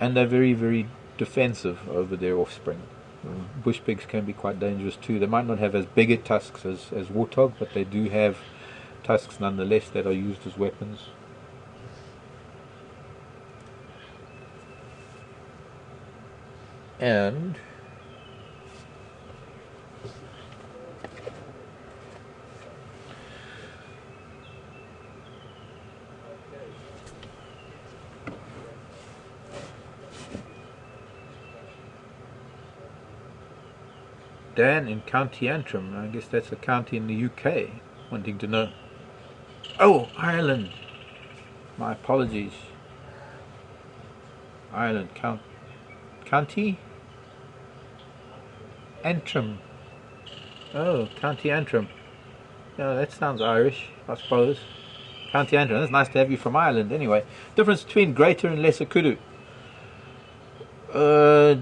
Speaker 1: And they're very, very defensive over their offspring. Bush pigs can be quite dangerous too. They might not have as big a tusks as warthog, but they do have tusks nonetheless that are used as weapons. And Dan in County Antrim, I guess that's a county in the UK, wanting to know. Oh, Ireland. My apologies. Ireland, County Antrim. Oh, County Antrim. Yeah, that sounds Irish, I suppose. County Antrim. It's nice to have you from Ireland. Anyway, difference between Greater and Lesser Kudu.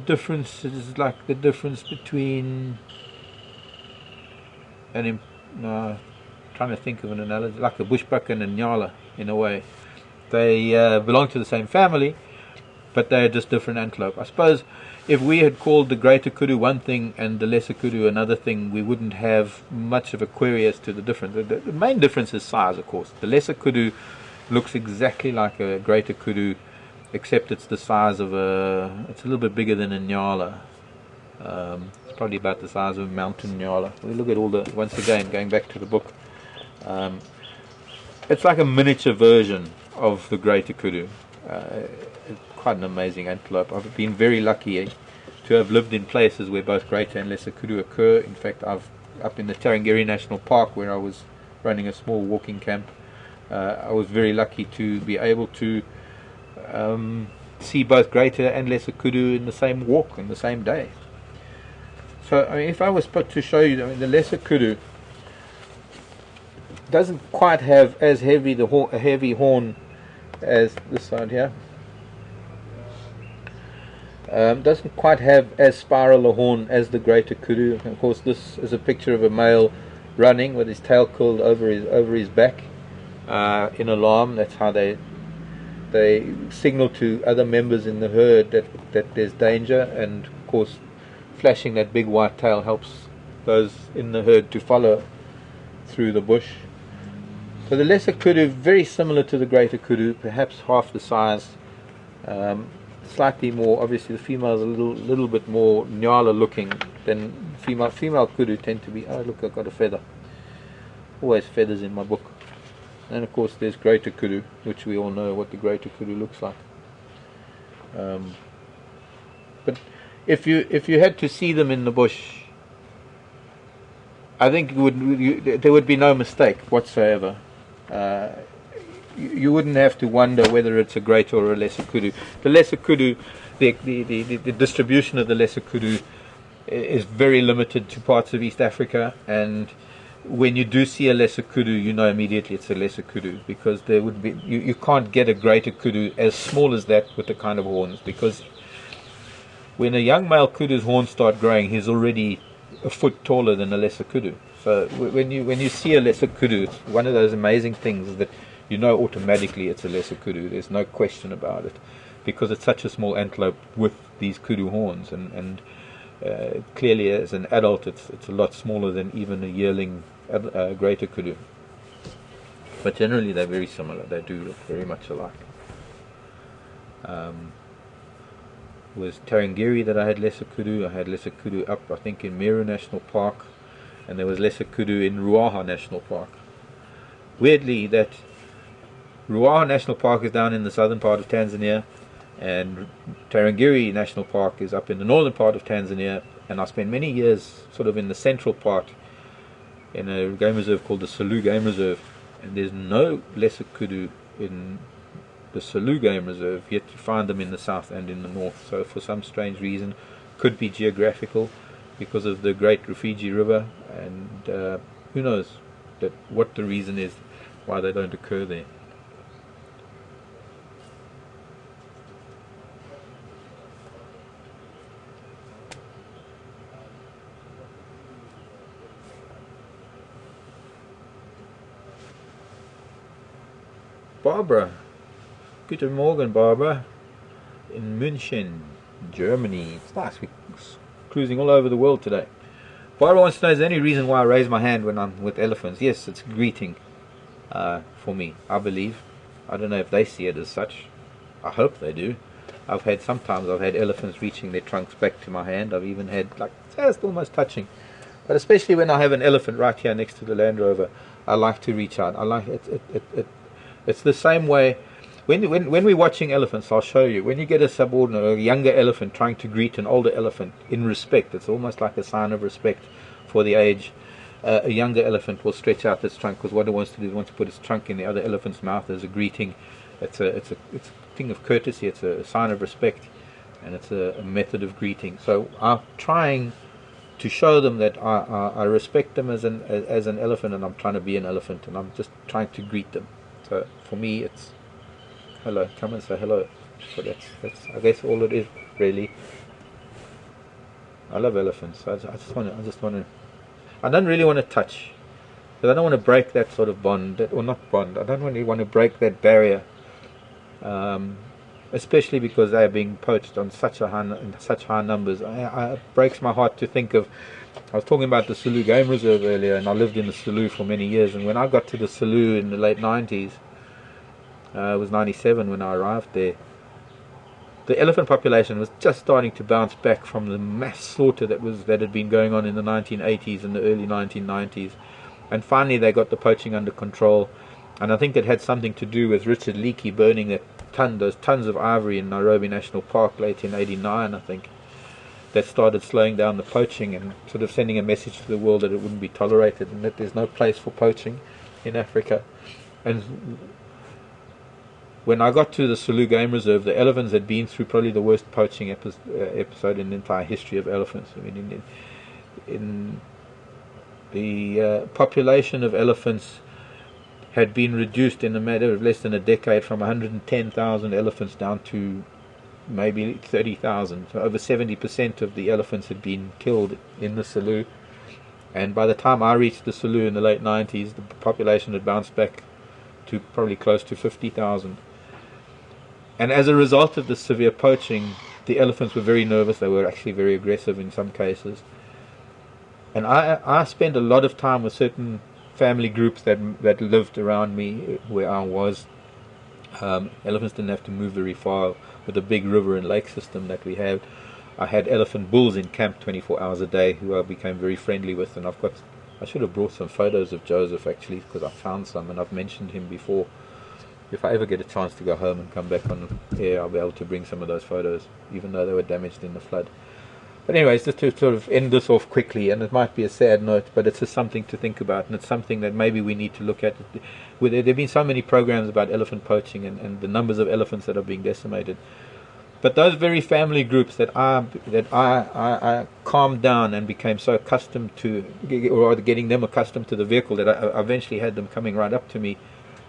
Speaker 1: Difference is like the difference between trying to think of an analogy, like a bushbuck and a nyala in a way. They belong to the same family, but they're just different antelope. I suppose if we had called the Greater Kudu one thing and the Lesser Kudu another thing, we wouldn't have much of a query as to the difference. The main difference is size, of course. The Lesser Kudu looks exactly like a Greater Kudu, except it's the size of it's a little bit bigger than a nyala. It's probably about the size of a mountain nyala. We look at all the, once again, going back to the book, it's like a miniature version of the Greater Kudu. It's quite an amazing antelope. I've been very lucky to have lived in places where both Greater and Lesser Kudu occur. In fact, I've up in the Tarangire National Park, where I was running a small walking camp, I was very lucky to be able to see both Greater and Lesser Kudu in the same walk on the same day. So I mean, if I was to show you, I mean, the Lesser Kudu doesn't quite have as heavy a heavy horn as this side here. Doesn't quite have as spiral a horn as the Greater Kudu. Of course, this is a picture of a male running with his tail curled over his back in alarm. That's how they signal to other members in the herd that there's danger, and of course flashing that big white tail helps those in the herd to follow through the bush. So the Lesser Kudu, very similar to the Greater Kudu, perhaps half the size, slightly more, obviously the female's a little bit more nyala looking than female kudu tend to be. Oh look, I've got a feather. Always feathers in my book. And of course there's Greater Kudu, which we all know what the Greater Kudu looks like. But if you had to see them in the bush, I think there would be no mistake whatsoever. you wouldn't have to wonder whether it's a greater or a lesser kudu. The lesser kudu, the distribution of the lesser kudu is very limited to parts of East Africa, and when you do see a lesser kudu, you know immediately it's a lesser kudu, because there would be you can't get a greater kudu as small as that with the kind of horns, because when a young male kudu's horns start growing, he's already a foot taller than a lesser kudu. So when you see a lesser kudu, it's one of those amazing things is that you know automatically it's a lesser kudu. There's no question about it, because it's such a small antelope with these kudu horns, and clearly as an adult it's a lot smaller than even a yearling greater kudu. But generally they're very similar. They do look very much alike. Was Tarangire that I had lesser kudu. I had lesser kudu up, I think, in Meru National Park, and there was lesser kudu in Ruaha National Park. Weirdly, that Ruaha National Park is down in the southern part of Tanzania, and Tarangire National Park is up in the northern part of Tanzania, and I spent many years sort of in the central part in a game reserve called the Selous Game Reserve, and there's no lesser kudu in the Selous Game Reserve, yet you find them in the south and in the north. So for some strange reason, could be geographical, because of the Great Rufiji River, and who knows what the reason is why they don't occur there. Barbara. Guten Morgen, Barbara. In München, Germany. It's nice. We're cruising all over the world today. Barbara wants to know, is there any reason why I raise my hand when I'm with elephants? Yes, it's a greeting for me, I believe. I don't know if they see it as such. I hope they do. Sometimes I've had elephants reaching their trunks back to my hand. I've even had, it's almost touching. But especially when I have an elephant right here next to the Land Rover, I like to reach out. I like it. It's the same way. When we're watching elephants, I'll show you. When you get a subordinate or a younger elephant trying to greet an older elephant in respect, it's almost like a sign of respect for the age. A younger elephant will stretch out its trunk, because what it wants to do is wants to put its trunk in the other elephant's mouth as a greeting. It's a thing of courtesy. It's a sign of respect, and it's a method of greeting. So I'm trying to show them that I respect them as an elephant, and I'm trying to be an elephant, and I'm just trying to greet them. So for me, it's hello, come and say hello. So that's I guess all it is, really. I love elephants. I don't really want to touch, because I don't want to break that sort of bond, or not bond. I don't really want to break that barrier, especially because they are being poached on in such high numbers. It breaks my heart to think of. I was talking about the Selous Game Reserve earlier, and I lived in the Selous for many years, and when I got to the Selous in the late 90s, it was 97 when I arrived there, the elephant population was just starting to bounce back from the mass slaughter that had been going on in the 1980s and the early 1990s, and finally they got the poaching under control. And I think it had something to do with Richard Leakey burning those tons of ivory in Nairobi National Park late in 89, I think, that started slowing down the poaching and sort of sending a message to the world that it wouldn't be tolerated and that there's no place for poaching in Africa. And when I got to the Selous Game Reserve, the elephants had been through probably the worst poaching episode in the entire history of elephants. I mean, in the population of elephants had been reduced in a matter of less than a decade from 110,000 elephants down to maybe 30,000. So over 70% of the elephants had been killed in the Selous. And by the time I reached the Selous in the late 90s, the population had bounced back to probably close to 50,000. And as a result of the severe poaching, the elephants were very nervous. They were actually very aggressive in some cases. And I spent a lot of time with certain family groups that lived around me where I was. Elephants didn't have to move very far with the big river and lake system that we have. I had elephant bulls in camp 24 hours a day who I became very friendly with, and I should have brought some photos of Joseph actually, because I found some and I've mentioned him before. If I ever get a chance to go home and come back on air, I'll be able to bring some of those photos, even though they were damaged in the flood. But anyways, just to sort of end this off quickly, and it might be a sad note, but it's just something to think about, and it's something that maybe we need to look at. There have been so many programs about elephant poaching and the numbers of elephants that are being decimated. But those very family groups that I calmed down and became so accustomed to, or getting them accustomed to the vehicle, that I eventually had them coming right up to me,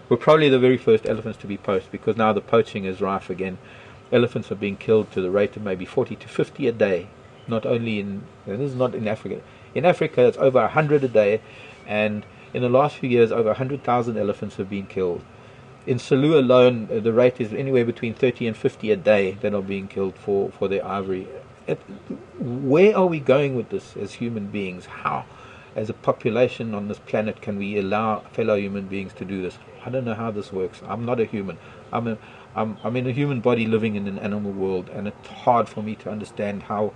Speaker 1: were probably the very first elephants to be poached, because now the poaching is rife again. Elephants are being killed to the rate of maybe 40 to 50 a day. Not only in, this is not in Africa. In Africa, it's over 100 a day, and in the last few years, over 100,000 elephants have been killed. In Selous alone, the rate is anywhere between 30 and 50 a day that are being killed for their ivory. Where are we going with this as human beings? How, as a population on this planet, can we allow fellow human beings to do this? I don't know how this works. I'm not a human. I'm in a human body living in an animal world, and it's hard for me to understand how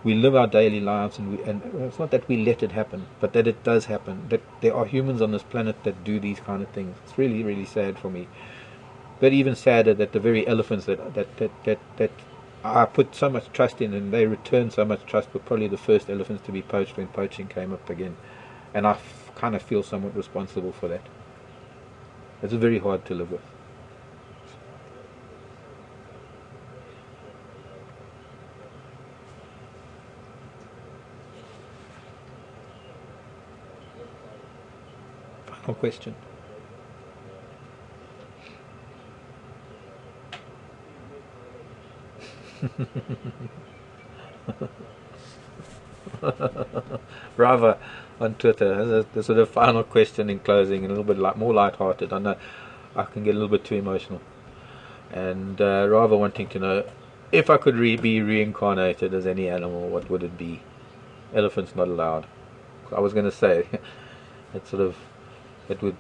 Speaker 1: we live our daily lives, and it's not that we let it happen, but that it does happen, that there are humans on this planet that do these kind of things. It's really, really sad for me. But even sadder that the very elephants that I put so much trust in, and they returned so much trust, were probably the first elephants to be poached when poaching came up again. And I kind of feel somewhat responsible for that. It's very hard to live with. Final question. Rava on Twitter has a sort of final question in closing, and a little bit more light-hearted. I know I can get a little bit too emotional. And Rava wanting to know, if I could be reincarnated as any animal, what would it be? Elephants not allowed. I was going to say, it would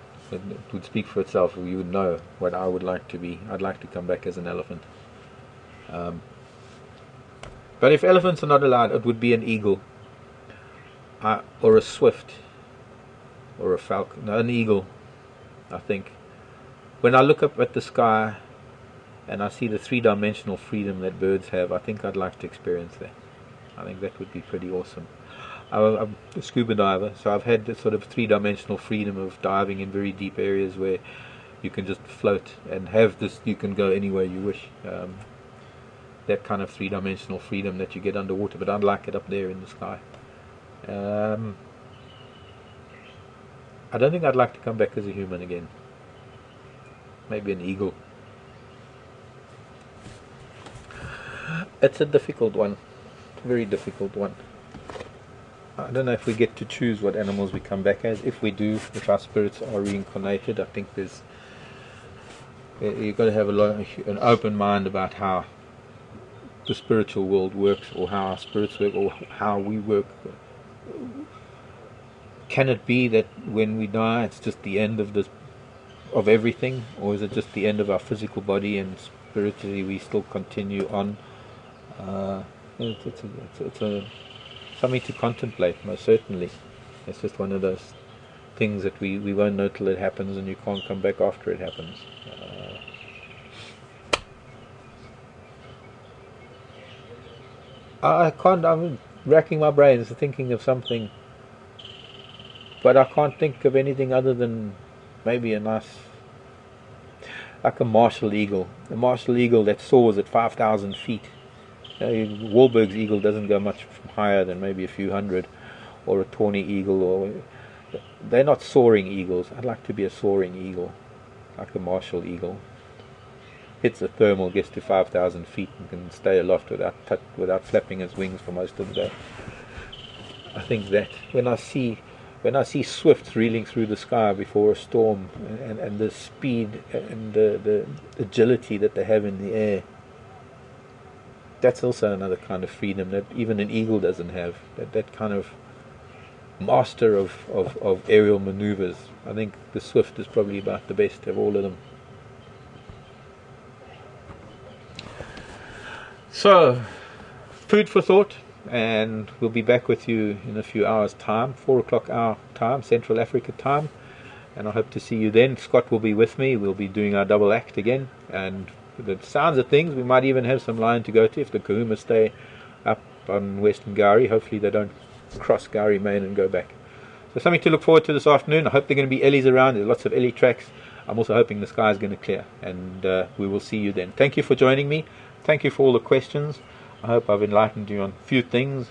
Speaker 1: speak for itself. You would know what I would like to be. I'd like to come back as an elephant. But if elephants are not allowed, it would be an eagle, or a swift, or a falcon. No, an eagle, I think. When I look up at the sky and I see the three-dimensional freedom that birds have, I think I'd like to experience that. I think that would be pretty awesome. I'm a scuba diver, so I've had this sort of three-dimensional freedom of diving in very deep areas where you can just float and have this, you can go anywhere you wish. That kind of three-dimensional freedom that you get underwater, but I'd like it up there in the sky. I don't think I'd like to come back as a human again. Maybe an eagle. It's a difficult one, very difficult one. I don't know if we get to choose what animals we come back as. If we do, if our spirits are reincarnated, I think you've got to have an open mind about how the spiritual world works, or how our spirits work, or how we work. Can it be that when we die, it's just the end of everything, or is it just the end of our physical body, and spiritually we still continue on? It's something to contemplate, most certainly. It's just one of those things that we won't know till it happens, and you can't come back after it happens. I'm racking my brains thinking of something, but I can't think of anything other than maybe like a martial eagle. A martial eagle that soars at 5,000 feet. Wahlberg's eagle doesn't go much higher than maybe a few hundred, or a tawny eagle, they're not soaring eagles. I'd like to be a soaring eagle, like a martial eagle. Hits the thermal, gets to 5,000 feet, and can stay aloft without flapping its wings for most of the day. I think that when I see swifts reeling through the sky before a storm, and the speed and the agility that they have in the air, that's also another kind of freedom that even an eagle doesn't have. That kind of master of aerial maneuvers. I think the swift is probably about the best of all of them. So, food for thought, and we'll be back with you in a few hours' time, 4 o'clock our time, Central Africa time, and I hope to see you then. Scott will be with me. We'll be doing our double act again, and the sounds of things, we might even have some line to go to if the Kahuma stay up on Western Gowrie. Hopefully they don't cross Gowrie Main and go back. So something to look forward to this afternoon. I hope there are going to be Ellies around. There's lots of Ellie tracks. I'm also hoping the sky is going to clear, and we will see you then. Thank you for joining me. Thank you for all the questions. I hope I've enlightened you on a few things,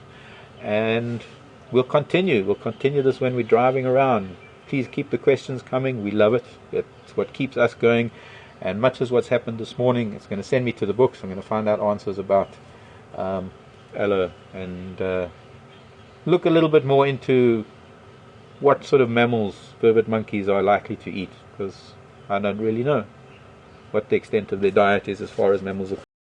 Speaker 1: and we'll continue. We'll continue this when we're driving around. Please keep the questions coming. We love it. It's what keeps us going. And much as what's happened this morning, it's going to send me to the books. I'm going to find out answers about aloe, and look a little bit more into what sort of mammals vervet monkeys are likely to eat, because I don't really know what the extent of their diet is as far as mammals are